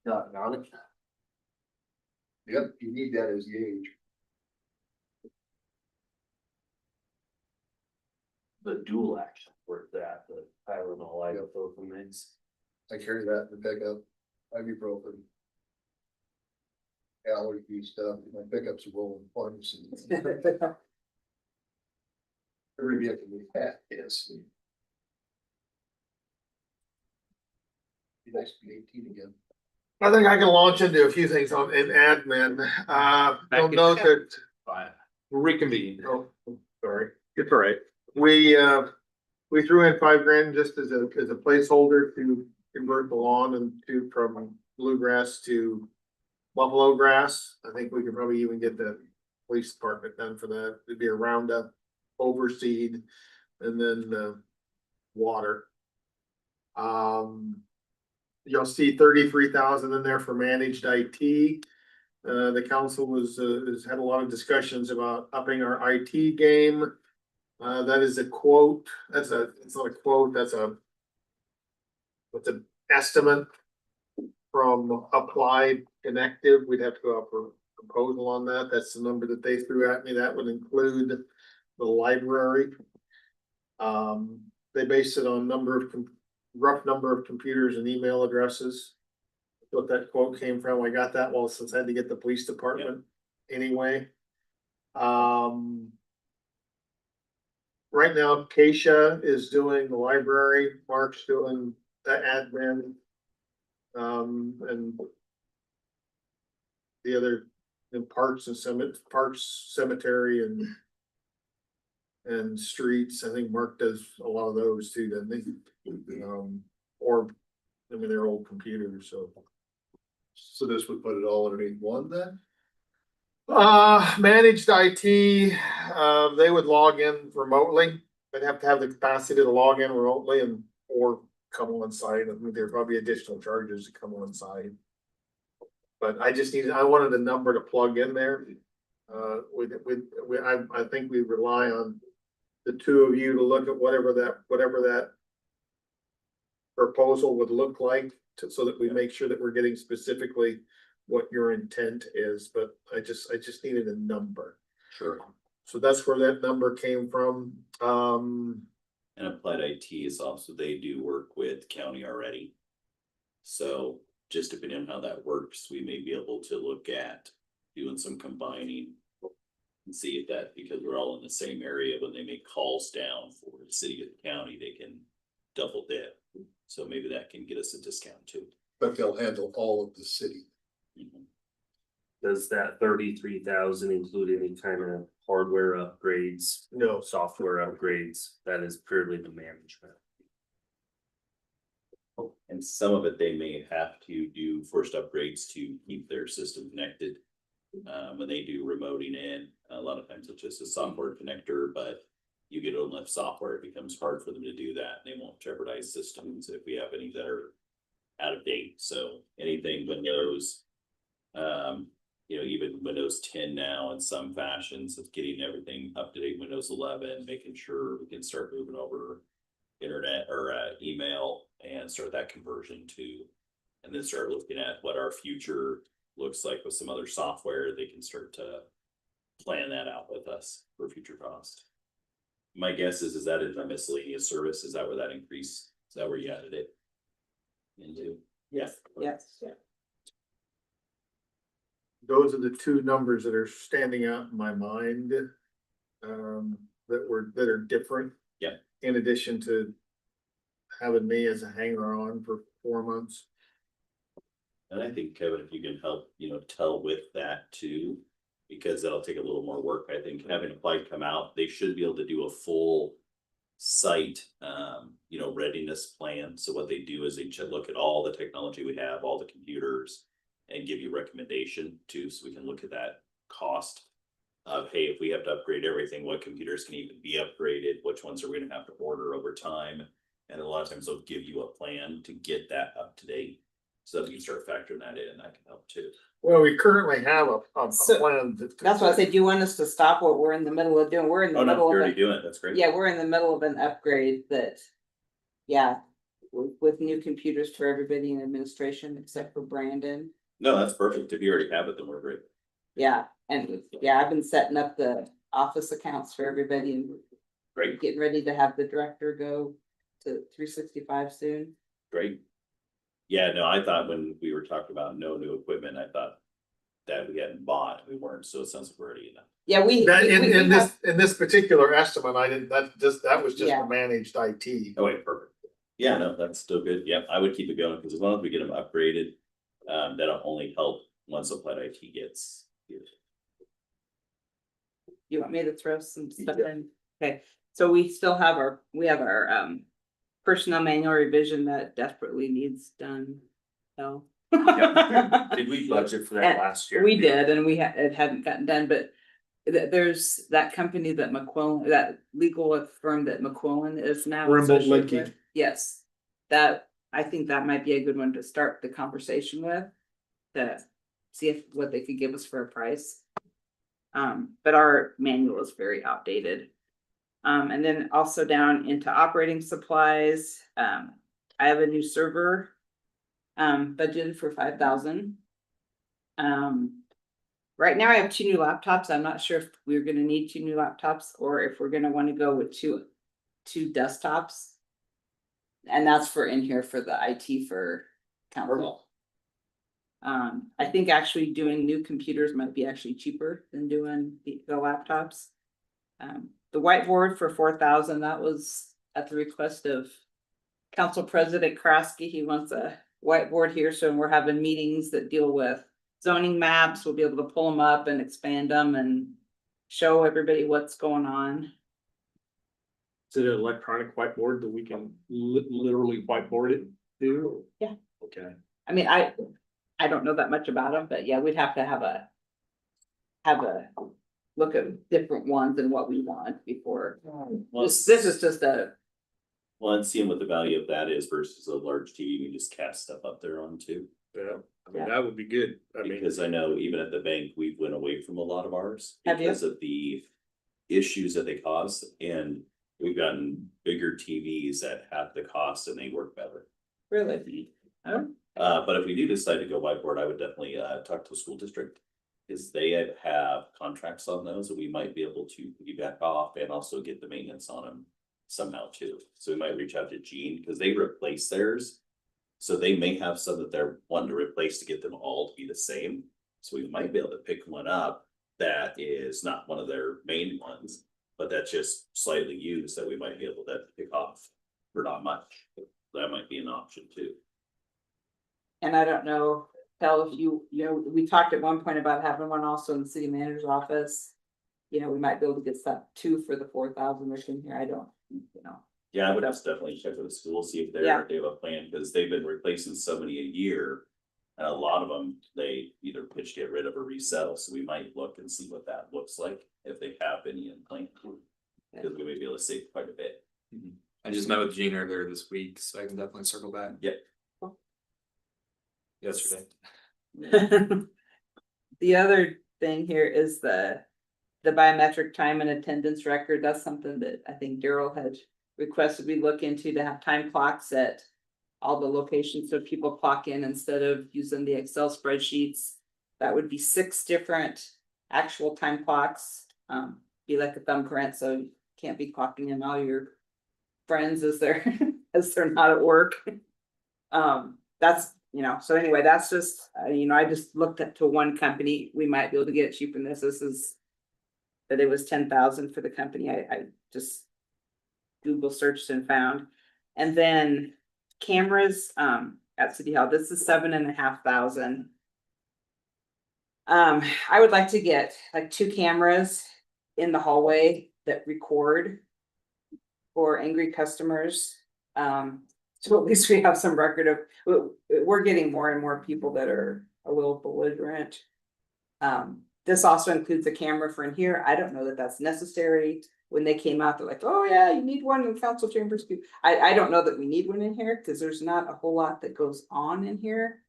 F: Got it.
B: Yep, you need that as gauge.
F: The dual action work that, the Tylenol, ibuprofen.
B: I carry that in the pickup, ibuprofen. Allergy stuff, my pickup's a rolling pharmacy. Every vehicle we have is. Be nice to be 18 again.
C: I think I can launch into a few things on in admin. You'll note that
A: Reconvene.
C: oh, sorry.
A: It's all right.
C: We threw in $5,000 just as a placeholder to convert the lawn and from bluegrass to buffalo grass. I think we could probably even get the police department done for that. It'd be a roundup, overseed, and then water. You'll see 33,000 in there for managed IT. The council has had a lot of discussions about upping our IT game. That is a quote. It's not a quote, that's an estimate from Applied Connective. We'd have to go up for a proposal on that. That's the number that they threw at me. That would include the library. They based it on rough number of computers and email addresses. What that quote came from, I got that since I had to get the police department anyway. Right now, Keisha is doing the library, Mark's doing the admin. And the other in parks, cemetery and streets. I think Mark does a lot of those too, doesn't he? They're old computers, so.
B: So this would put it all underneath one then?
C: Managed IT, they would log in remotely. They'd have to have the capacity to log in remotely or come on site. I mean, there'd probably additional charges to come on site. But I wanted a number to plug in there. I think we rely on the two of you to look at whatever that proposal would look like so that we make sure that we're getting specifically what your intent is, but I just needed a number.
E: Sure.
C: So that's where that number came from.
E: And Applied IT is also, they do work with county already. So just depending on how that works, we may be able to look at doing some combining. And see if that, because we're all in the same area, when they make calls down for the city or the county, they can double dip. So maybe that can get us a discount too.
B: But they'll handle all of the city.
F: Does that 33,000 include any kind of hardware upgrades?
C: No.
F: Software upgrades? That is purely the management.
E: And some of it they may have to do first upgrades to keep their system connected. When they do remoting in, a lot of times it's just a software connector, but you get enough software, it becomes hard for them to do that. They won't jeopardize systems if we have any that are out of date. So anything Windows, even Windows 10 now in some fashions, it's getting everything up to date, Windows 11, making sure we can start moving over internet or email and start that conversion too. And then start looking at what our future looks like with some other software. They can start to plan that out with us for future cost. My guess is that in the miscellaneous service, is that where that increase, is that where you added it into?
G: Yes. Yes.
C: Those are the two numbers that are standing out in my mind. That are different.
E: Yeah.
C: In addition to having me as a hanger on for 4 months.
E: And I think, Kevin, if you can help, tell with that too, because that'll take a little more work. I think having Applied come out, they should be able to do a full site, readiness plan. So what they do is they look at all the technology we have, all the computers, and give you recommendation too, so we can look at that cost of, hey, if we have to upgrade everything, what computers can even be upgraded, which ones are we gonna have to order over time? And a lot of times they'll give you a plan to get that up to date. So if you start factoring that in, that can help too.
C: Well, we currently have a
G: So,
C: plan.
G: That's why I said, do you want us to stop what we're in the middle of doing? We're in the
E: Oh, no,
G: middle
E: you're
G: of
E: already
G: it.
E: doing it, that's great.
G: Yeah, we're in the middle of an upgrade that, yeah, with new computers for everybody in administration except for Brandon.
E: No, that's perfect. If you already have it, then we're great.
G: Yeah, and yeah, I've been setting up the office accounts for everybody and
E: Great,
G: getting ready to have the director go to 365 soon.
E: great. Yeah, no, I thought when we were talking about no new equipment, I thought that we hadn't bought, we weren't, so it sounds like we're already in.
G: Yeah,
C: That in
G: we have-
C: this particular estimate, I didn't, that was just
G: Yeah.
C: a managed IT.
E: Oh, wait, perfect. Yeah, no, that's still good. Yeah, I would keep it going, because as long as we get them upgraded, that'll only help once applied IT gets here.
G: You want me to throw some stuff in? Okay, so we still have our, personnel manual revision that desperately needs done, so.
F: Did we budget for that last year?
G: We did, and it hadn't gotten done, but there's that company that McQuillan, that legal firm that McQuillan is now.
C: Rimble
G: associated
C: Linkey.
G: with. Yes, that, I think that might be a good one to start the conversation with, to see what they could give us for a price. But our manual is very outdated. And then also down into operating supplies, I have a new server budgeted for 5,000. Right now I have 2 new laptops. I'm not sure if we're gonna need 2 new laptops or if we're gonna want to go with two desktops. And that's for in here for the IT for council. I think actually doing new computers might be actually cheaper than doing the laptops. The whiteboard for 4,000, that was at the request of Council President Krasky. He wants a whiteboard here, so we're having meetings that deal with zoning maps. We'll be able to pull them up and expand them and show everybody what's going on.
A: Is it an electronic whiteboard that we can literally whiteboard it to?
G: Yeah.
A: Okay.
G: I mean, I don't know that much about them, but yeah, we'd have to have a look at different ones and what we want before.
E: Well,
G: This is just a,
E: Well, and seeing what the value of that is versus a large TV, we just cast stuff up there on too.
A: Yeah, I mean, that would be good. I mean,
E: Because I know even at the bank, we went away from a lot of ours
G: Have you?
E: because of the issues that they cause, and we've gotten bigger TVs that have the cost and they work better.
G: really, oh,
E: But if we do decide to go whiteboard, I would definitely talk to the school district. Because they have contracts on those, and we might be able to piggyback off and also get the maintenance on them somehow too. So we might reach out to Gene, because they replace theirs. So they may have some that they're wanting to replace to get them all to be the same. So we might be able to pick one up that is not one of their main ones, but that's just slightly used, that we might be able to pick off for not much. That might be an option too.
G: and I don't know, if you know, we talked at one point about having one also in the city manager's office. You know, we might be able to get some 2 for the 4,000 that's in here. I don't, you know.
E: Yeah, I would have to definitely check with the school, see if
G: Yeah.
E: they have a plan, because they've been replacing so many a year. And a lot of them, they either pitch, get rid of, or resell, so we might look and see what that looks like, if they have any in plan. Because we may be able to save quite a bit.
J: I just met with Gene earlier this week, so I can definitely circle back.
E: Yep.
J: Yesterday.
G: The other thing here is the biometric time and attendance record. That's something that I think Daryl had requested we look into, to have time clocks at all the locations, so people clock in instead of using the Excel spreadsheets. That would be 6 different actual time clocks, be like a thumbprint, so you can't be clocking in all your friends as they're not at work. That's, you know, so anyway, that's just, you know, I just looked to one company. We might be able to get it cheaper than this. This is that it was 10,000 for the company. I just Google searched and found. And then cameras at City Hall, this is 7,500. I would like to get like 2 cameras in the hallway that record for angry customers. So at least we have some record of, we're getting more and more people that are a little belligerent. This also includes a camera for in here. I don't know that that's necessary. When they came out, they're like, oh yeah, you need one in council chambers. I don't know that we need one in here, because there's not a whole lot that goes on in here.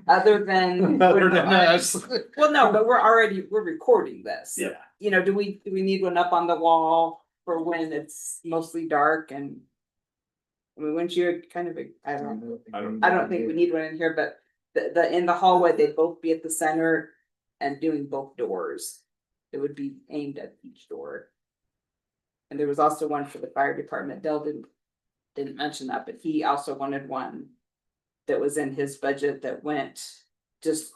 G: other than.
C: Other than us.
G: Well, no, but we're recording this.
F: Yeah.
G: You know, do we need one up on the wall for when it's mostly dark and? I mean, wouldn't you kind of, I don't think we need one in here, but in the hallway, they'd both be at the center and doing both doors. It would be aimed at each door. And there was also one for the fire department. Dell didn't mention that, but he also wanted one that was in his budget that went just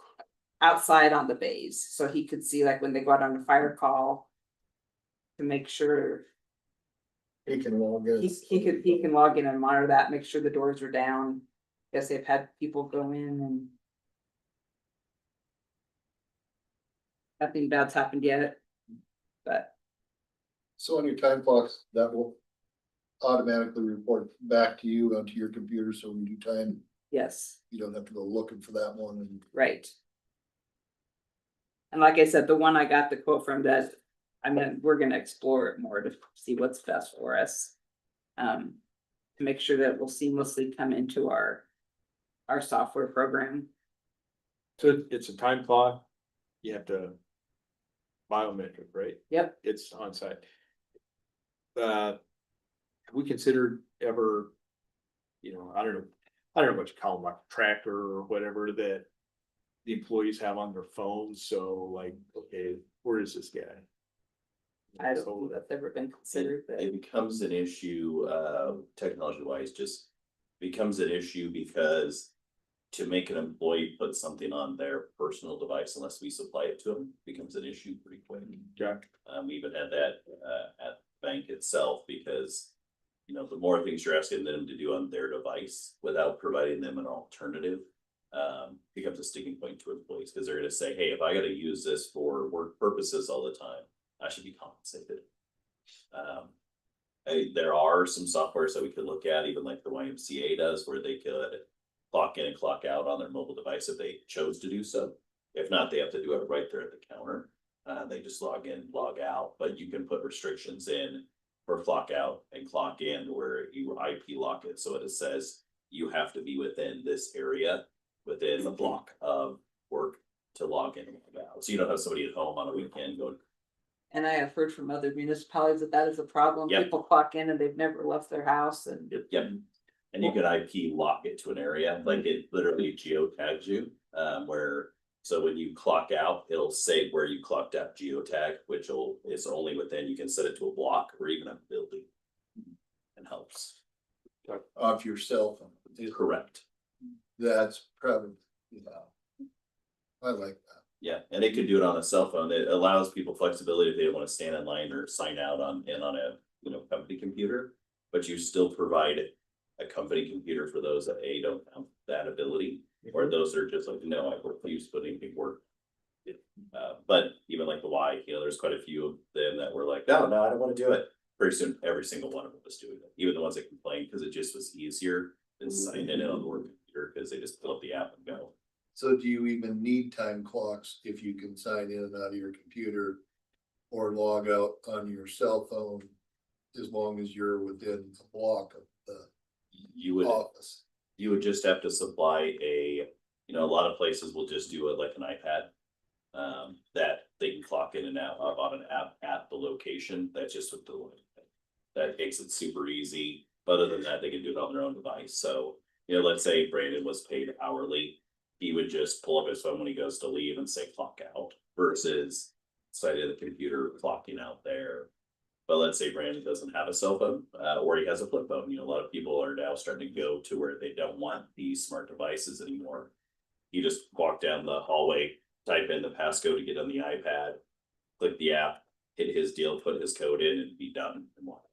G: outside on the bays, so he could see like when they go out on a fire call to make sure
B: He can log in.
G: he can log in and monitor that, make sure the doors are down. Guess they've had people go in and nothing bad's happened yet, but
B: So on your time clocks, that will automatically report back to you onto your computer, so when you do time,
G: yes,
B: you don't have to go looking for that one and.
G: right. And like I said, the one I got the quote from that, I mean, we're gonna explore it more to see what's best for us. To make sure that will seamlessly come into our software program.
A: So it's a time clock. You have to biometric, right?
G: Yep.
A: It's on site. Have we considered ever, you know, I don't know what you call them, like a tracker or whatever that the employees have on their phones, so like, okay, where is this guy?
G: I don't know if that's ever been considered, but
E: It becomes an issue, technology wise, just becomes an issue because to make an employee put something on their personal device unless we supply it to them becomes an issue pretty quick.
A: Yeah.
E: We even had that, at the bank itself because, you know, the more things you're asking them to do on their device without providing them an alternative, becomes a sticking point to employees because they're gonna say, hey, if I gotta use this for work purposes all the time, I should be compensated. There are some softwares that we could look at, even like the YMCA does, where they could clock in and clock out on their mobile device if they chose to do so. If not, they have to do it right there at the counter. They just log in, log out, but you can put restrictions in for clock out and clock in where you IP lock it. So it says you have to be within this area, within the block of work to log in and log out. So you don't have somebody at home on a weekend going,
G: and I have heard from other municipalities that is a problem.
E: Yep.
G: People clock in and they've never left their house and.
E: yep. And you can IP lock it to an area, like it literally geotags you, where, so when you clock out, it'll say where you clocked out geotag, which is only within, you can set it to a block or even a building. And helps.
B: Off your cell phone.
E: Correct.
B: That's probably, yeah. I like that.
E: Yeah, and they could do it on a cell phone. It allows people flexibility if they don't want to stand in line or sign out on a, you know, company computer. But you still provide a company computer for those that don't have that ability, or those that are just like, no, I refuse to put anything work. But even like the Y, you know, there's quite a few of them that were like, no, I don't want to do it. Pretty soon, every single one of them was doing it, even the ones that complained, because it just was easier than signing in on the work computer, because they just pull up the app and go.
B: So do you even need time clocks if you can sign in and out of your computer or log out on your cell phone? As long as you're within a block of the office.
E: You would just have to supply you know, a lot of places will just do it like an iPad. That they can clock in and out of on an app at the location. That's just what that makes it super easy. But other than that, they can do it on their own device. So, you know, let's say Brandon was paid hourly. He would just pull up his phone when he goes to leave and say clock out versus side of the computer clocking out there. But let's say Brandon doesn't have a cell phone, or he has a flip phone. You know, a lot of people are now starting to go to where they don't want these smart devices anymore. You just walk down the hallway, type in the passcode to get on the iPad, click the app, hit his deal, put his code in, and be done and walk.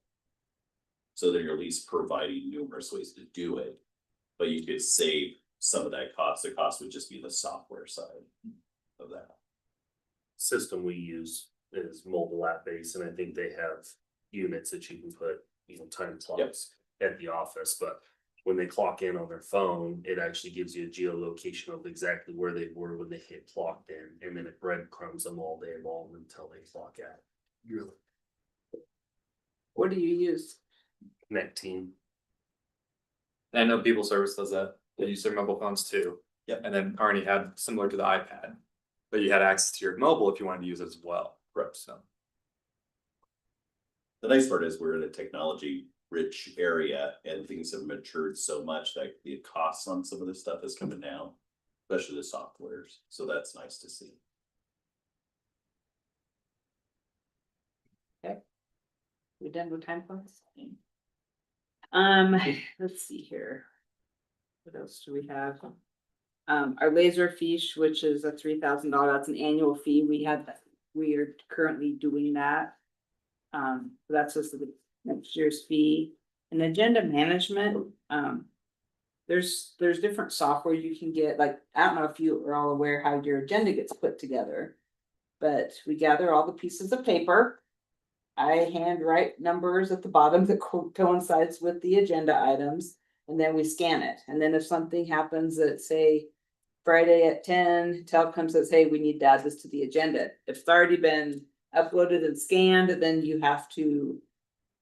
E: So then you're at least providing numerous ways to do it, but you could save some of that cost. The cost would just be the software side of that.
F: System we use is mobile app based, and I think they have units that you can put, you know, time clocks at the office, but when they clock in on their phone, it actually gives you a geolocation of exactly where they were when they hit clocked in, and then it breadcrumbs them all day long until they clock out.
B: Really?
G: What do you use?
F: Connect Team.
J: I know People Service does that. They use their mobile phones too.
E: Yep.
J: And then already had similar to the iPad, but you had access to your mobile if you wanted to use it as well.
E: Correct.
J: So.
E: The nice part is we're in a technology rich area and things have matured so much that the costs on some of this stuff is coming down, especially the softwares. So that's nice to see.
G: We done with time points? Let's see here. What else do we have? Our laser fiche, which is a $3,000, that's an annual fee. We are currently doing that. That's just the next year's fee. And agenda management, there's different software you can get. Like, I don't know if you are all aware how your agenda gets put together, but we gather all the pieces of paper. I handwrite numbers at the bottom that coincides with the agenda items, and then we scan it. And then if something happens that, say, Friday at 10, Tel comes and says, hey, we need to add this to the agenda. If it's already been uploaded and scanned, then you have to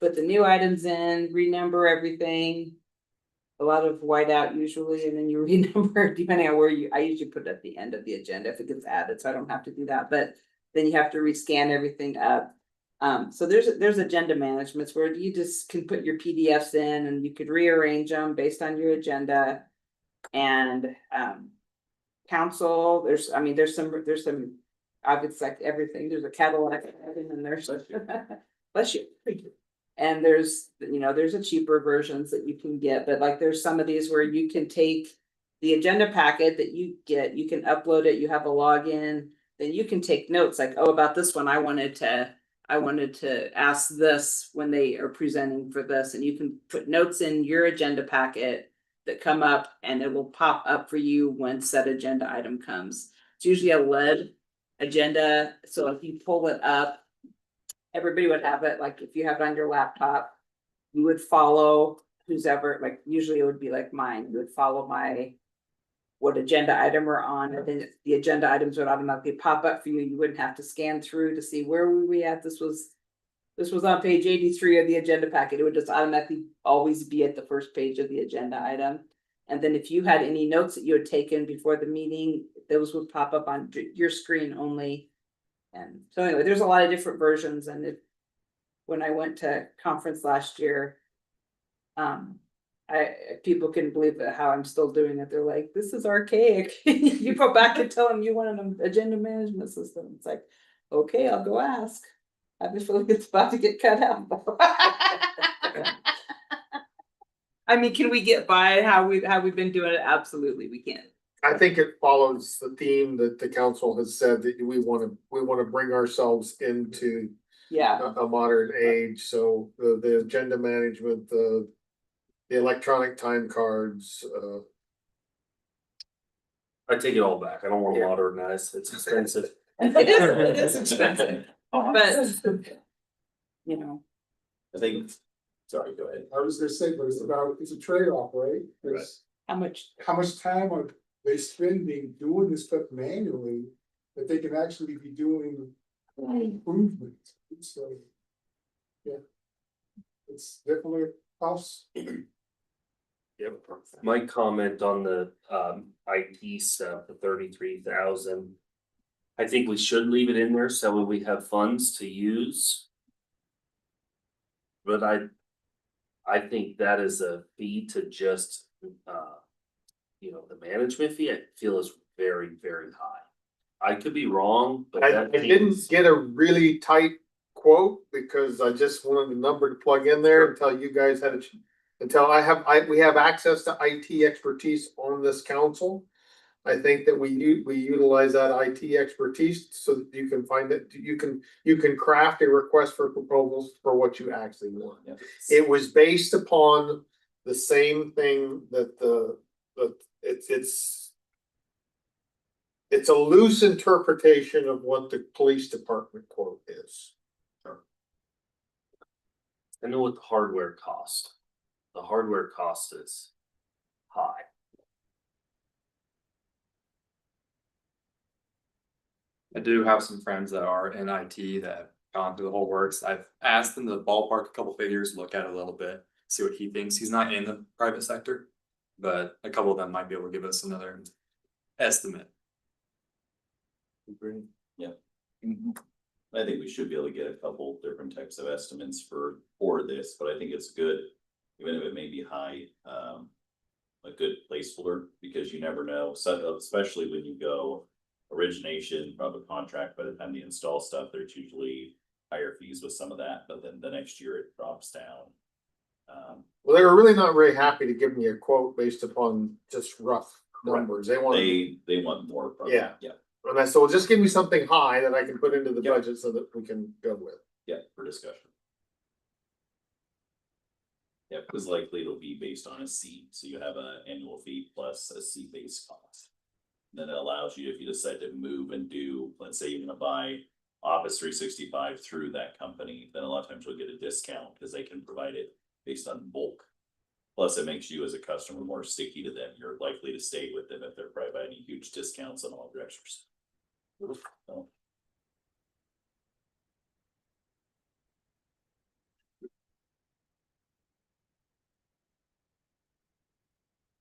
G: put the new items in, renumber everything. A lot of whiteout usually, and then you renumber depending on where I usually put it at the end of the agenda if it gets added, so I don't have to do that. But then you have to rescan everything up. So there's agenda management where you just can put your PDFs in and you could rearrange them based on your agenda. And council, there's some obviously like everything, there's a Cadillac and there's bless you. And there's a cheaper versions that you can get, but like there's some of these where you can take the agenda packet that you get, you can upload it, you have a login, then you can take notes like, oh, about this one, I wanted to ask this when they are presenting for this, and you can put notes in your agenda packet that come up and it will pop up for you when said agenda item comes. It's usually a LED agenda, so if you pull it up, everybody would have it. Like if you have it on your laptop, you would follow whoever, like usually it would be like mine, you would follow what agenda item we're on, and then the agenda items would automatically pop up for you. You wouldn't have to scan through to see where were we at. This was on page 83 of the agenda packet. It would just automatically always be at the first page of the agenda item. And then if you had any notes that you had taken before the meeting, those would pop up on your screen only. And so anyway, there's a lot of different versions. And when I went to conference last year, people couldn't believe how I'm still doing it. They're like, this is archaic. You go back and tell them you want an agenda management system. It's like, okay, I'll go ask. I just feel like it's about to get cut out. I mean, can we get by how we've been doing it? Absolutely, we can.
C: I think it follows the theme that the council has said that we want to bring ourselves into a modern age. So the agenda management, the electronic time cards.
F: I take it all back. I don't want to modernize. It's expensive.
G: It is expensive, but
E: I think, sorry, go ahead.
L: I was gonna say, but it's a trade-off, right? Because
G: how much
L: time are they spending doing this stuff manually that they can actually be doing improvement? So, yeah, it's definitely a cost.
F: Yep. My comment on the IT stuff, the 33,000. I think we should leave it in there so we have funds to use. But I think that is a fee to just the management fee I feel is very, very high. I could be wrong, but
C: I didn't get a really tight quote because I just wanted the number to plug in there until you guys had we have access to IT expertise on this council. I think that we utilize that IT expertise so that you can find it, you can craft a request for proposals for what you actually want.
E: Yeah.
C: It was based upon the same thing that it's a loose interpretation of what the police department quote is.
F: I know what the hardware cost. The hardware cost is high.
J: I do have some friends that are in IT that have gone through the whole works. I've asked them to ballpark a couple figures, look at it a little bit, see what he thinks. He's not in the private sector, but a couple of them might be able to give us another estimate.
E: I think we should be able to get a couple different types of estimates for this, but I think it's good, even if it may be high, a good placeholder, because you never know, so especially when you go origination of a contract, by the time you install stuff, there's usually higher fees with some of that, but then the next year it drops down.
C: Well, they were really not very happy to give me a quote based upon just rough numbers. They wanted.
E: They want more. From
C: Yeah.
E: Yeah,
C: And I said, well, just give me something high that I can put into the budget so that we can go with.
E: yeah, for discussion. Yeah, because likely it'll be based on a seat, so you have an annual fee plus a seat-based cost. Then it allows you, if you decide to move and do, let's say you're gonna buy Office 365 through that company, then a lot of times you'll get a discount because they can provide it based on bulk. Plus, it makes you as a customer more sticky to them. You're likely to stay with them if they're providing huge discounts on all their extra stuff. So,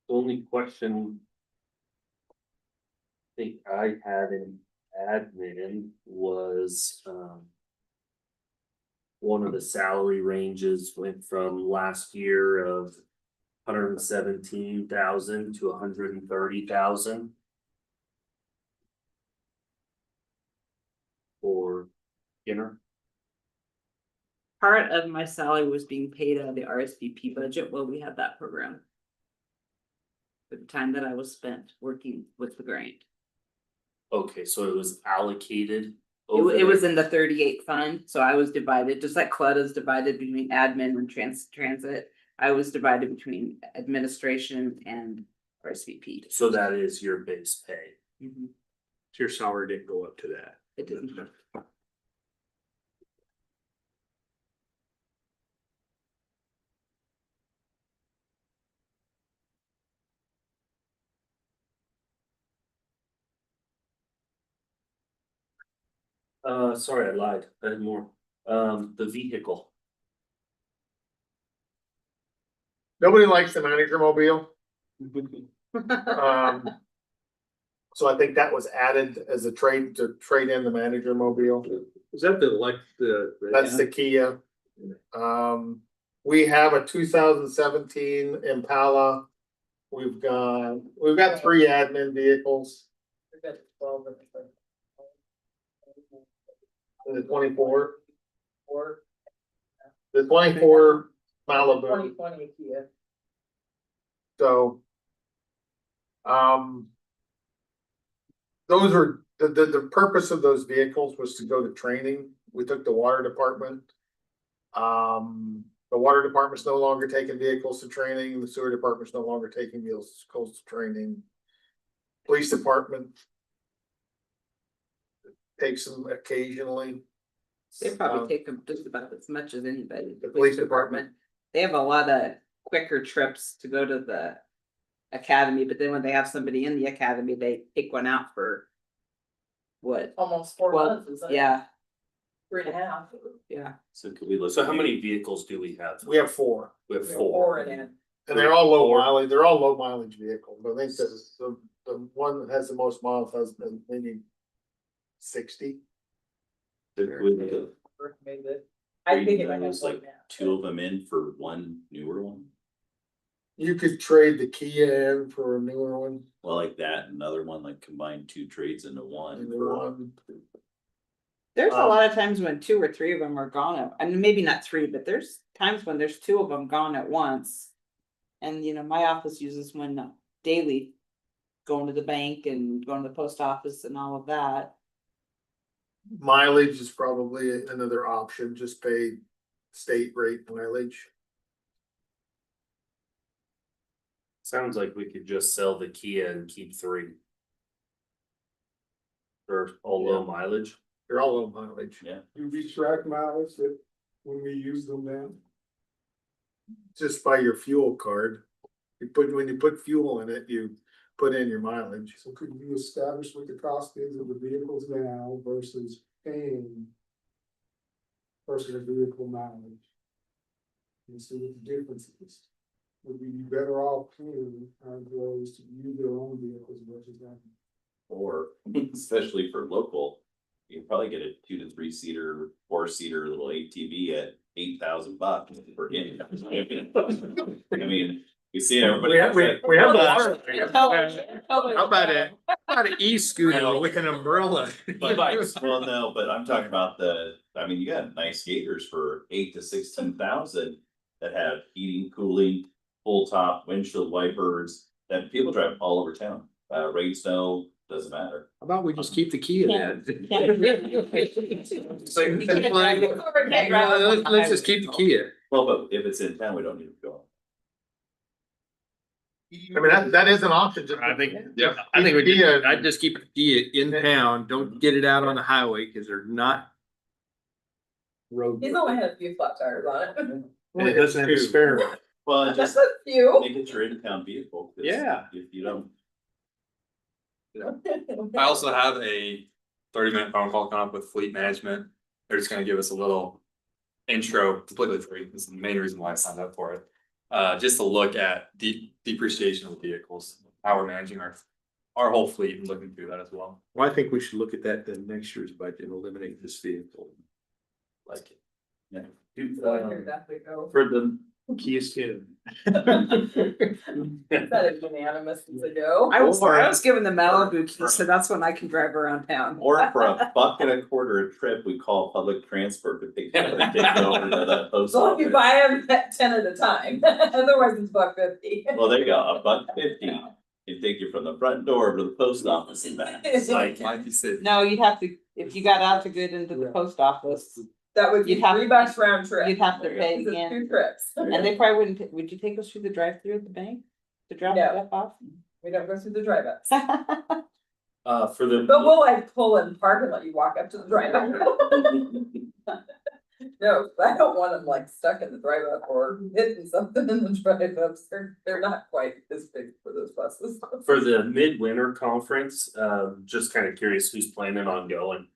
F: The only question I think I had in admin was, one of the salary ranges went from last year of 117,000 to 130,000. For dinner.
G: Part of my salary was being paid out of the RSVP budget while we had that program. For the time that I was spent working with the grant.
F: Okay, so it was allocated.
G: It was in the 38 fund, so I was divided, just like Clud is divided between admin and transit. I was divided between administration and RSVP.
F: So that is your base pay.
G: Mhm.
A: So your salary didn't go up to that.
G: It didn't.
F: Sorry, I lied. I had more. The vehicle.
C: Nobody likes the manager mobile. So I think that was added as a trade to trade in the manager mobile.
A: Is that the
C: That's the Kia. We have a 2017 Impala. We've got 3 admin vehicles.
I: We've got 12 of them.
C: The 24,
I: Or
C: the 24 Malibu.
I: 2020 Kia.
C: So. Those are, the purpose of those vehicles was to go to training. We took the water department. The water department's no longer taking vehicles to training. The sewer department's no longer taking vehicles to training. Police department takes them occasionally.
G: They probably take them just about as much as anybody.
C: The police department.
G: They have a lot of quicker trips to go to the academy, but then when they have somebody in the academy, they take one out for what?
I: Almost 4 months, isn't it?
G: Yeah,
I: 3.5.
G: yeah.
E: so could we look?
F: So
E: at
F: how
E: maybe-
F: many vehicles do we have?
C: We have 4.
F: We have
I: 4
F: 4.
I: in it.
C: And they're all low mileage, they're all low mileage vehicles. I think the one that has the most miles has been maybe 60.
E: So could we look at
I: Maybe. I think it might have
E: those, like,
I: like that.
E: 2 of them in for one newer one?
C: You could trade the Kia in for a newer one.
E: Well, like that, another one, like combine 2 trades into one.
C: And the one,
G: There's a lot of times when 2 or 3 of them are gone, and maybe not 3, but there's times when there's 2 of them gone at once. And my office uses one daily, going to the bank and going to the post office and all of that.
C: mileage is probably another option, just pay state rate mileage.
F: Sounds like we could just sell the Kia and keep 3. Or all low mileage.
C: They're all low mileage.
E: Yeah,
L: Do we track mileage that when we use them now?
C: Just by your fuel card. When you put fuel in it, you put in your mileage.
L: So could you establish what the cost is of the vehicles now versus paying personal vehicle mileage? And see what the difference is. Would we be better off paying our employees to use their own vehicles versus that?
E: Or especially for local, you can probably get a 2 to 3 seater, 4-seater little ATV at $8,000 for getting. I mean, you see everybody.
A: We have water.
I: How
A: How about an e-scooter with an umbrella?
E: Well, no, but I'm talking about I mean, you got nice skaters for 8 to 16,000 that have heating, cooling, full top windshield wipers that people drive all over town. Rain, snow, doesn't matter.
A: How about we just keep the key in that? Let's just keep the key in.
E: Well, but if it's in town, we don't need to go.
C: I mean, that is an option.
A: I think I'd just keep the key in town, don't get it out on the highway, cause they're not. Road.
I: He's only had a few flat tires on it.
A: And it doesn't have a spare.
E: Well,
I: That's
E: just
I: a few.
E: make it your in-town vehicle. 'Cause
A: Yeah.
E: If you don't,
J: I also have a 30-minute phone call coming up with fleet management. They're just gonna give us a little intro, completely free. This is the main reason why I signed up for it. Just to look at depreciation of vehicles, how we're managing our whole fleet and looking through that as well.
A: Well, I think we should look at that in next year's budget and eliminate this vehicle.
F: Like it.
E: Yeah.
F: For the
A: Keys too.
I: That is unanimous to go.
G: I was given the Malibu key, so that's when I can drive around town.
E: or for $1.25 a trip, we call public transport to take over to the post
I: So if you
E: office.
I: buy them at 10 at a time, otherwise it's $1.50.
E: Well, there you go, $1.50 can take you from the front door to the post office and back.
I: It's
F: like,
J: Might be safe.
G: No, you'd have to, if you got out to get into the post office,
I: That would be
G: You'd have-
I: $3 round trip.
G: you'd have to pay
I: Because it's
G: again.
I: 2 trips.
G: And they probably wouldn't, would you take us through the drive-through at the bank to drop
I: No.
G: stuff off?
I: We don't go through the drive ups.
F: for the.
I: But we'll like pull in park and let you walk up to the drive up. No, I don't want them like stuck in the drive up or hitting something in the drive ups. They're not quite as big for those buses.
F: For the midwinter conference, just kind of curious who's planning on going.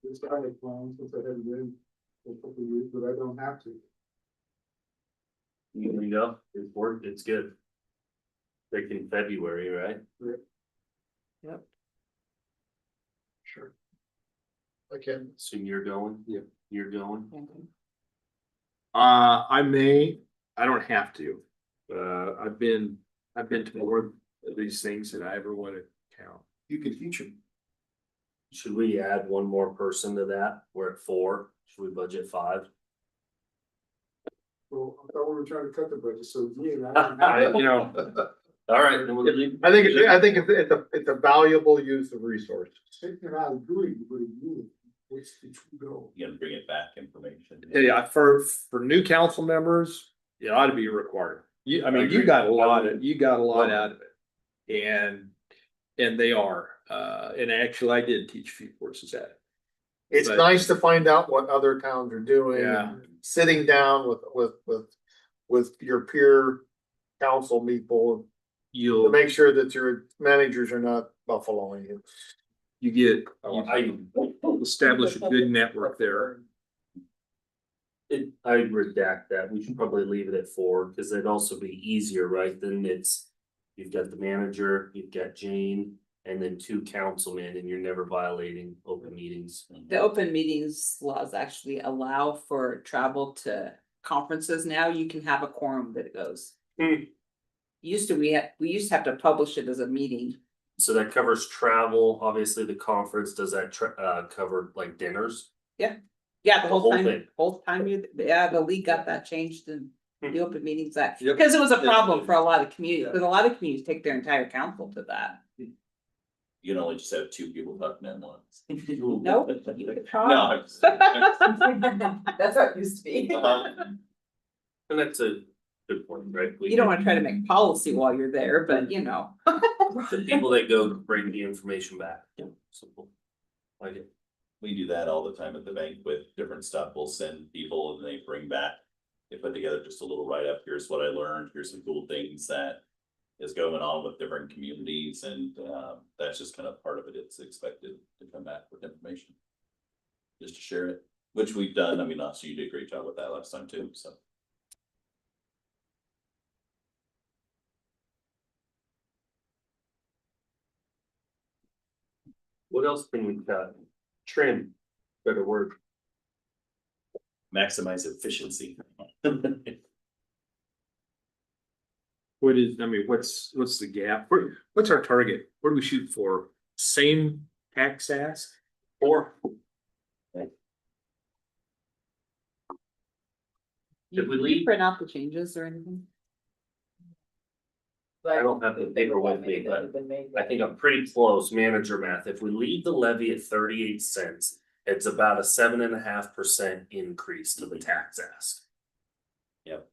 L: This guy had plans since I haven't been for a couple of years, but I don't have to.
F: You can go, it's work, it's good. Like in February, right?
G: Yep.
A: Sure.
B: Okay.
F: So you're going?
A: Yep.
F: You're going?
A: I may, I don't have to. I've been to more of these things than I ever want to count.
B: You can teach them.
F: Should we add one more person to that? We're at 4. Should we budget 5?
L: Well, I thought we were trying to cut the budget, so me and
A: You know,
F: All right, then we'll leave.
C: I think it's a valuable use of resources.
L: And I agree, but you, what's the true goal?
E: You gotta bring it back information.
A: yeah, for new council members, it ought to be required. I mean, you got a lot out of it. And they are, and actually I did teach a few courses at it.
C: It's
A: But-
C: nice to find out what other towns are doing.
A: Yeah.
C: Sitting down with your peer council people to
A: You'll,
C: make sure that your managers are not buffaloing you.
A: you get,
F: I
A: establish a good network there.
F: I redact that. We should probably leave it at 4 because it'd also be easier, right? Then you've got the manager, you've got Jane, and then 2 councilmen, and you're never violating open meetings.
G: The open meetings laws actually allow for travel to conferences now. You can have a quorum that goes. We used to have to publish it as a meeting.
F: So that covers travel, obviously the conference, does that cover like dinners?
G: Yeah, the
F: whole
G: whole time,
F: thing.
G: the league got that changed in the open meetings act.
J: Yep.
G: Because it was a problem for a lot of communities, because a lot of communities take their entire council to that.
E: You can only just have 2 people talking at once.
G: Nope. You could try.
E: No, I'm just-
I: That's how it used to be.
F: And that's a good point, right?
G: You don't wanna try to make policy while you're there, but you know.
F: The people that go bring the information back. Simple. Like it.
E: We do that all the time at the bank with different stuff. We'll send people and they bring back. They put together just a little write-up. Here's what I learned. Here's some cool things that is going on with different communities, and that's just kind of part of it. It's expected to come back with information. Just to share it, which we've done. I mean, obviously you did a great job with that last time too, so.
F: What else can we cut? Trim, better word.
E: Maximize efficiency.
A: What is, I mean, what's the gap? What's our target? What do we shoot for? Same tax ask?
F: Or. If we
G: You
F: leave,
G: print out the changes or anything?
F: I don't have the paper with me, but I think I'm pretty close, manager math. If we leave the levy at 38 cents, it's about a 7.5% increase to the tax ask.
E: Yep.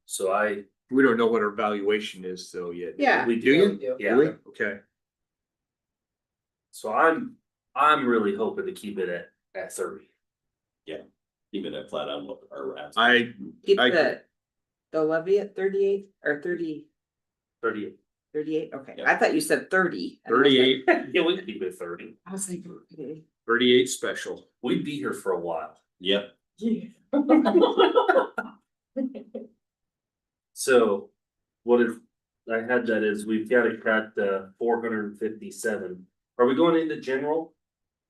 F: So
A: We don't know what our valuation is though yet.
G: Yeah.
F: we
A: Do you?
I: do.
F: Yeah.
A: Really? Okay.
F: So I'm really hoping to keep it at 30.
E: Even at flat on what our.
G: Keep
A: I-
G: the levy at 38 or 30,
F: 38.
G: 38, okay,
E: Yeah.
G: I thought you said 30. and I was like-
A: 38,
F: Yeah, we can keep it at 30.
G: I was like, okay.
A: 38 special.
F: We'd be here for a while.
E: Yep,
F: So what if I had that is we've got to cut 457. Are we going into general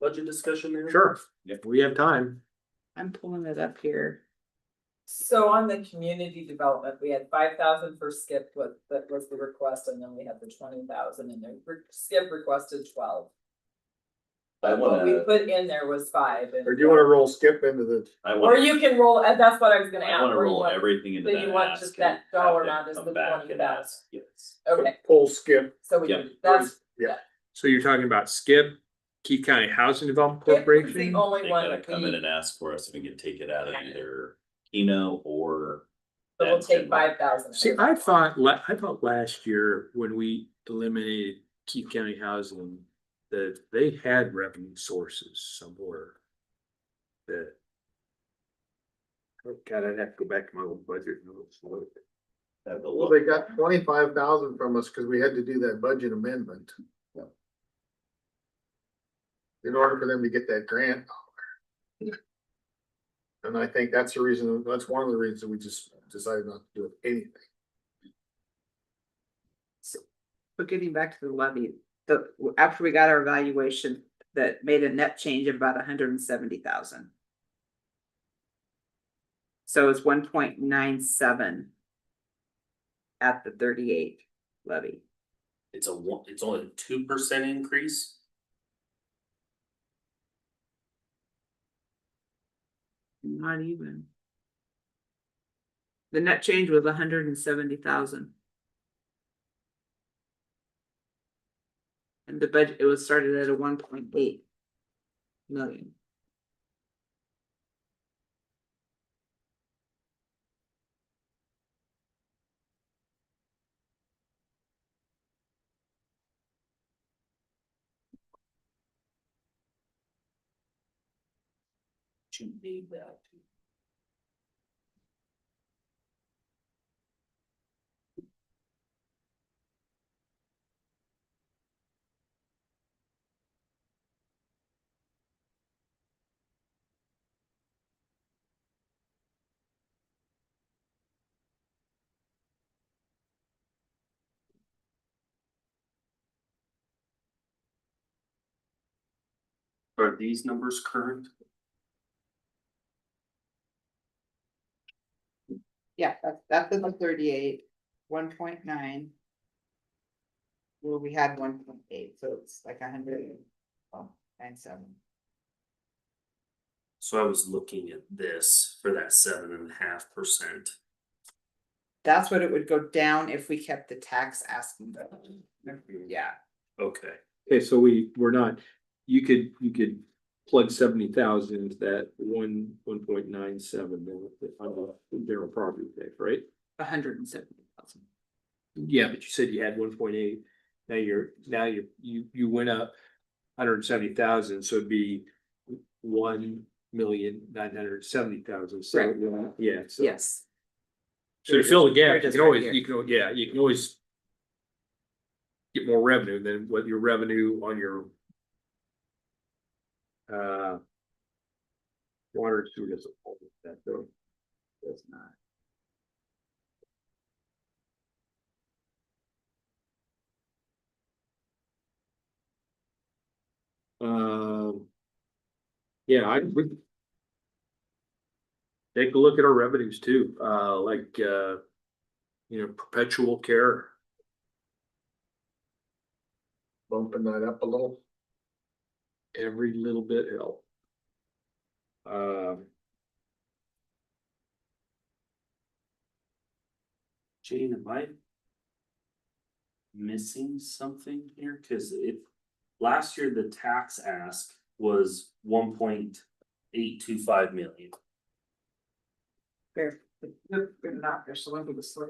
F: budget discussion there?
A: Sure. We have time.
G: I'm pulling it up here.
I: So on the community development, we had 5,000 for Skip, that was the request, and then we had the 20,000 in there. Skip requested 12.
E: I
I: But what we
E: wanna,
I: put in there was 5.
C: Or do you wanna roll Skip into the?
E: I
I: Or
E: wanna,
I: you can roll, and that's what I was gonna
E: I
I: ask.
E: wanna
I: or you
E: roll
I: want-
E: everything into
I: so
E: that
I: you want
E: ask
I: just
E: and
I: that dollar
E: have
I: amount
E: them
I: is
E: come
I: the
E: back and
I: 20,000.
E: ask, yes.
I: Okay,
C: Pull Skip.
I: so we,
E: Yeah.
I: that's,
A: So you're talking about Skip, Keith County Housing Development
I: Skip was
A: Corporation?
I: the only
E: They
I: one
E: gotta
I: that
E: come in
I: we,
E: and ask for us, and we can take it out of either Keno or.
I: so we'll
E: that
I: take
E: 10.
I: 5,000.
A: See, I thought last year when we eliminated Keith County Housing, that they had revenue sources somewhere. That. Oh God, I'd have to go back to my old budget notes.
E: Have the
C: Well,
E: look.
C: they got 25,000 from us because we had to do that budget amendment. In order for them to get that grant. And I think that's the reason, that's one of the reasons we just decided not to do anything.
G: But getting back to the levy, after we got our evaluation, that made a net change of about 170,000. So it's 1.97 at the 38 levy.
F: It's only a 2% increase.
G: Not even. The net change was 170,000. And the budget, it was started at a 1.8 million.
F: You need that. Are these numbers current?
G: Yeah, that's in the 38, 1.9. Well, we had 1.8, so it's like 197.
F: So I was looking at this for that 7.5%.
G: That's what it would go down if we kept the tax asking. Yeah,
F: Okay.
A: Okay, so we're not, you could plug 70,000 into that 1.97 on the general property tax, right?
G: 170,000.
A: Yeah, but you said you had 1.8. Now you went up 170,000, so it'd be 1,970,000. So yeah, so
G: Yes.
A: so to fill the
G: Here
A: gap,
G: it
A: you
G: is
A: can
G: right
A: always
G: here.
A: you can always get more revenue than what your revenue on your water and sewer doesn't hold that though.
G: Does not.
A: Yeah, I would. Take a look at our revenues too, perpetual care.
C: Bumping that up a little.
A: Every little bit help.
F: Jane, am I missing something here? Cause last year the tax ask was 1.825 million,
G: They're not, they're still under the slate.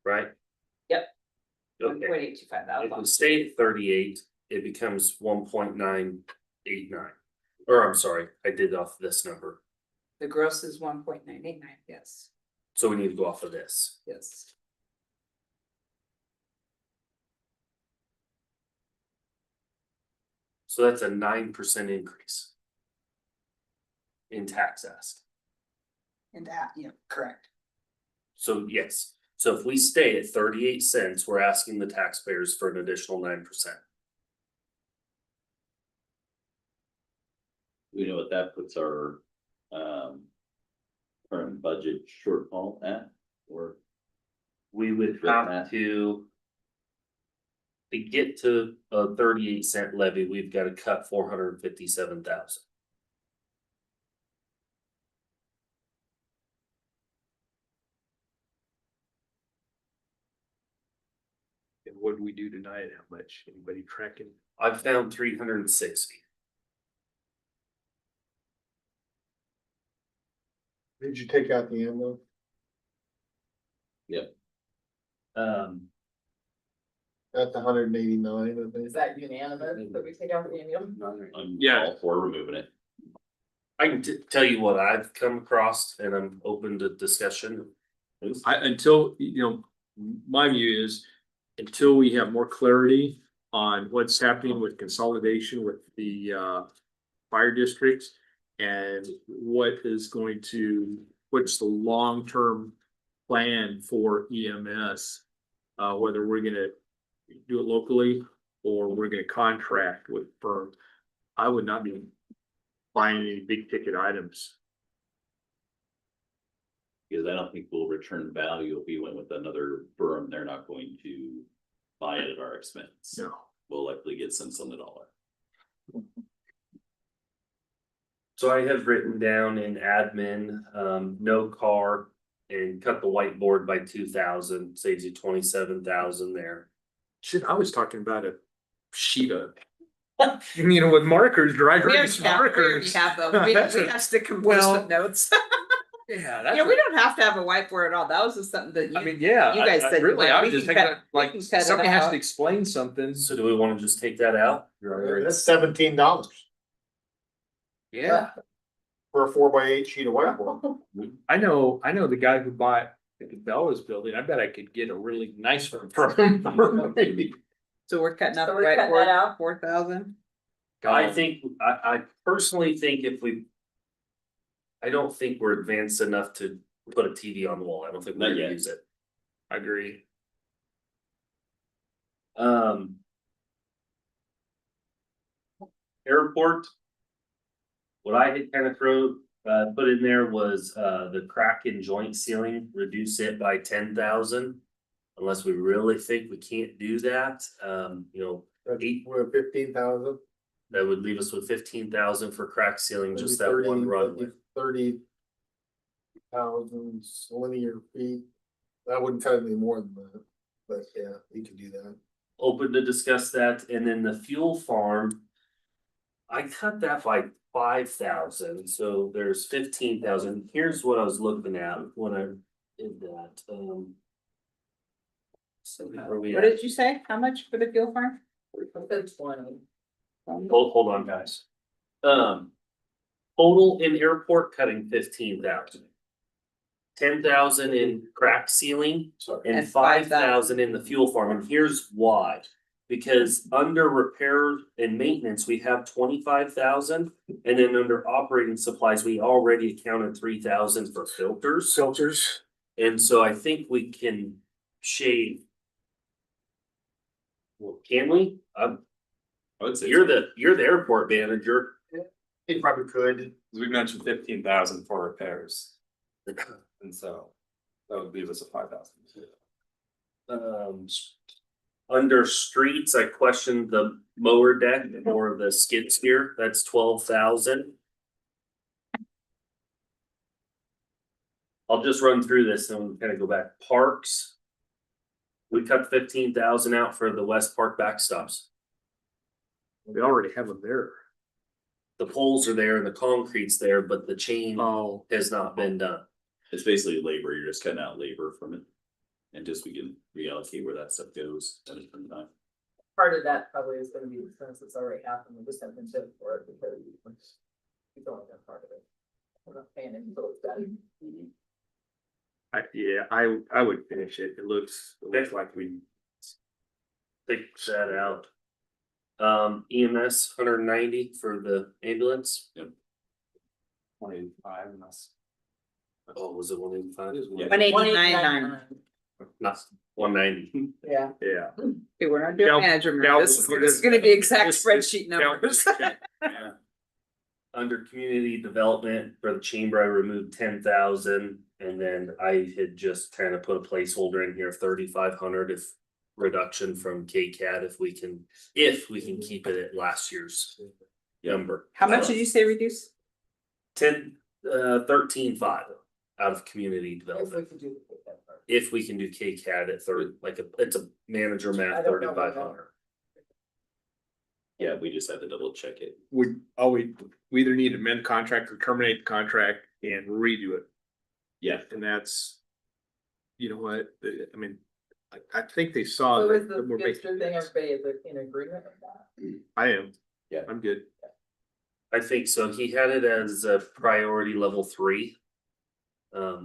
F: right?
G: Yep.
F: Okay,
G: 1.825
F: if we
G: thousand.
F: stay at 38, it becomes 1.989. Or I'm sorry, I did off this number,
G: The gross is 1.989, yes,
F: so we need to go off of this.
G: yes.
F: So that's a 9% increase in tax ask.
G: And that, yeah, correct.
F: So yes, so if we stay at 38 cents, we're asking the taxpayers for an additional 9%.
E: We know what that puts our current budget shortfall at, or
F: We would have to get to a 38-cent levy, we've got to cut 457,000.
A: And what do we do tonight? How much? Anybody tracking?
F: I've found 360.
C: Did you take out the ambulance? That's 189, I think.
I: Is that unanimous that we take out the ambulance?
E: I'm
A: Yeah.
E: all for removing it.
F: I can tell you what I've come across, and I'm open to discussion.
A: My view is, until we have more clarity on what's happening with consolidation with the fire districts. And what's the long-term plan for EMS? Whether we're gonna do it locally or we're gonna contract with firms. I would not be buying any big ticket items.
E: Because I don't think we'll return value if we went with another firm. They're not going to buy it at our expense.
A: No.
E: We'll likely get cents on the dollar.
F: So I have written down in admin, no car, and cut the whiteboard by 2,000, saves you 27,000 there.
A: Shit, I was talking about a sheet of. With markers, dry erase markers.
G: We have them, we have to compose
A: Well,
G: some notes.
A: Yeah,
G: Yeah, we don't have to have a whiteboard at all, that was just something that you
A: I
G: guys said. you
A: really,
G: wanted.
A: I
G: We
A: was just
G: can
A: thinking,
G: cut-
A: like,
G: we can cut it
A: somebody has
G: out.
A: to explain something.
F: So do we want to just take that out?
C: That's $17
A: Yeah,
C: for a 4x8 sheet of whiteboard.
A: I know the guy who bought the Bella's building, I bet I could get a really nice one from him.
G: So we're cutting out
I: So
G: the
I: we're cutting
G: whiteboard,
I: that out?
G: 4,000.
F: I think, I personally think I don't think we're advanced enough to put a TV on the wall. I don't think we're
E: Not
F: gonna
E: yet.
F: use it.
A: I agree.
F: Airport. What I had kind of put in there was, the crack in joint ceiling, reduce it by 10,000. Unless we really think we can't do that,
C: We're 15,000.
F: that would leave us with 15,000 for crack ceiling, just that one runway.
C: 30,000 linear feet. That wouldn't cut any more than that, but yeah, you can do that.
F: Open to discuss that, and then the fuel farm. I cut that by 5,000, so there's 15,000. Here's what I was looking at when I did that, so where we
G: What
F: at?
G: did you say, how much for the fuel farm?
I: Good 20.
F: Hold on, guys. Total in airport cutting 15,000. 10,000 in crack ceiling and
G: And
F: 5,000 in the fuel farm, and here's why. Because under repair and maintenance, we have 25,000, and then under operating supplies, we already accounted 3,000 for filters. And so I think we can shave. Well, can we?
E: I would say.
F: You're the airport manager.
C: He probably could.
J: We mentioned 15,000 for repairs. And so that would leave us at 5,000.
F: Under streets, I questioned the mower deck or the skid steer, that's 12,000. I'll just run through this and we'll kind of go back. Parks. We cut 15,000 out for the West Park backstops.
A: We already have them there.
F: The poles are there and the concrete's there, but the chain
A: Oh,
F: has not been done.
E: It's basically labor, you're just cutting out labor from it. And just we can reallocate where that stuff goes at a different time.
I: Part of that probably is gonna be expense that's already happened, we just haven't been for it because we don't have that part of it. We're not paying any bills done.
A: I would finish it. It looks like we.
F: Take that out. EMS 190 for the ambulance.
J: 25 and that's.
F: Oh, was it 185?
E: Yeah.
G: 189.9.
F: Not 190.
I: Yeah.
A: Yeah.
G: Okay, we're not doing
A: Cal-
G: management.
A: Cal-
G: This is gonna be exact
A: This-
G: spreadsheet numbers.
F: Yeah. Under community development for the chamber, I removed 10,000 and then I had just kind of put a placeholder in here of 3,500 if reduction from KCAD if we can keep it at last year's number.
G: How much did you say reduce?
F: 13.5 out of community
I: If we
F: development.
I: could do that part.
F: If we can do KCAD at 30, it's a manager
I: I
F: math
I: don't know
F: 3,500.
E: Yeah, we just had to double check it.
A: We either need to amend contract or terminate the contract and redo it.
E: Yeah.
A: And that's, you know what, I mean, I think they saw.
I: So is
A: that
I: the
A: we're making
I: Gibson thing,
A: this.
I: everybody is in agreement with that?
A: I am.
E: Yeah.
A: I'm good.
F: I think so. He had it as a priority level 3.
E: I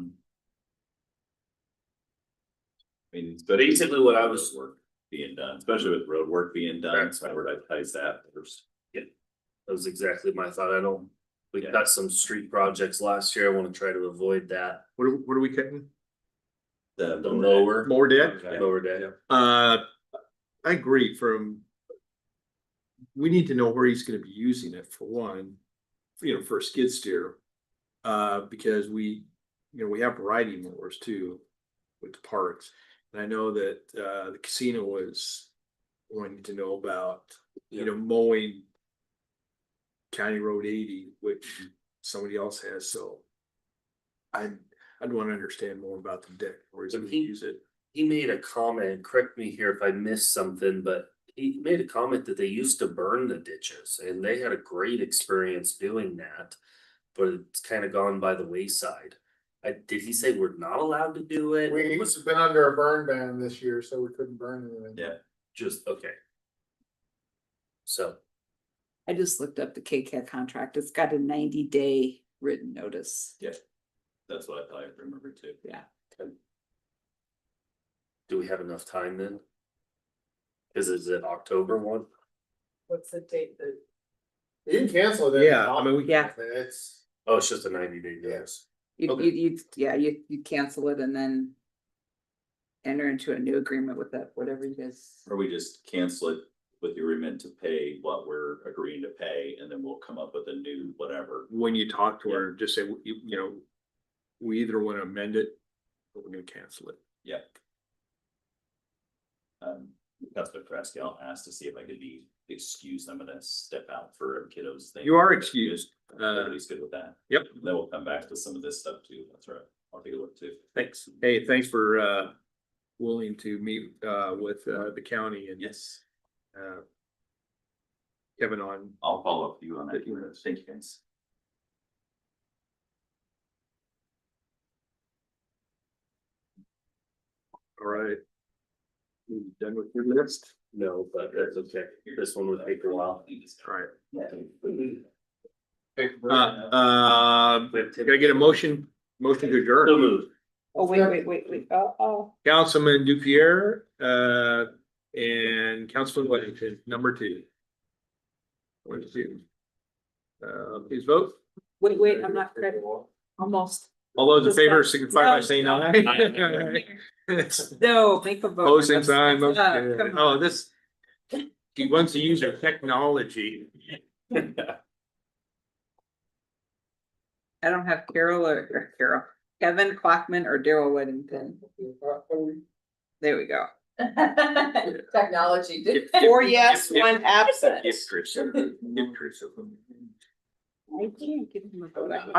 E: mean, especially
F: Basically what I was-
E: road work being done, especially with road work being done,
F: Right.
E: so I prioritize that first.
F: That was exactly my thought. We
E: Yeah.
F: got some street projects last year. I want to try to avoid that.
A: What are we cutting?
F: The lower.
A: More debt?
F: Lower debt.
A: I agree we need to know where he's gonna be using it for one, for a skid steer. Because we have riding mowers too with the parks. And I know that, the casino was wanting to know about, mowing County Road 80, which somebody else has, so. I'd want to understand more about the deck, where he's gonna use it.
F: He made a comment, correct me here if I missed something, but he made a comment that they used to burn the ditches and they had a great experience doing that. But it's kind of gone by the wayside. Did he say we're not allowed to do it?
C: We must have been under a burn ban this year, so we couldn't burn anything.
E: Yeah.
F: Just, okay. So,
G: I just looked up the KCAD contract. It's got a 90-day written notice.
E: That's what I thought I remembered too.
G: Yeah.
F: do we have enough time then? Is it October 1?
I: What's the date that?
C: You can cancel it.
A: Yeah, I mean,
G: Yeah.
C: It's,
F: Oh, it's just a 90-day notice. Okay.
G: You cancel it and then enter into a new agreement with that, whatever you guys.
E: Or we just cancel it with the agreement to pay what we're agreeing to pay, and then we'll come up with a new whatever.
A: when you talk to her, just say, we either want to amend it or we're gonna cancel it.
E: Yeah. Councilor Pascal asked to see if I could be excused. I'm gonna step out for a kiddos thing.
A: You are excused.
E: Everybody's good with that.
A: Yep.
E: Then we'll come back to some of this stuff too. That's right. I'll take a look too.
A: Thanks. Hey, thanks for willing to meet with the county and
E: Yes,
A: Kevin on.
E: I'll follow up with you on that. Thank you guys.
A: All right. You done with your list?
F: No, but that's okay. This one would take a while.
A: All right.
C: okay,
A: Can I get a motion to
F: So
A: adjourn?
F: moved.
G: Oh, wait, oh.
A: Councilman Dupierre, and Councilman Whittington, number 2. 1, 2. Please vote.
G: Wait, I'm not ready. Almost.
A: All those in favor signify by saying aye.
G: No, make a vote.
A: Opposing sign, motion
G: Come
A: carried.
G: on.
A: Oh, this, He wants to use our technology.
G: I don't have Carol, Kevin Clockman or Daryl Whittington. There we go.
I: Technology.
G: 4 yes, 1 absent.
A: Gift Chris. Gift Chris.
G: I can't give him a vote.